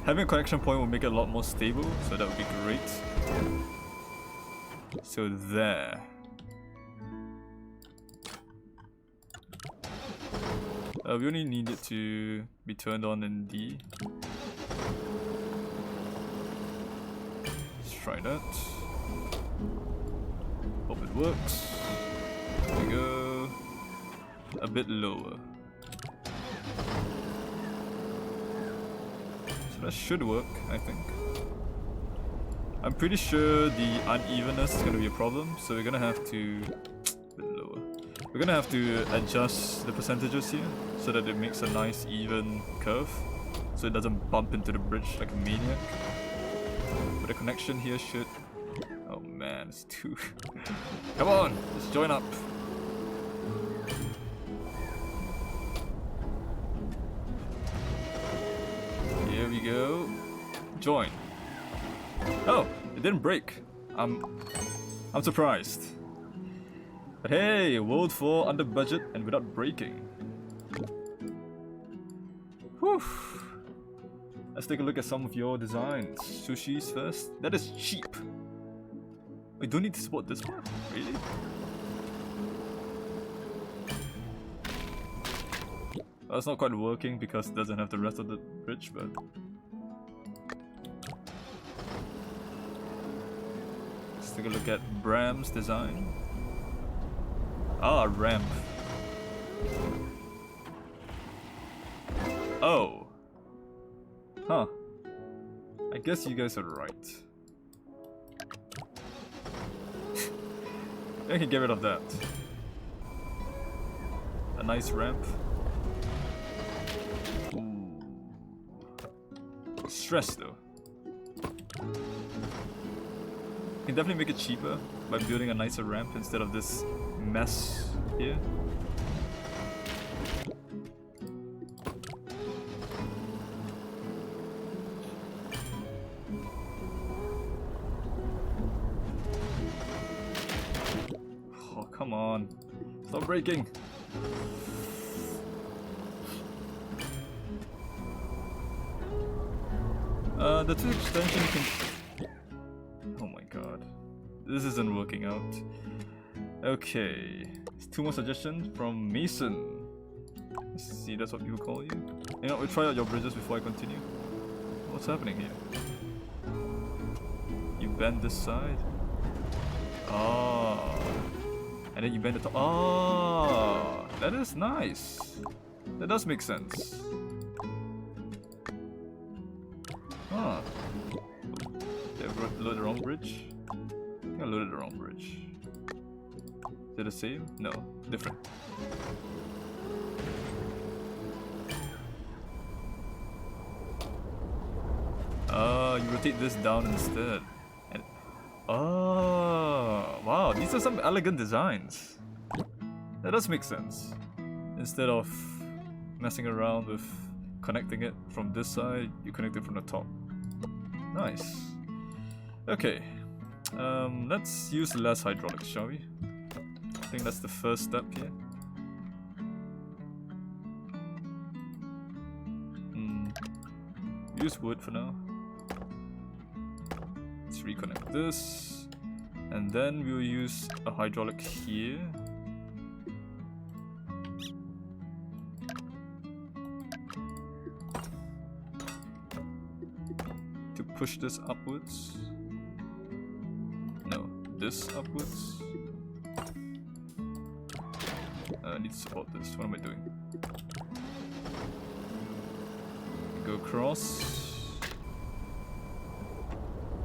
Having a connection point will make it a lot more stable, so that would be great. So there. We only need it to be turned on in D. Let's try that. Hope it works. There we go. A bit lower. So that should work, I think. I'm pretty sure the unevenness is going to be a problem, so we're going to have to... a bit lower. We're going to have to adjust the percentages here, so that it makes a nice even curve, so it doesn't bump into the bridge like a maniac. But the connection here should... oh man, it's too... come on, let's join up. Here we go. Join. Oh, it didn't break. I'm surprised. But hey, World 4 under budget and without breaking. Whew. Let's take a look at some of your designs. Sushis first. That is cheap. We don't need to support this one? Really? Well, it's not quite working because it doesn't have the rest of the bridge, but... let's take a look at Bram's design. Ah, ramp. Oh. Huh. I guess you guys are right. I can get rid of that. A nice ramp. Ooh. Stress though. Can definitely make it cheaper by building a nicer ramp instead of this mess here. Oh, come on. Stop breaking. The two extension can... oh my god. This isn't working out. Okay. Two more suggestions from Mason. Let's see, that's what people call you. You know, we'll try out your bridges before I continue. What's happening here? You bend this side. Ah. And then you bend the top. Ah. That is nice. That does make sense. Ah. Did I load the wrong bridge? I think I loaded the wrong bridge. Is it the same? No, different. You rotate this down instead. And oh, wow, these are some elegant designs. That does make sense. Instead of messing around with connecting it from this side, you connect it from the top. Nice. Okay, let's use less hydraulics, shall we? I think that's the first step here. Use wood for now. Let's reconnect this, and then we'll use a hydraulic here. To push this upwards. No, this upwards. I need to support this. What am I doing? Go across.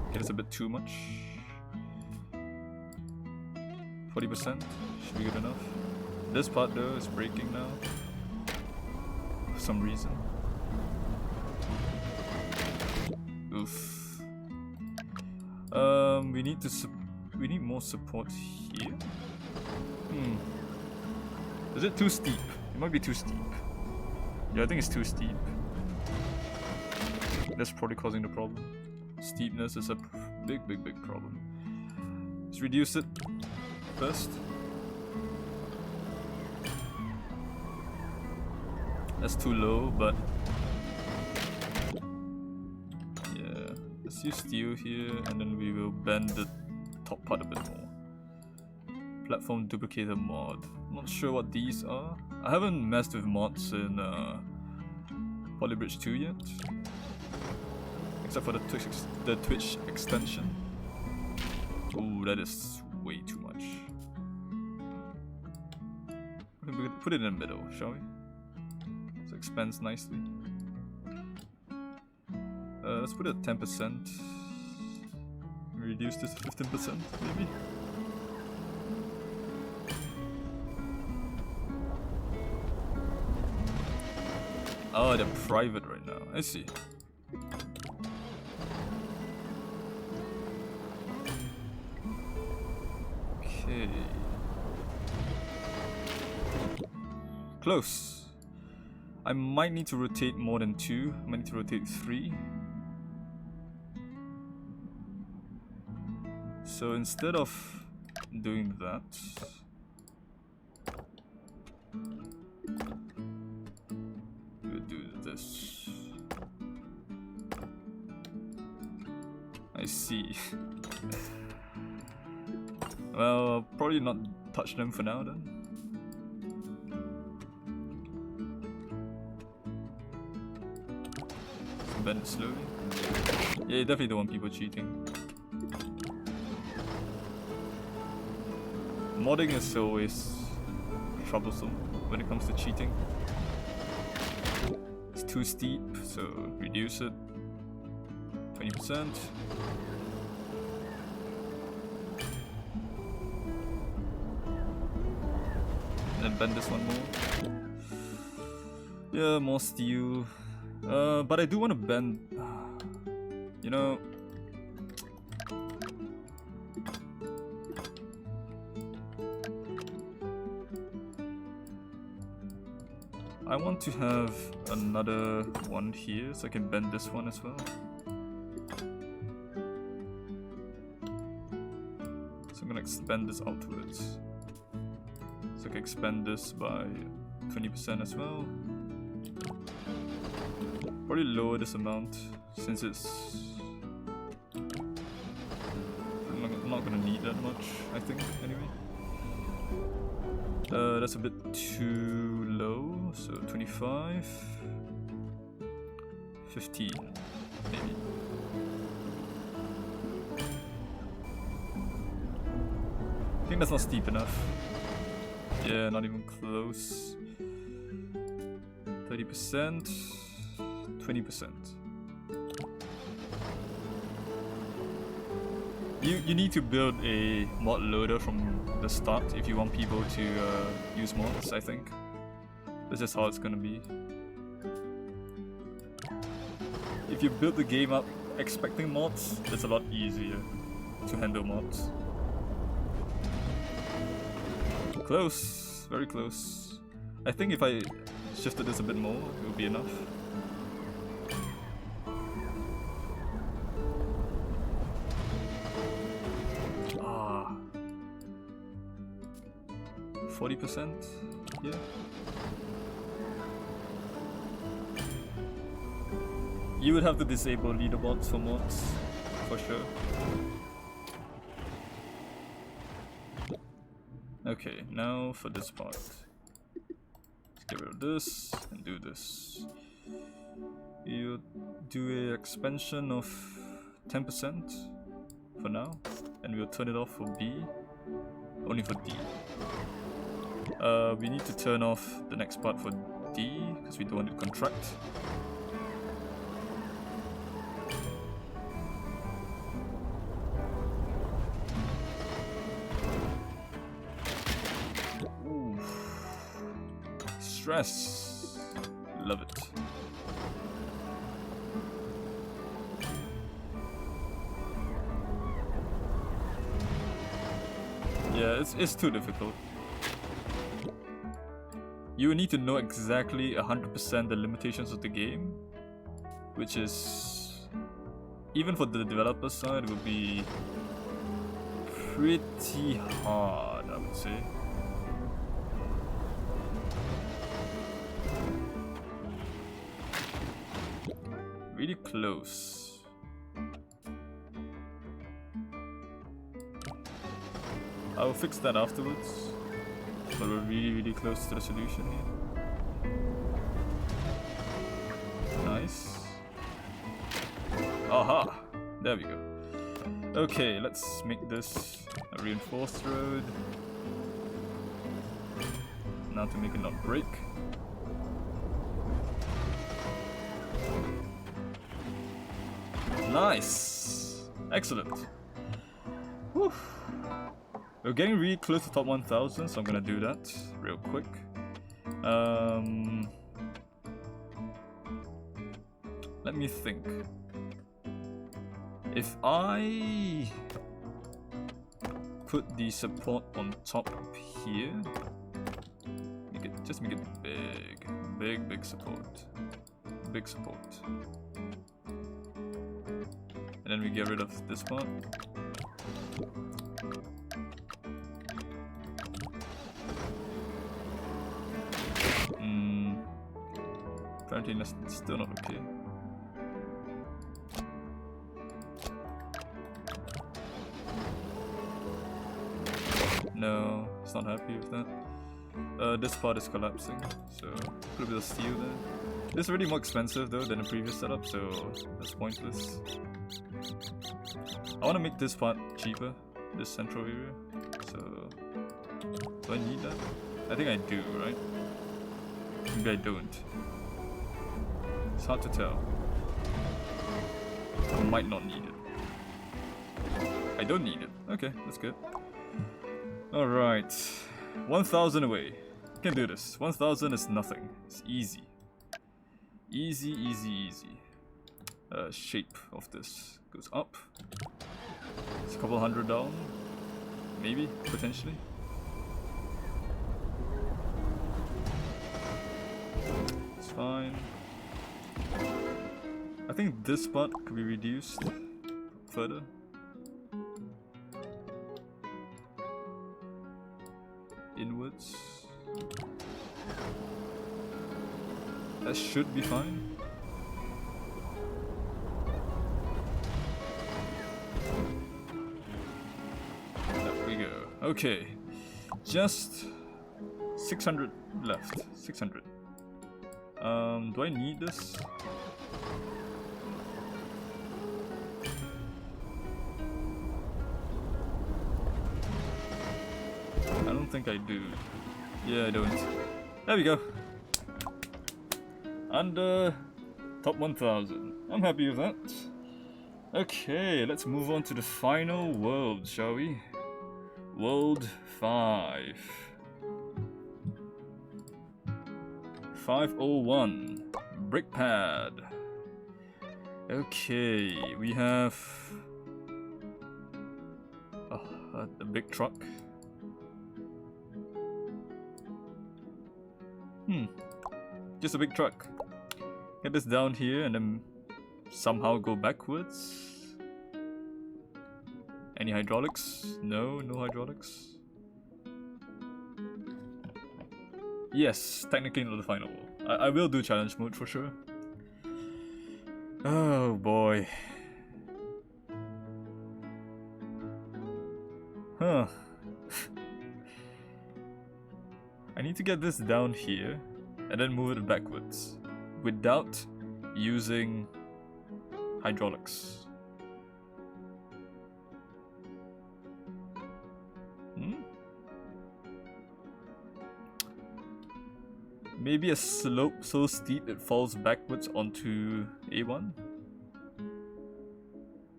Okay, that's a bit too much. 40%. Should be good enough. This part though is breaking now. For some reason. Oof. We need more support here. Is it too steep? It might be too steep. Yeah, I think it's too steep. That's probably causing the problem. Steepness is a big problem. Let's reduce it first. That's too low, but yeah. Let's use steel here, and then we will bend the top part a bit more. Platform duplicator mod. Not sure what these are. I haven't messed with mods in Polybridge 2 yet. Except for the Twitch extension. Ooh, that is way too much. Put it in the middle, shall we? So it expands nicely. Let's put it at 10%. Reduce this to 15%, maybe? Oh, they're private right now. I see. Okay. Close. I might need to rotate more than 2. I might need to rotate 3. So instead of doing that, we'll do this. I see. Well, probably not touch them for now then. Bend it slowly. Yeah, you definitely don't want people cheating. Modding is always troublesome when it comes to cheating. It's too steep, so reduce it. 20%. And then bend this one more. Yeah, more steel. But I do want to bend. You know. I want to have another one here so I can bend this one as well. So I'm gonna expand this outwards. So I can expand this by 20% as well. Probably lower this amount since it's. I'm not gonna need that much, I think, anyway. That's a bit too low, so 25, 15, maybe. I think that's not steep enough. Yeah, not even close. 30%, 20%. You need to build a mod loader from the start if you want people to use mods, I think. That's just how it's gonna be. If you build the game up expecting mods, it's a lot easier to handle mods. Close, very close. I think if I shifted this a bit more, it would be enough. Ah, 40%, yeah. You would have to disable leaderboards for mods, for sure. Okay, now for this part. Let's get rid of this and do this. You do a expansion of 10% for now, and we'll turn it off for B, only for D. We need to turn off the next part for D, because we don't want it to contract. Stress. Love it. Yeah, it's too difficult. You need to know exactly 100% the limitations of the game, which is, even for the developer side, it would be pretty hard, I would say. Really close. I'll fix that afterwards, but we're really close to the solution here. Nice. Aha! There we go. Okay, let's make this a reinforced road. Now to make it not break. Nice! Excellent. Whew. We're getting really close to top 1000, so I'm gonna do that real quick. Let me think. If I put the support on top here, just make it big, big support. Big support. And then we get rid of this part. Apparently that's still not okay. No, it's not happy with that. This part is collapsing, so put a bit of steel there. This is already more expensive though than the previous setup, so that's pointless. I want to make this part cheaper, this central area, so do I need that? I think I do, right? Maybe I don't. It's hard to tell. I might not need it. I don't need it. Okay, that's good. Alright. 1000 away. Can do this. 1000 is nothing. It's easy. Easy, easy, easy. Shape of this goes up. It's a couple hundred down. Maybe, potentially. It's fine. I think this part could be reduced further. Inwards. That should be fine. There we go. Okay. Just 600 left. 600. Do I need this? I don't think I do. Yeah, I don't. There we go. Under top 1000. I'm happy with that. Okay, let's move on to the final world, shall we? World 5. 501. Brick pad. Okay, we have a big truck. Just a big truck. Get this down here and then somehow go backwards. Any hydraulics? No, no hydraulics. Yes, technically not the final wall. I will do challenge mode for sure. Oh boy. Huh. I need to get this down here and then move it backwards without using hydraulics. Maybe a slope so steep it falls backwards onto A1?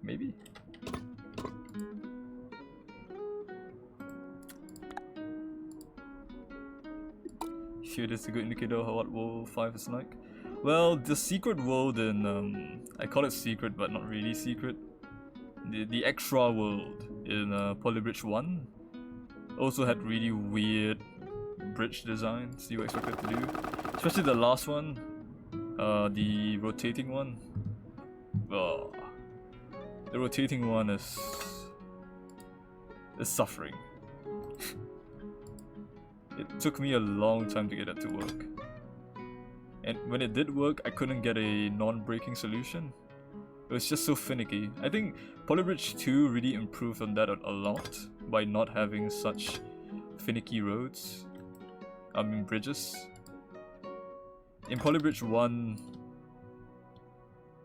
Maybe? Sure, that's a good indicator of what World 5 is like. Well, the secret world in, I call it secret but not really secret. The extra world in Polybridge 1 also had really weird bridge designs you expect it to do. Especially the last one, the rotating one. Oh, the rotating one is suffering. It took me a long time to get that to work. And when it did work, I couldn't get a non-breaking solution. It was just so finicky. I think Polybridge 2 really improved on that a lot by not having such finicky roads. I mean bridges. In Polybridge 1,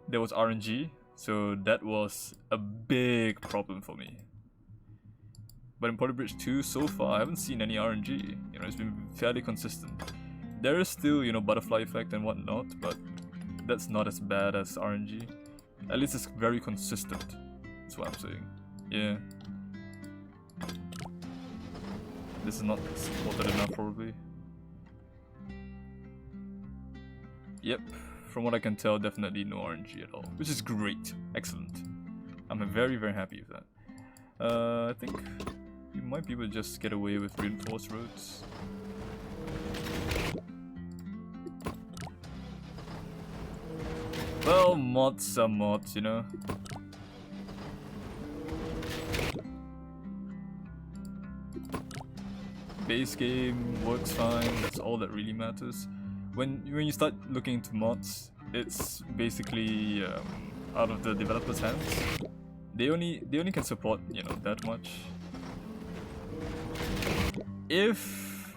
there was RNG, so that was a big problem for me. But in Polybridge 2, so far, I haven't seen any RNG. You know, it's been fairly consistent. There is still, you know, butterfly effect and whatnot, but that's not as bad as RNG. At least it's very consistent. That's what I'm saying. Yeah. This is not supported enough, probably. Yep, from what I can tell, definitely no RNG at all, which is great. Excellent. I'm very, very happy with that. I think you might be able to just get away with reinforced roads. Well, mods are mods, you know. Base game works fine, that's all that really matters. When you start looking into mods, it's basically out of the developer's hands. They only can support, you know, that much. If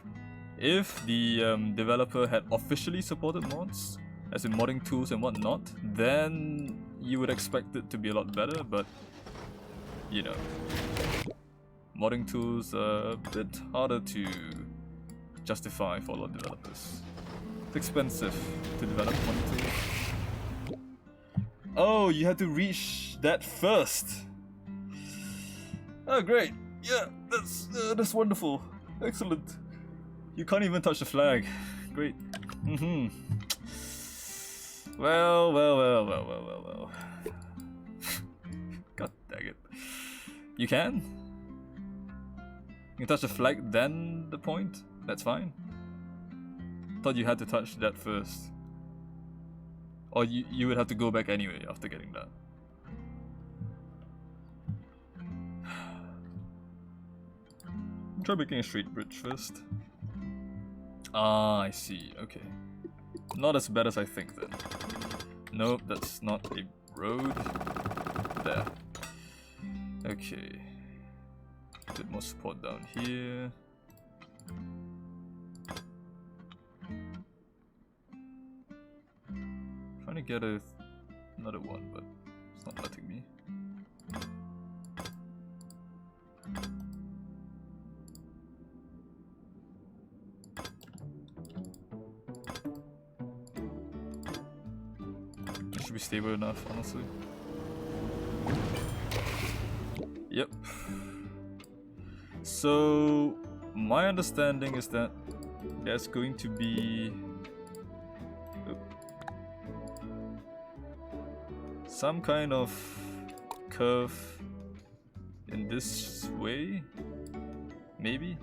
the developer had officially supported mods, as in modding tools and whatnot, then you would expect it to be a lot better, but you know, modding tools are a bit harder to justify for a lot of developers. It's expensive to develop modding tools. Oh, you had to reach that first. Oh, great. Yeah, that's wonderful. Excellent. You can't even touch the flag. Great. Well. God dang it. You can? You can touch the flag, then the point? That's fine. Thought you had to touch that first. Or you would have to go back anyway after getting that. Try making a straight bridge first. Ah, I see. Okay. Not as bad as I think then. Nope, that's not a road. There. Okay. Bit more support down here. Trying to get another one, but it's not letting me. It should be stable enough, honestly. Yep. So my understanding is that there's going to be some kind of curve in this way, maybe.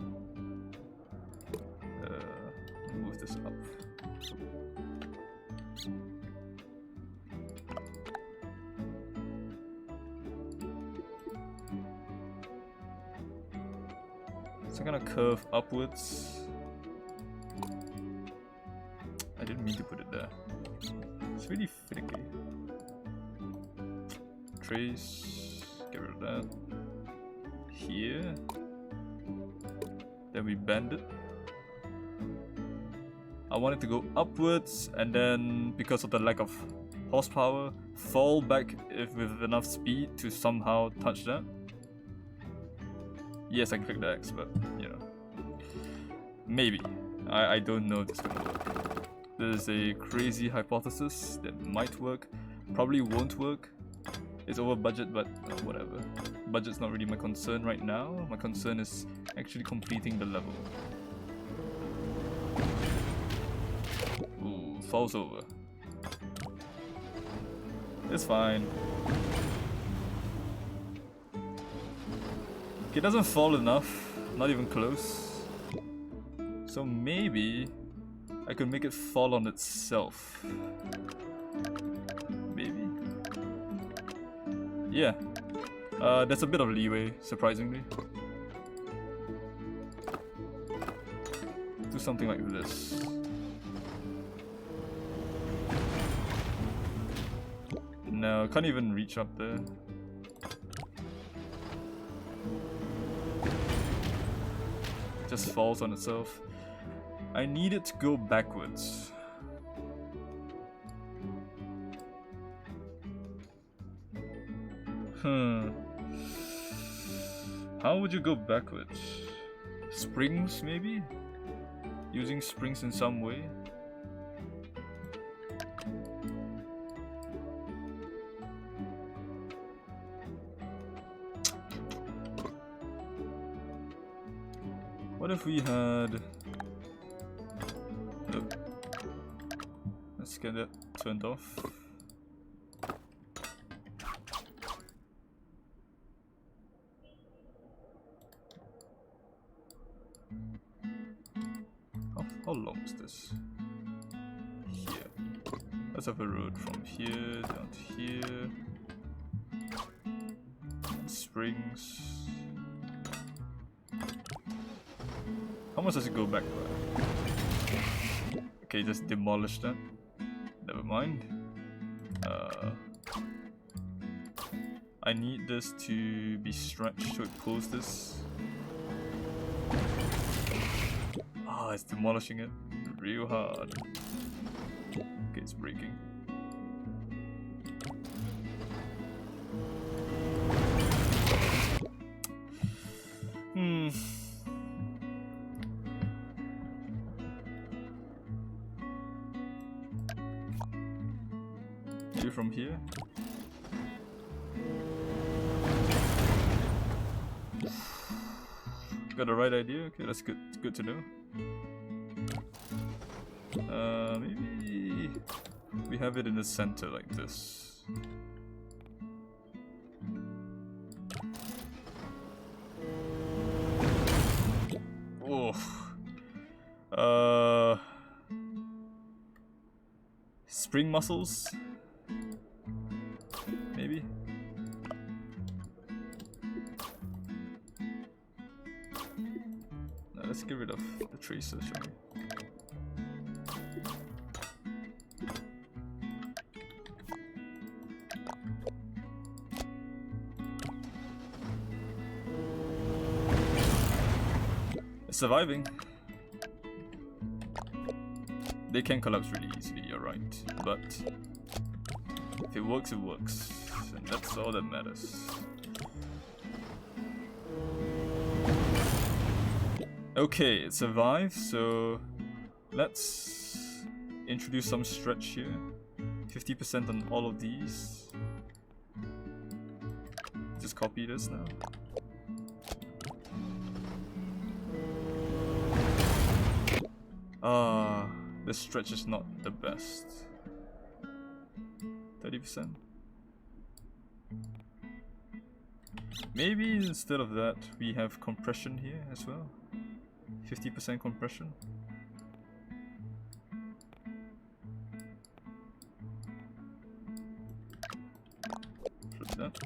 Move this up. So gonna curve upwards. I didn't mean to put it there. It's really finicky. Trace, get rid of that. Here. Then we bend it. I want it to go upwards and then, because of the lack of horsepower, fall back with enough speed to somehow touch that. Yes, I can click the X, but you know. Maybe. I don't know if it's gonna work. There's a crazy hypothesis that might work, probably won't work. It's over budget, but whatever. Budget's not really my concern right now. My concern is actually completing the level. Ooh, falls over. It's fine. It doesn't fall enough, not even close. So maybe I could make it fall on itself. Maybe? Yeah. There's a bit of leeway, surprisingly. Do something like this. No, can't even reach up there. Just falls on itself. I need it to go backwards. How would you go backwards? Springs, maybe? Using springs in some way? What if we had... Oh. Let's get that turned off. How long is this? Here. Let's have a road from here down to here. Springs. How much does it go back by? Okay, just demolish that. Never mind. I need this to be stretched so it pulls this. Ah, it's demolishing it real hard. Okay, it's breaking. Maybe from here? Got the right idea? Okay, that's good. It's good to know. Maybe we have it in the center like this. Oh. Spring muscles? Maybe? No, let's get rid of the tracer, shall we? It's surviving. They can collapse really easily, you're right. But if it works, it works. And that's all that matters. Okay, it survived, so let's introduce some stretch here. 50% on all of these. Just copy this now. The stretch is not the best. 30%? Maybe instead of that, we have compression here as well. 50% compression. Flip that.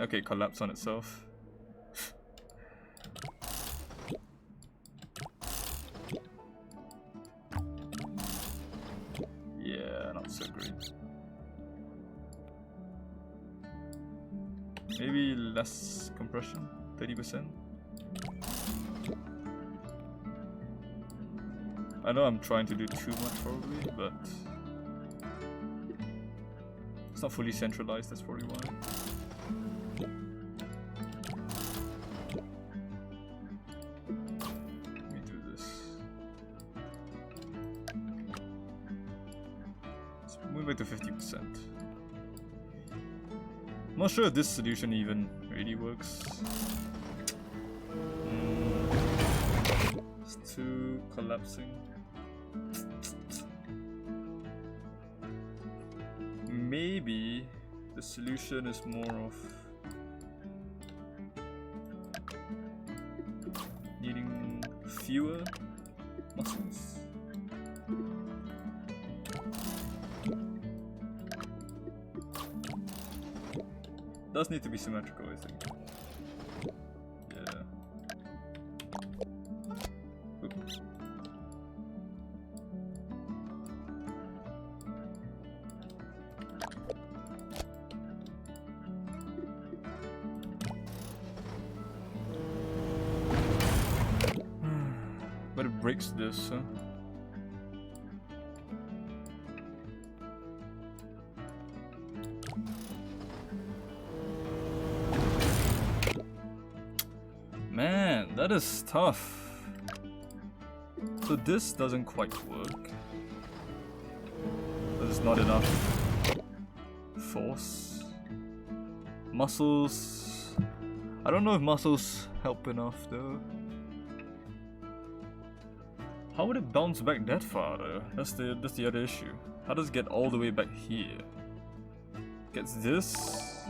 Okay, collapse on itself. Yeah, not so great. Maybe less compression, 30%. I know I'm trying to do too much probably, but it's not fully centralized, that's probably why. Let me do this. Let's move it to 50%. I'm not sure if this solution even really works. It's too collapsing. Maybe the solution is more of needing fewer muscles. Does need to be symmetrical, I think. Yeah. Oops. But it breaks this, huh? Man, that is tough. So this doesn't quite work. There's not enough force. Muscles. I don't know if muscles help enough though. How would it bounce back that far though? That's the other issue. How does it get all the way back here? Gets this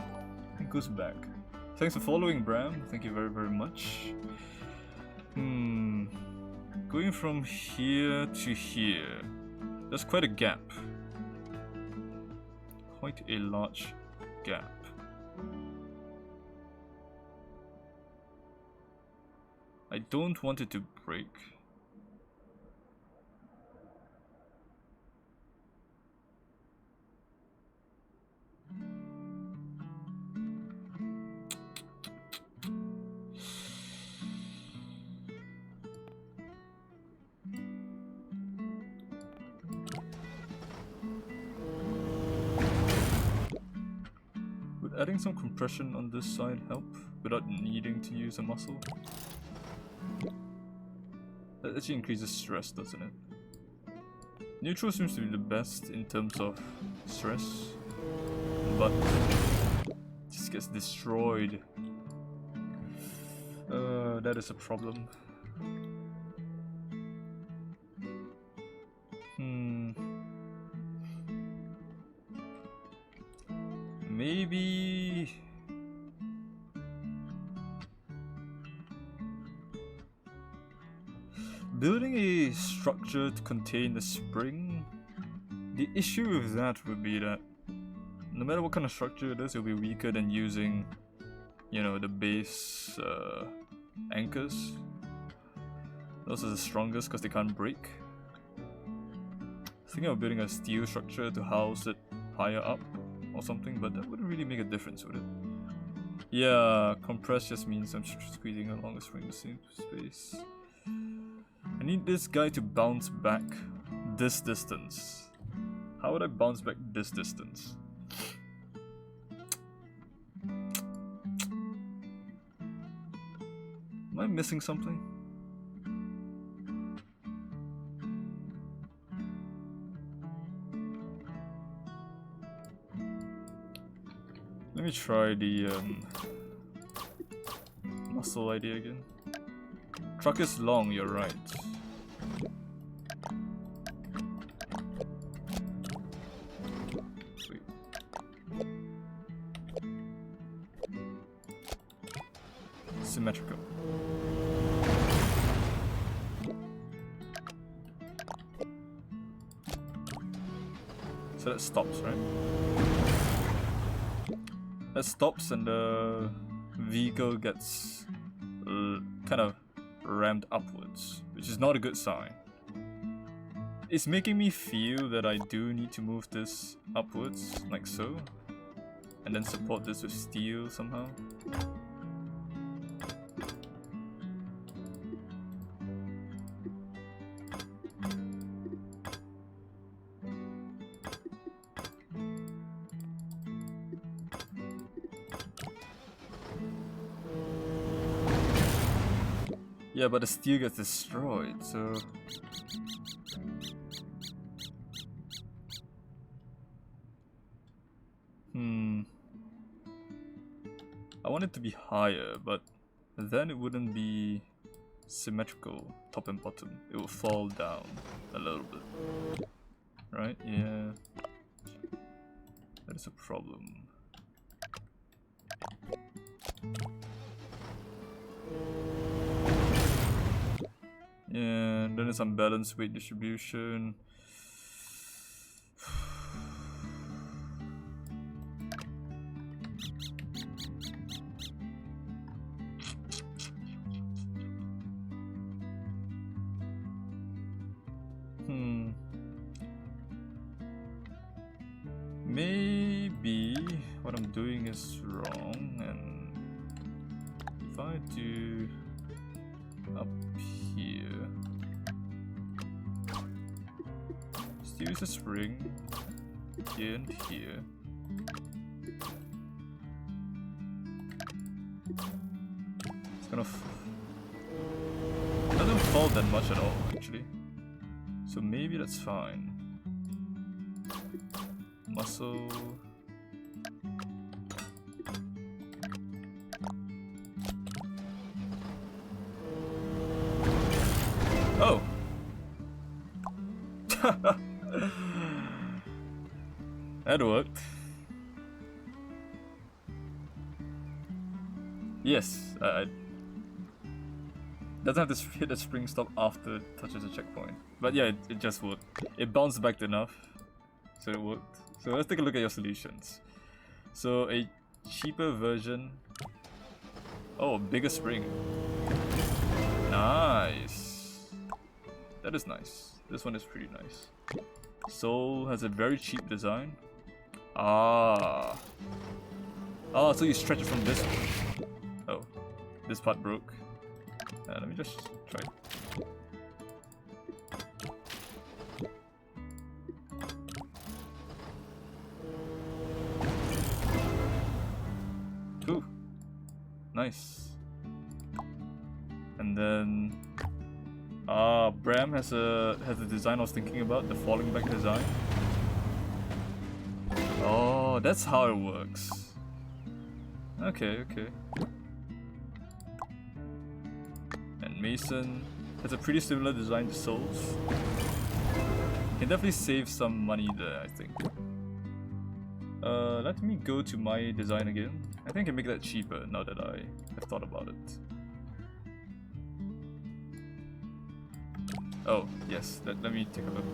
and goes back. Thanks for following, Bram. Thank you very, very much. Going from here to here. There's quite a gap. Quite a large gap. I don't want it to break. Adding some compression on this side help without needing to use a muscle? That actually increases stress, doesn't it? Neutral seems to be the best in terms of stress, but just gets destroyed. That is a problem. Maybe building a structure to contain the spring. The issue with that would be that no matter what kind of structure it is, it'll be weaker than using, you know, the base anchors. Those are the strongest because they can't break. Thinking of building a steel structure to house it higher up or something, but that wouldn't really make a difference, would it? Yeah, compress just means I'm squeezing along the spring the same space. I need this guy to bounce back this distance. How would I bounce back this distance? Am I missing something? Let me try the muscle idea again. Truck is long, you're right. Sweet. symmetrical. So that stops, right? That stops and the vehicle gets kind of rammed upwards, which is not a good sign. It's making me feel that I do need to move this upwards, like so, and then support this with steel somehow. Yeah, but the steel gets destroyed, so... I want it to be higher, but then it wouldn't be symmetrical, top and bottom. It would fall down a little bit. Right? Yeah. That is a problem. Yeah, then it's unbalanced weight distribution. Maybe what I'm doing is wrong, and if I do up here, just use a spring here and here. It's gonna it doesn't fall that much at all, actually. So maybe that's fine. Muscle. Oh. That worked. Yes, doesn't have to hit the spring stop after it touches the checkpoint. But yeah, it just worked. It bounced back enough, so it worked. So let's take a look at your solutions. So a cheaper version. Oh, bigger spring. Nice. That is nice. This one is pretty nice. Soul has a very cheap design. Ah. Oh, so you stretch it from this one. Oh, this part broke. Let me just try it. Ooh, nice. And then, Bram has a design I was thinking about, the falling back design. Oh, that's how it works. Okay, okay. And Mason has a pretty similar design to Soul's. You can definitely save some money there, I think. Let me go to my design again. I think I can make that cheaper now that I have thought about it. Oh, yes, let me take a look.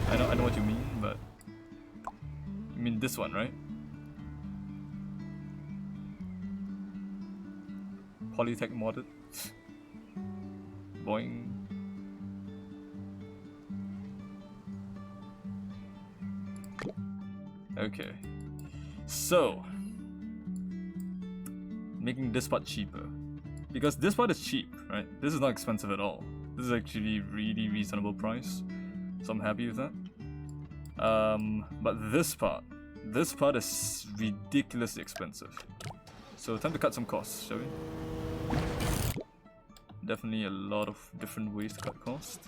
I know what you mean, but... You mean this one, right? Polytech modded. Boing. Okay. So, making this part cheaper. Because this part is cheap, right? This is not expensive at all. This is actually really reasonable price. So I'm happy with that. But this part is ridiculously expensive. So time to cut some costs, shall we? Definitely a lot of different ways to cut cost.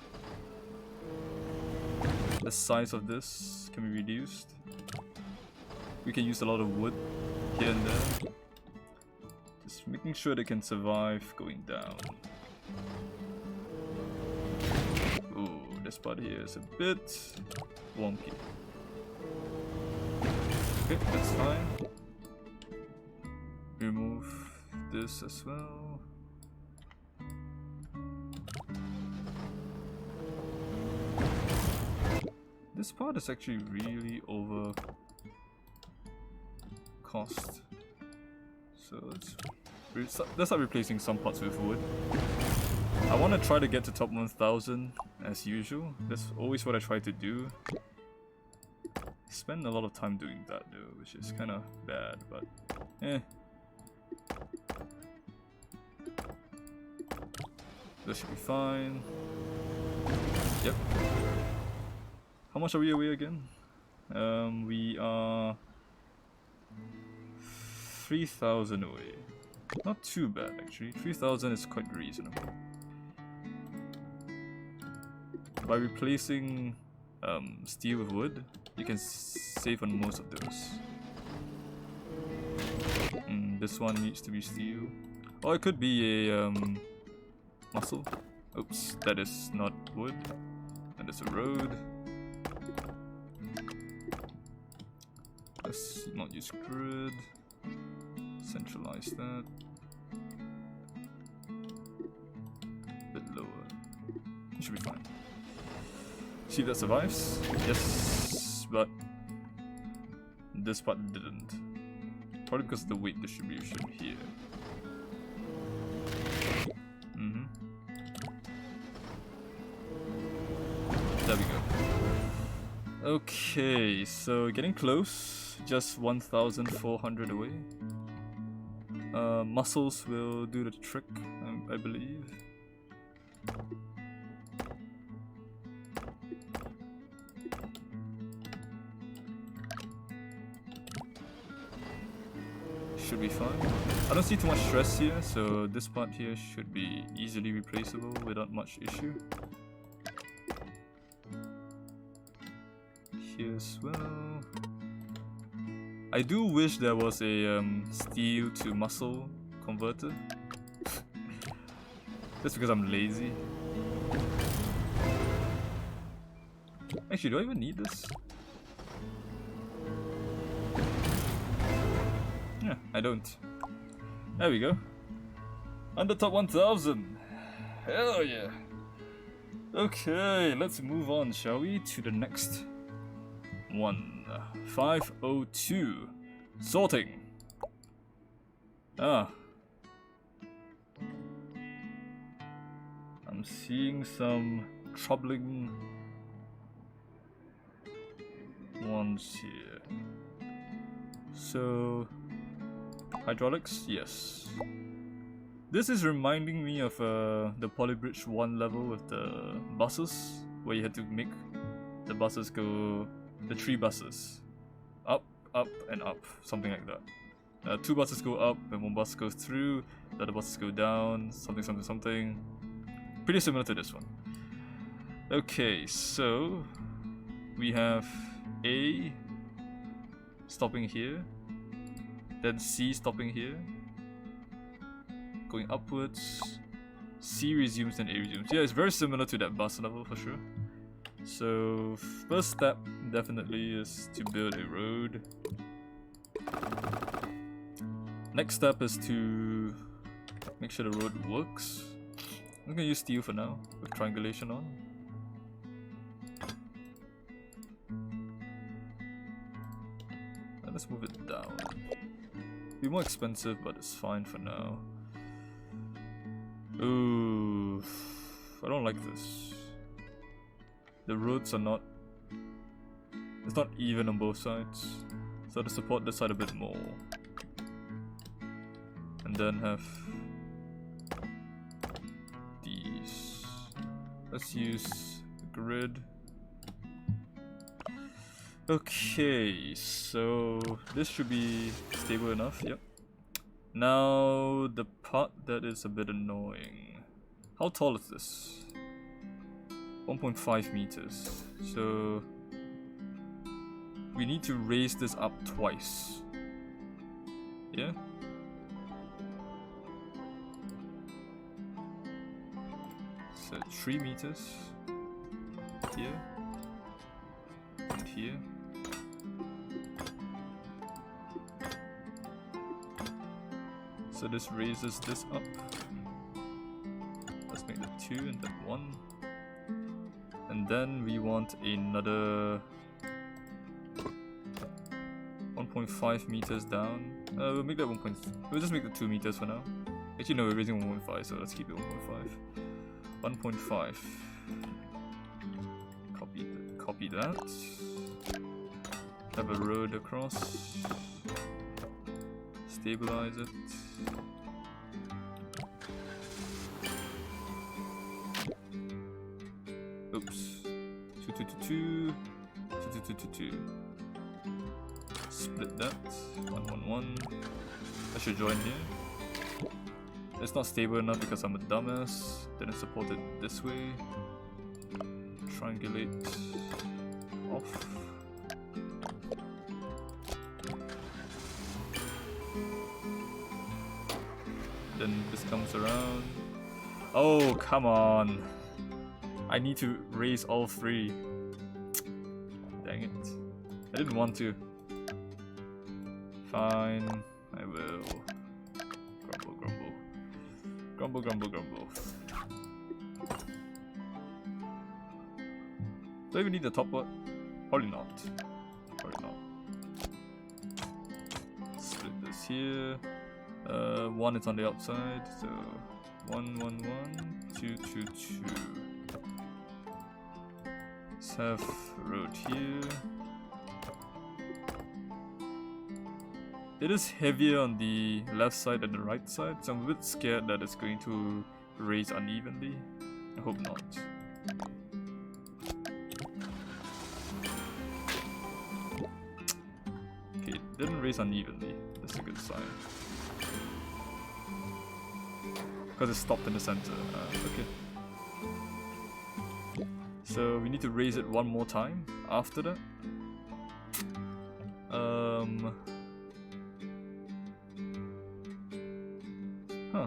The size of this can be reduced. We can use a lot of wood here and there. Just making sure they can survive going down. Ooh, this part here is a bit wonky. Okay, that's fine. Remove this as well. This part is actually really over cost. So let's start replacing some parts with wood. I want to try to get to top 1000 as usual. That's always what I try to do. Spend a lot of time doing that though, which is kind of bad, but eh. This should be fine. Yep. How much are we away again? We are 3,000 away. Not too bad actually. 3,000 is quite reasonable. By replacing steel with wood, you can save on most of those. This one needs to be steel. Or it could be a muscle. Oops, that is not wood. And it's a road. Let's not use grid. Centralize that. Bit lower. It should be fine. See if that survives. Yes, but this part didn't. Probably because of the weight distribution here. There we go. Okay, so getting close. Just 1,400 away. Muscles will do the trick, I believe. Should be fine. I don't see too much stress here, so this part here should be easily replaceable without much issue. Here as well. I do wish there was a steel to muscle converter. Just because I'm lazy. Actually, do I even need this? Yeah, I don't. There we go. Under top 1000. Hell yeah. Okay, let's move on, shall we, to the next one. 502. Sorting. Ah. I'm seeing some troubling ones here. So, hydraulics, yes. This is reminding me of the Polybridge 1 level with the buses, where you had to make the buses go, the 3 buses. Up, up, and up, something like that. 2 buses go up, and 1 bus goes through, the other buses go down, something, something, something. Pretty similar to this one. Okay, so we have A stopping here, then C stopping here, going upwards, C resumes, then A resumes. Yeah, it's very similar to that bus level for sure. So, first step definitely is to build a road. Next step is to make sure the road works. I'm gonna use steel for now, with triangulation on. And let's move it down. Be more expensive, but it's fine for now. Ooh, I don't like this. The roads are not... It's not even on both sides. So to support this side a bit more. And then have these. Let's use the grid. Okay, so this should be stable enough, yep. Now the part that is a bit annoying. How tall is this? 1.5 meters. So we need to raise this up twice. Yeah? So 3 meters. Here. And here. So this raises this up. Let's make that 2 and that 1. And then we want another 1.5 meters down. We'll make that 1. We'll just make the 2 meters for now. Actually, no, we're raising 1.5, so let's keep it 1.5. 1.5. Copy that. Have a road across. Stabilize it. Oops. 2, 2, 2, 2. 2, 2, 2, 2, 2. Split that. 1, 1, 1. I should join here. It's not stable enough because I'm a dumbass. Didn't support it this way. Triangulate off. Then this comes around. Oh, come on. I need to raise all 3. Dang it. I didn't want to. Fine, I will. Grumble, grumble. Grumble, grumble, grumble. Do I even need the top one? Probably not. Probably not. Split this here. 1 is on the outside, so 1, 1, 1, 2, 2, 2. Let's have a road here. It is heavier on the left side than the right side, so I'm a bit scared that it's going to raise unevenly. I hope not. Okay, it didn't raise unevenly. That's a good sign. Because it stopped in the center. Okay. So we need to raise it 1 more time after that. Huh.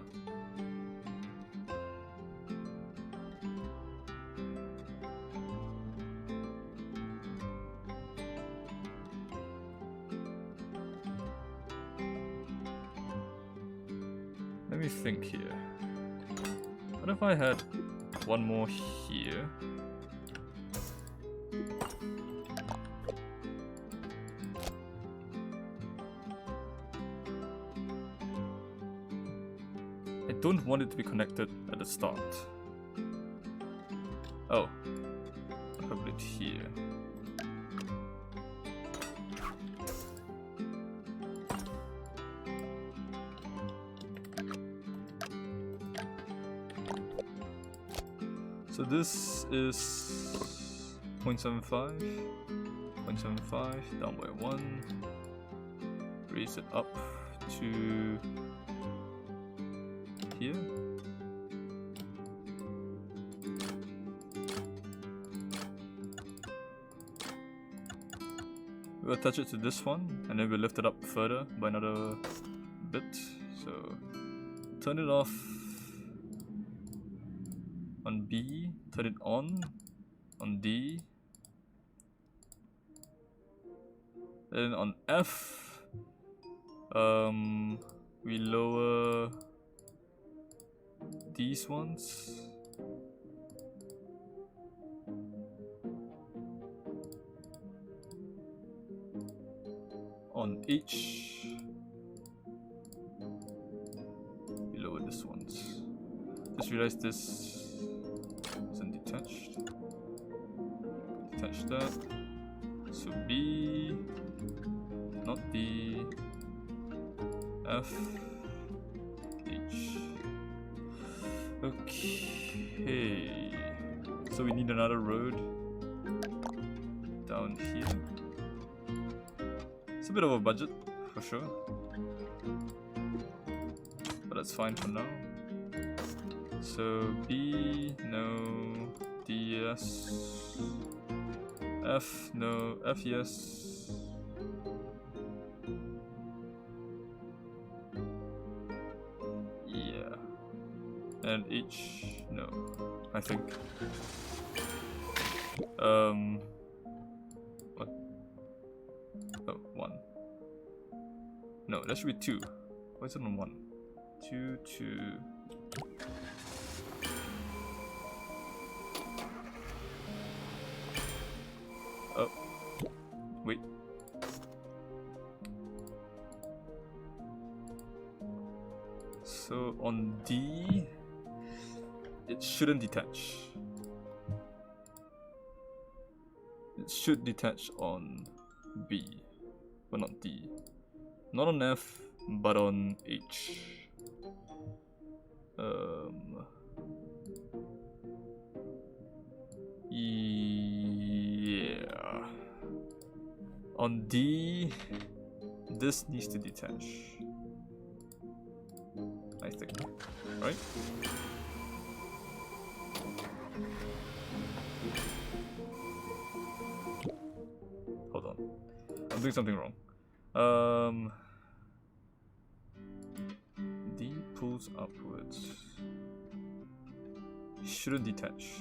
Let me think here. What if I had 1 more here? I don't want it to be connected at the start. Oh, I'll put it here. So this is 0.75, 0.75 down by 1. Raise it up to here. We'll attach it to this one, and then we'll lift it up further by another bit. So turn it off on B, turn it on D. Then on F, we lower these ones. On H, we lower this ones. Just realized this isn't detached. Detach that. So B, not D, F, H. Okay, so we need another road down here. It's a bit of a budget, for sure, but that's fine for now. So B, no, D, yes, F, no, F, yes. Yeah, and H, no, I think. What? Oh, 1. No, that should be 2. Why is it on 1? 2, 2. Oh, wait. So on D, it shouldn't detach. It should detach on B, but not D. Not on F, but on H. Yeah. On D, this needs to detach, I think, right? Hold on, I'm doing something wrong. D pulls upwards. Shouldn't detach.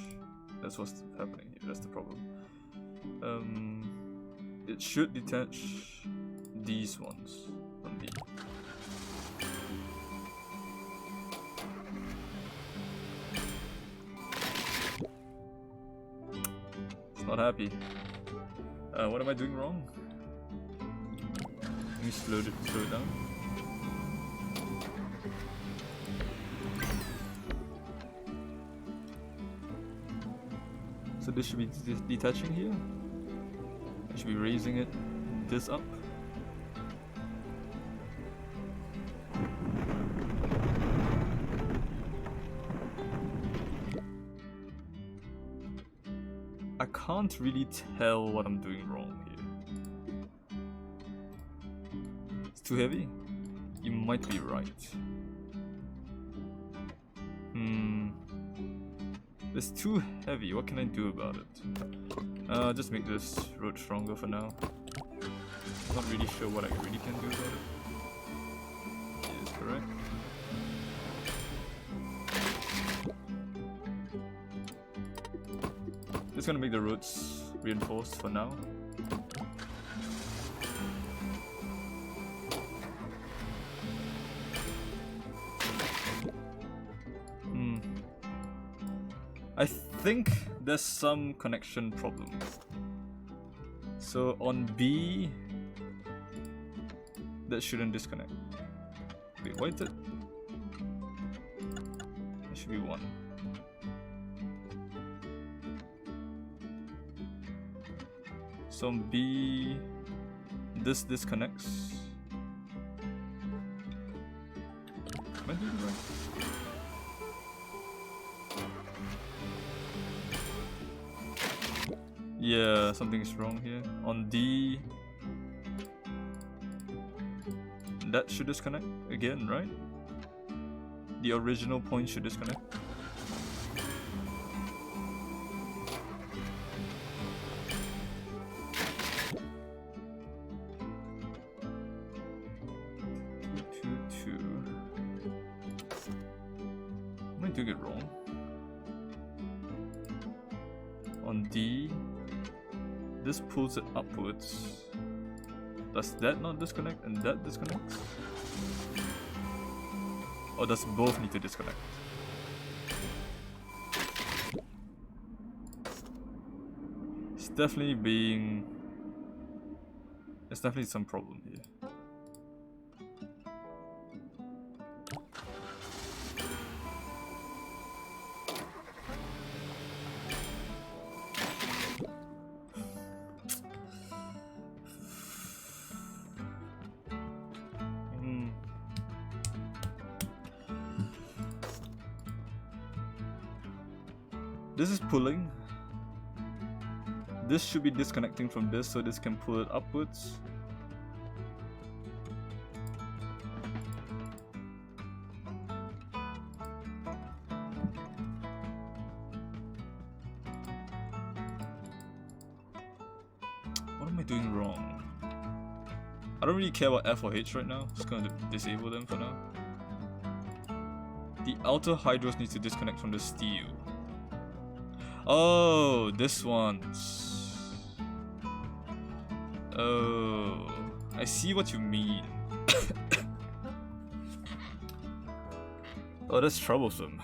That's what's happening here. That's the problem. It should detach these ones on D. It's not happy. What am I doing wrong? Let me slow it down. So this should be detaching here. I should be raising it this up. I can't really tell what I'm doing wrong here. It's too heavy? You might be right. It's too heavy. What can I do about it? Just make this road stronger for now. Not really sure what I really can do about it. It is correct. Just gonna make the roads reinforced for now. I think there's some connection problem. So on B, that shouldn't disconnect. Wait, why is it? It should be 1. So on B, this disconnects. Am I doing it right? Yeah, something is wrong here. On D, that should disconnect again, right? The original point should disconnect. Am I doing it wrong? On D, this pulls it upwards. Does that not disconnect and that disconnects? Or does both need to disconnect? It's definitely there's definitely some problem here. This is pulling. This should be disconnecting from this so this can pull it upwards. What am I doing wrong? I don't really care about F or H right now. Just gonna disable them for now. The outer hydros needs to disconnect from the steel. Oh, this one's. Oh, I see what you mean. Oh, that's troublesome.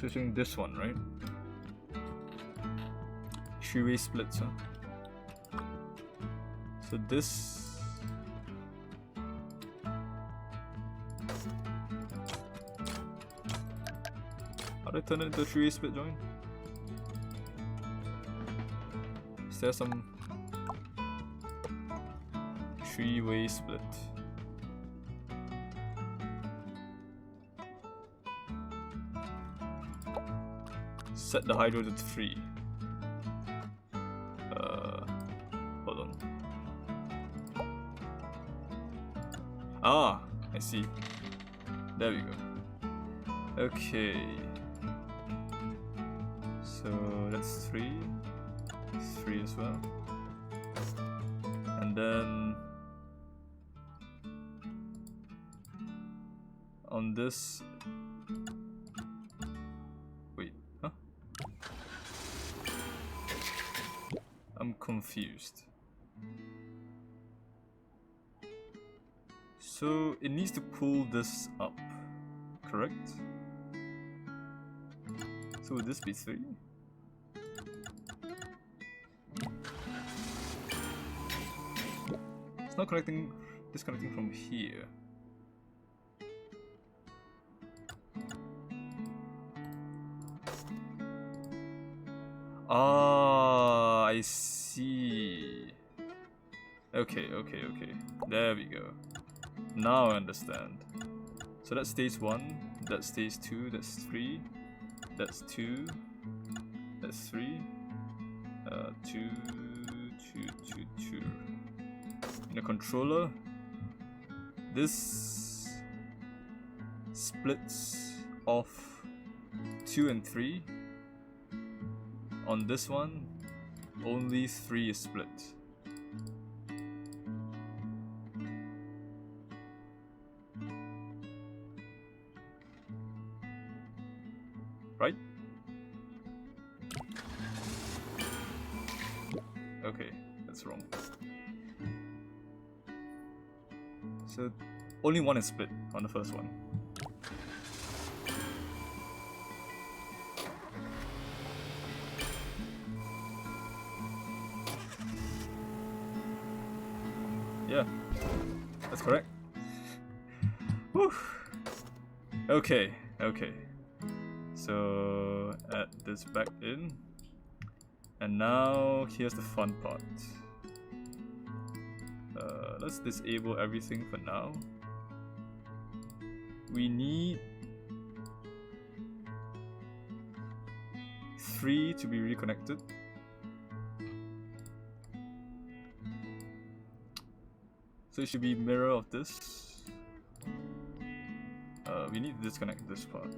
Switching this one, right? Three-way splits, huh? So this... How do I turn it into a three-way split join? Is there some three-way split? Set the hydro to 3. Hold on. Ah, I see. There we go. Okay. So that's 3. 3 as well. And then on this. Wait, huh? I'm confused. So it needs to pull this up, correct? So would this be 3? It's not disconnecting from here. Ah, I see. Okay. There we go. Now I understand. So that stays 1, that stays 2, that's 3, that's 2, that's 3, 2. In the controller, this splits off 2 and 3. On this one, only 3 is split. Right? Okay, that's wrong. So, only 1 is split on the first one. Yeah, that's correct. Whew. Okay. So add this back in. And now here's the fun part. Let's disable everything for now. We need 3 to be reconnected. So it should be mirror of this. We need to disconnect this part.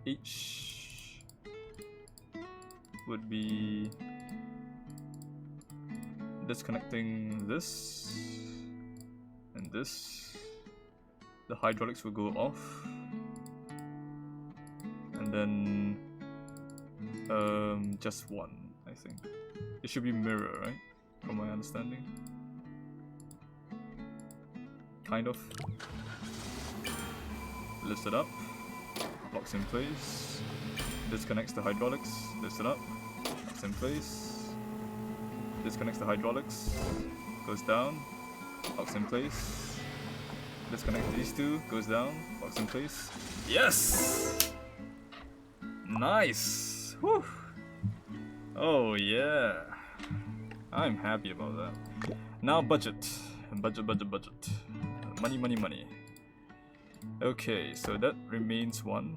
H would be disconnecting this and this. The hydraulics will go off, and then just 1, I think. It should be mirror, right? From my understanding. Kind of. Lifts it up, locks in place, disconnects the hydraulics, lifts it up, locks in place, disconnects the hydraulics, goes down, locks in place, disconnect these 2, goes down, locks in place. Yes! Nice! Whew! Oh yeah! I'm happy about that. Now budget. Money. Okay, so that remains 1.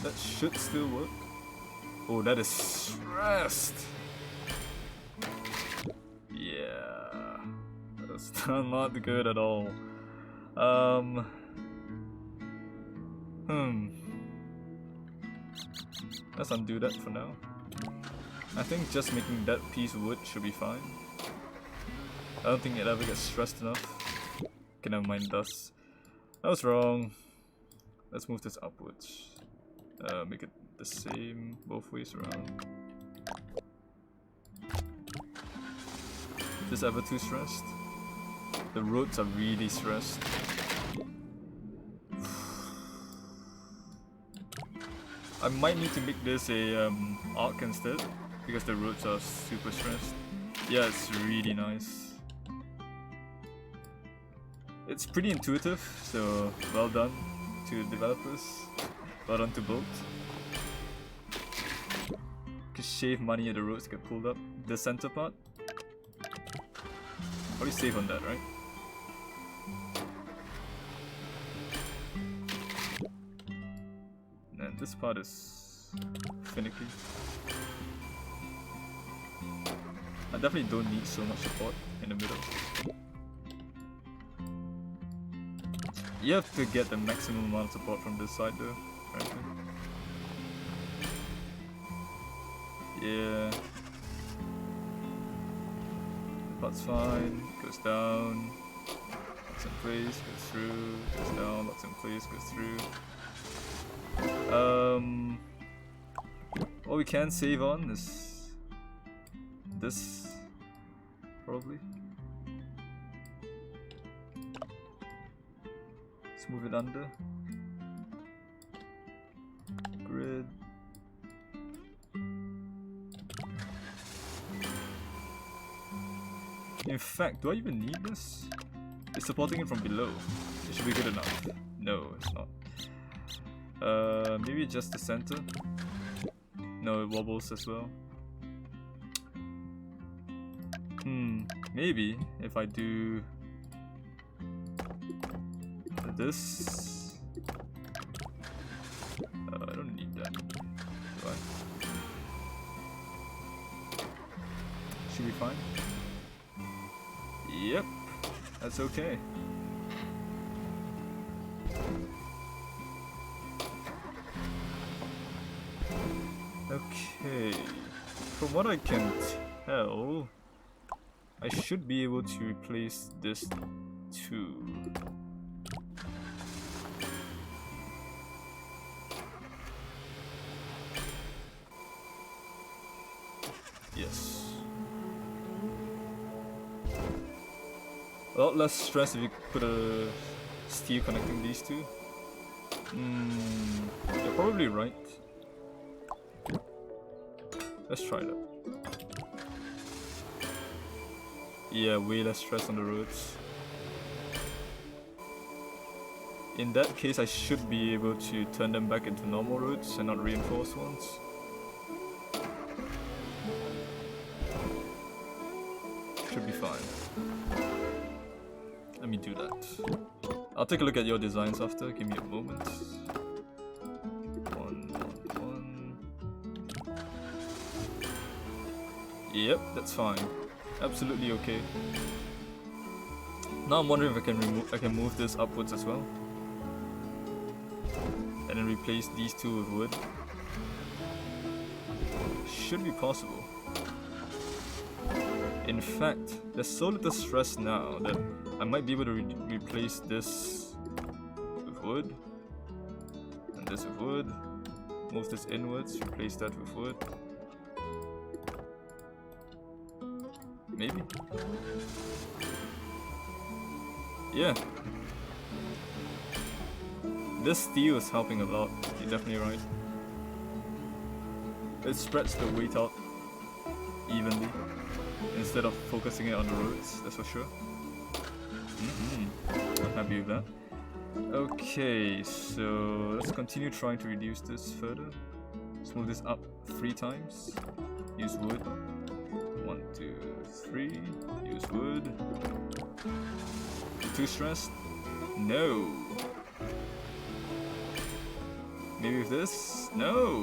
That should still work. Oh, that is stressed. Yeah, that's not good at all. Let's undo that for now. I think just making that piece of wood should be fine. I don't think it ever gets stressed enough. Okay, never mind, it does. I was wrong. Let's move this upwards. Make it the same both ways around. Is this ever too stressed? The roads are really stressed. I might need to make this a arc instead, because the roads are super stressed. Yeah, it's really nice. It's pretty intuitive, so well done to developers. Well done to Bolt. Could shave money at the roads get pulled up. The center part. Probably save on that, right? And this part is finicky. I definitely don't need so much support in the middle. You have to get the maximum amount of support from this side though, frankly. Yeah. Part's fine, goes down, locks in place, goes through, goes down, locks in place, goes through. What we can save on is this, probably. Let's move it under. Grid. In fact, do I even need this? It's supporting it from below. It should be good enough. No, it's not. Maybe just the center. No, it wobbles as well. Maybe if I do this. I don't need that. Do I? Should be fine. Yep, that's okay. Okay, from what I can tell, I should be able to replace this too. Yes. A lot less stress if you put a steel connecting these two. You're probably right. Let's try that. Yeah, way less stress on the roads. In that case, I should be able to turn them back into normal roads and not reinforced ones. Should be fine. Let me do that. I'll take a look at your designs after, give me a moment. One. Yep, that's fine. Absolutely okay. Now I'm wondering if I can move this upwards as well. And then replace these two with wood. Should be possible. In fact, there's so little stress now that I might be able to replace this with wood, and this with wood, move this inwards, replace that with wood. Maybe? Yeah. This steel is helping a lot, you're definitely right. It spreads the weight out evenly, instead of focusing it on the roads, that's for sure. I'm happy with that. Okay, so let's continue trying to reduce this further. Let's move this up 3 times. Use wood. 1, 2, 3. Use wood. Too stressed? No. Maybe with this? No.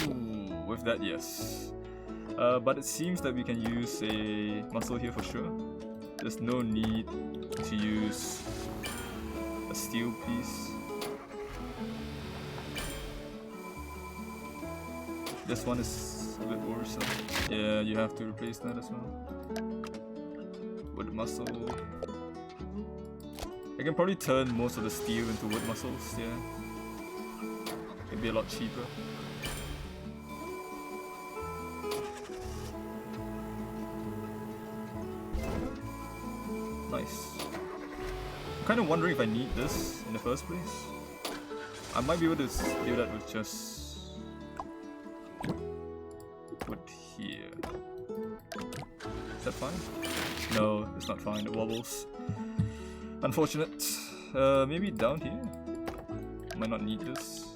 Ooh, with that, yes. But it seems that we can use a muscle here for sure. There's no need to use a steel piece. This one is a bit worse. Yeah, you have to replace that as well. wood muscle. I can probably turn most of the steel into wood muscles, yeah. It'd be a lot cheaper. Nice. I'm kind of wondering if I need this in the first place. I might be able to do that with just wood here. Is that fine? No, it's not fine. It wobbles. Unfortunate. Maybe down here? Might not need this.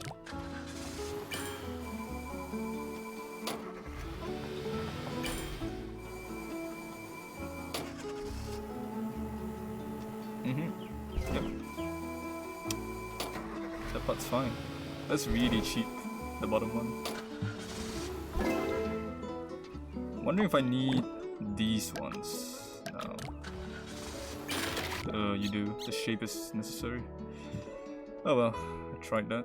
Yep. That part's fine. That's really cheap, the bottom one. I'm wondering if I need these ones now. You do. The shape is necessary. Oh well, I tried that.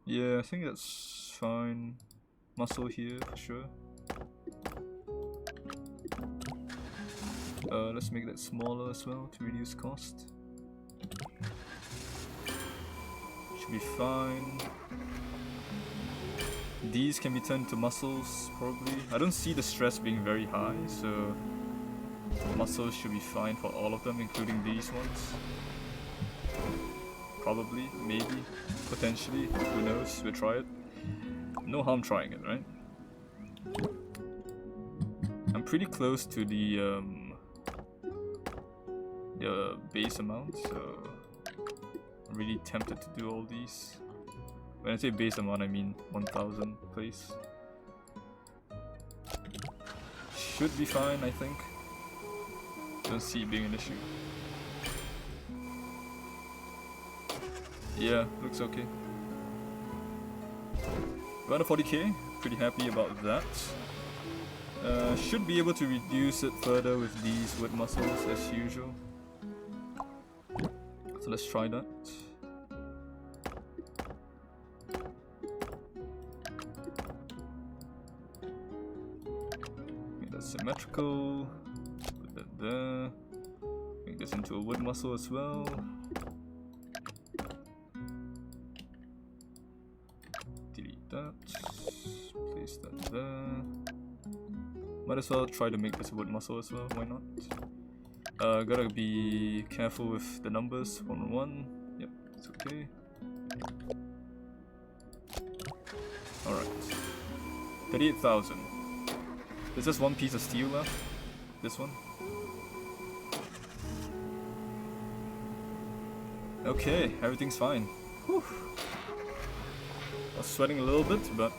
Yeah, I think that's fine. Muscle here for sure. Let's make that smaller as well to reduce cost. Should be fine. These can be turned to muscles, probably. I don't see the stress being very high, so muscles should be fine for all of them, including these ones. Probably, maybe, potentially, who knows, we'll try it. No harm trying it, right? I'm pretty close to the base amount, so I'm really tempted to do all these. When I say base amount, I mean 1000 place. Should be fine, I think. Don't see it being an issue. Yeah, looks okay. Around 40k, pretty happy about that. Should be able to reduce it further with these wood muscles as usual. So let's try that. Make that symmetrical. Put that there. Make this into a wood muscle as well. Delete that. Place that there. Might as well try to make this a wood muscle as well, why not? Gotta be careful with the numbers, 1 1. Yep, it's okay. Alright. 38,000. There's just one piece of steel left. This one. Okay, everything's fine. Whew. I was sweating a little bit, but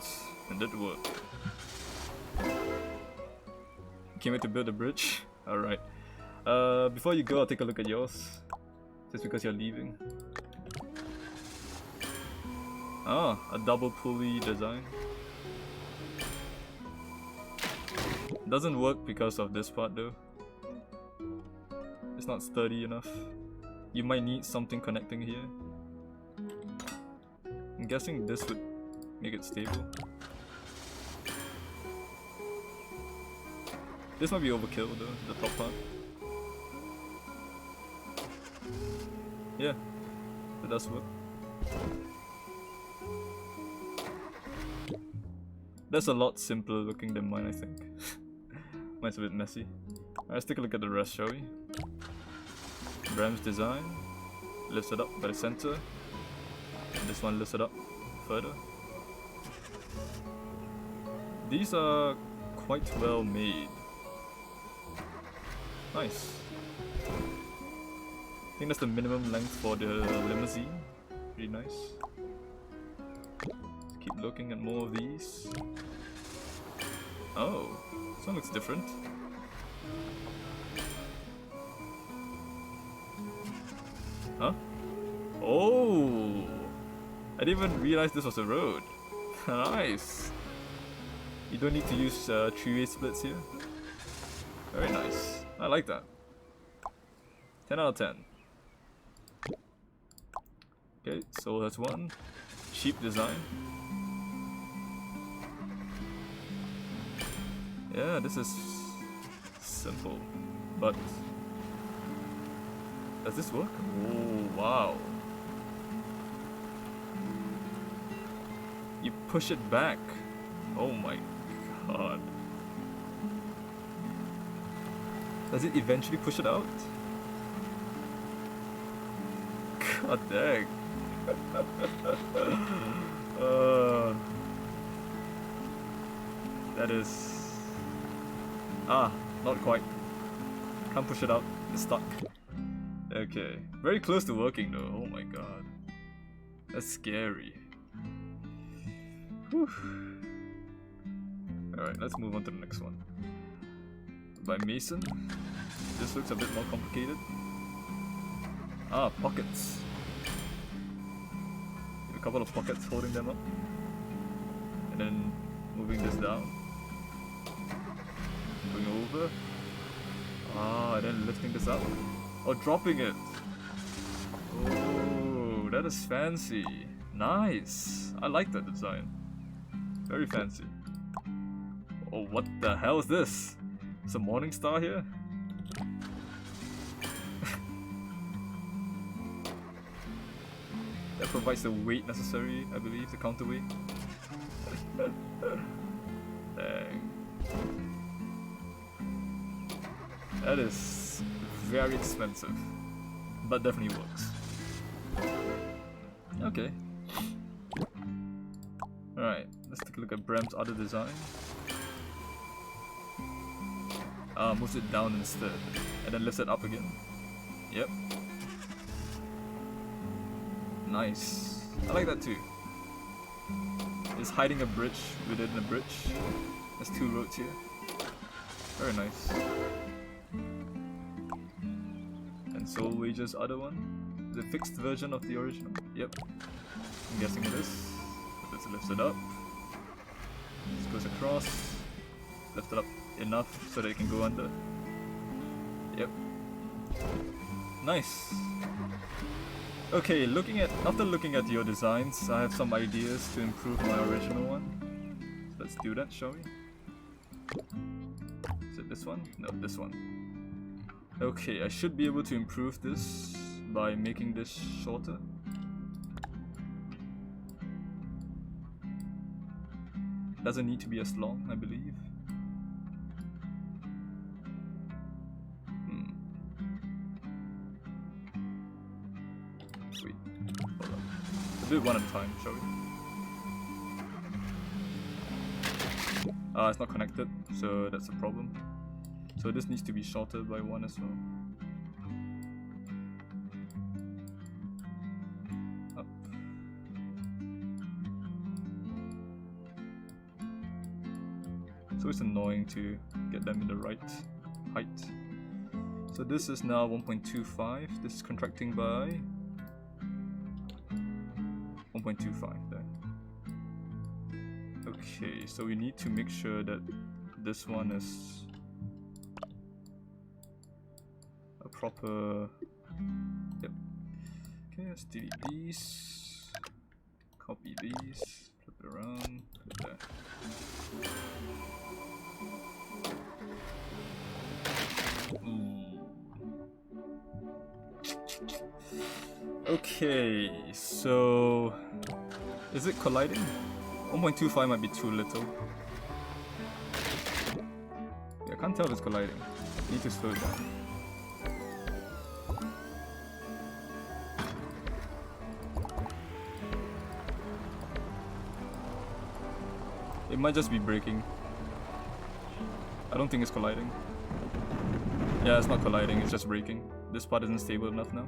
it did work. Came here to build a bridge? Alright. Before you go, I'll take a look at yours. Just because you're leaving. Ah, a double pulley design. Doesn't work because of this part though. It's not sturdy enough. You might need something connecting here. I'm guessing this would make it stable. This might be overkill though, the top part. Yeah, it does work. That's a lot simpler looking than mine, I think. Mine's a bit messy. Alright, let's take a look at the rest, shall we? Bram's design. Lifts it up by the center. And this one lifts it up further. These are quite well made. Nice. I think that's the minimum length for the limousine. Pretty nice. Let's keep looking at more of these. Oh, this one looks different. Huh? Oh! I didn't even realize this was a road. Nice! You don't need to use 3-way splits here. Very nice. I like that. 10 out of 10. Okay, so that's one. Cheap design. Yeah, this is simple, but does this work? Oh, wow. You push it back. Oh my god. Does it eventually push it out? God dang. That is... not quite. Can't push it out. It's stuck. Okay. Very close to working though. Oh my god. That's scary. Whew. Alright, let's move on to the next one. By Mason. This looks a bit more complicated. Pockets. A couple of pockets holding them up. And then moving this down. Going over. And then lifting this up. Oh, dropping it. Oh, that is fancy. Nice. I like that design. Very fancy. Oh, what the hell is this? Is a morning star here? That provides the weight necessary, I believe, the counterweight. Dang. That is very expensive, but definitely works. Okay. Alright, let's take a look at Bram's other design. Moves it down instead, and then lifts it up again. Yep. Nice. I like that too. It's hiding a bridge within a bridge. There's two roads here. Very nice. And 𝓔𝓁𝓬𝓮𝓼's other one. The fixed version of the original. Yep. I'm guessing it is. This lifts it up. This goes across. Lift it up enough so that it can go under. Yep. Nice. Okay, after looking at your designs, I have some ideas to improve my original one. So let's do that, shall we? Is it this one? No, this one. Okay, I should be able to improve this by making this shorter. Doesn't need to be as long, I believe. Sweet. Hold on. Let's do it one at a time, shall we? It's not connected, so that's a problem. So this needs to be shorter by one as well. Up. So it's annoying to get them in the right height. So this is now 1.25. This is contracting by 1.25 there. Okay, so we need to make sure that this one is a proper... Yep. Okay, let's delete these. Copy these. Flip it around. Put it there. Okay, so is it colliding? 1.25 might be too little. Yeah, I can't tell if it's colliding. Need to slow it down. It might just be breaking. I don't think it's colliding. Yeah, it's not colliding, it's just breaking. This part isn't stable enough now.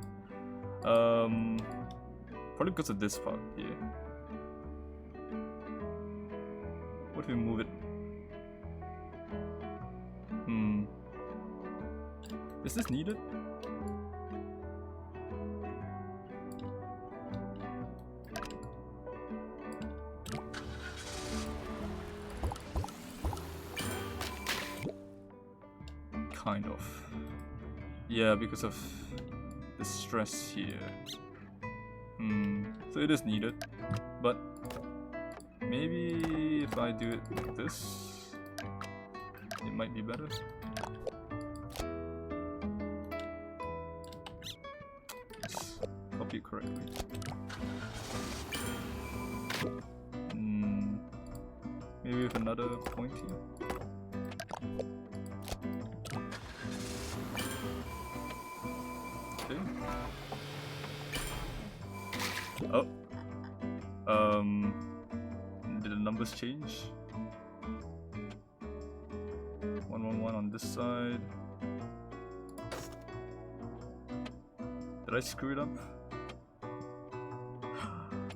Probably because of this part here. What if we move it? Is this needed? Kind of. Yeah, because of the stress here. So it is needed, but maybe if I do it like this, it might be better. Let's copy it correctly. Maybe with another point here. Okay. Oh. Did the numbers change? 111 on this side. Did I screw it up?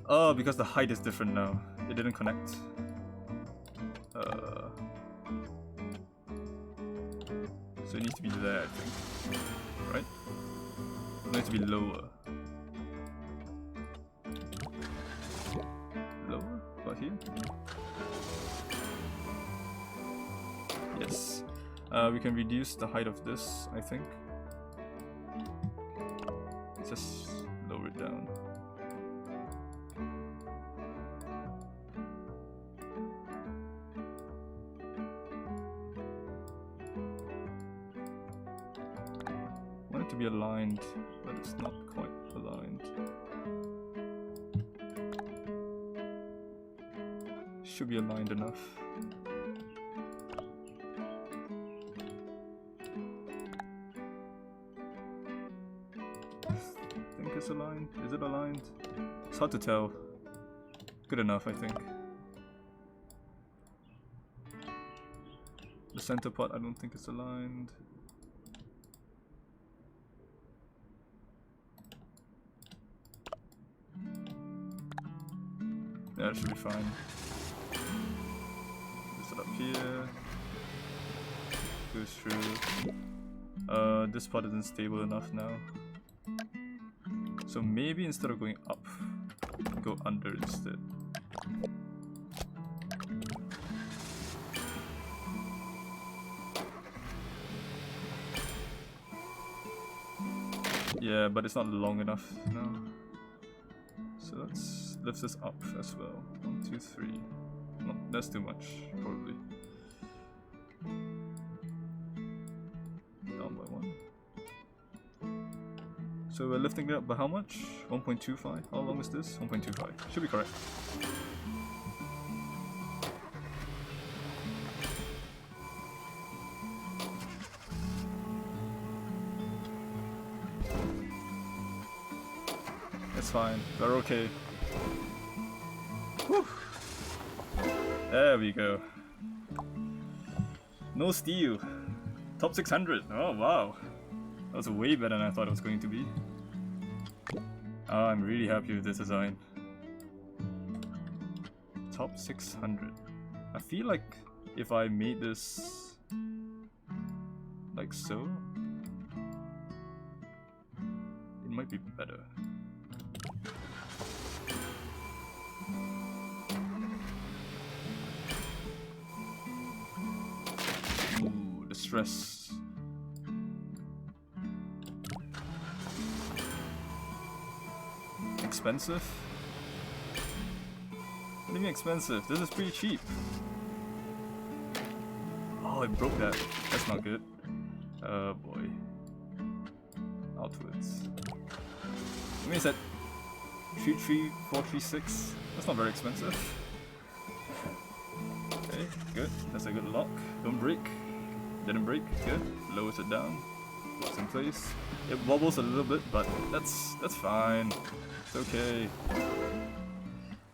Oh, because the height is different now. It didn't connect. So it needs to be there, I think. Right? It needs to be lower. Lower? About here? Yes. We can reduce the height of this, I think. Just lower it down. Want it to be aligned, but it's not quite aligned. Should be aligned enough. I think it's aligned. Is it aligned? It's hard to tell. Good enough, I think. The center part, I don't think it's aligned. Yeah, it should be fine. This it up here. Goes through. This part isn't stable enough now. So maybe instead of going up, go under instead. Yeah, but it's not long enough now. So let's lift this up as well. 1, 2, 3. No, that's too much, probably. Down by 1. So we're lifting it up by how much? 1.25. How long is this? 1.25. Should be correct. It's fine. We're okay. Whew. There we go. No steel. Top 600. Oh wow. That was way better than I thought it was going to be. I'm really happy with this design. Top 600. I feel like if I made this like so, it might be better. Ooh, the stress. Expensive? What do you mean expensive? This is pretty cheap. Oh, it broke that. That's not good. Oh boy. Outwards. I mean, it's at 33436. That's not very expensive. Okay, good. That's a good lock. Don't break. Didn't break. Good. Lowers it down. Locks in place. It wobbles a little bit, but that's fine. It's okay.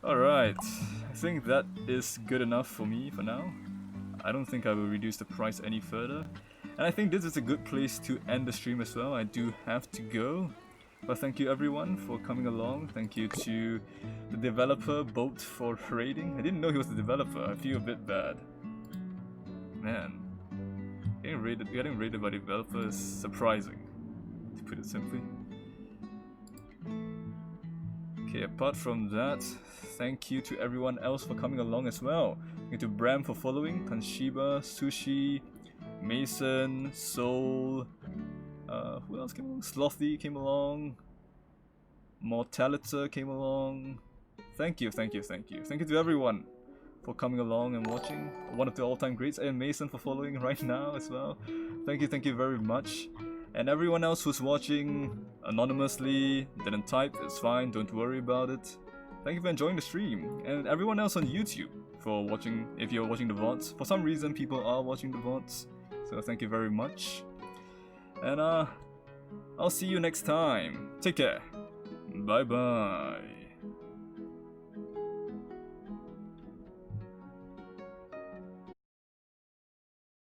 Alright. I think that is good enough for me for now. I don't think I will reduce the price any further. And I think this is a good place to end the stream as well. I do have to go. But thank you everyone for coming along. Thank you to the developer, Bolt, for raiding. I didn't know he was the developer. I feel a bit bad. Man. Getting raided by developers is surprising, to put it simply. Okay, apart from that, thank you to everyone else for coming along as well. Thank you to Bram for following, Tanshiba, Sushi, Mason, Soul, who else came along? Slothy came along, Mortalita came along. Thank you, thank you, thank you. Thank you to everyone for coming along and watching. One of the all-time greats, and Mason for following right now as well. Thank you very much. And everyone else who's watching anonymously, didn't type, it's fine, don't worry about it. Thank you for enjoying the stream. And everyone else on YouTube for watching, if you're watching the VODs. For some reason, people are watching the VODs, so thank you very much. And I'll see you next time. Take care. Bye bye.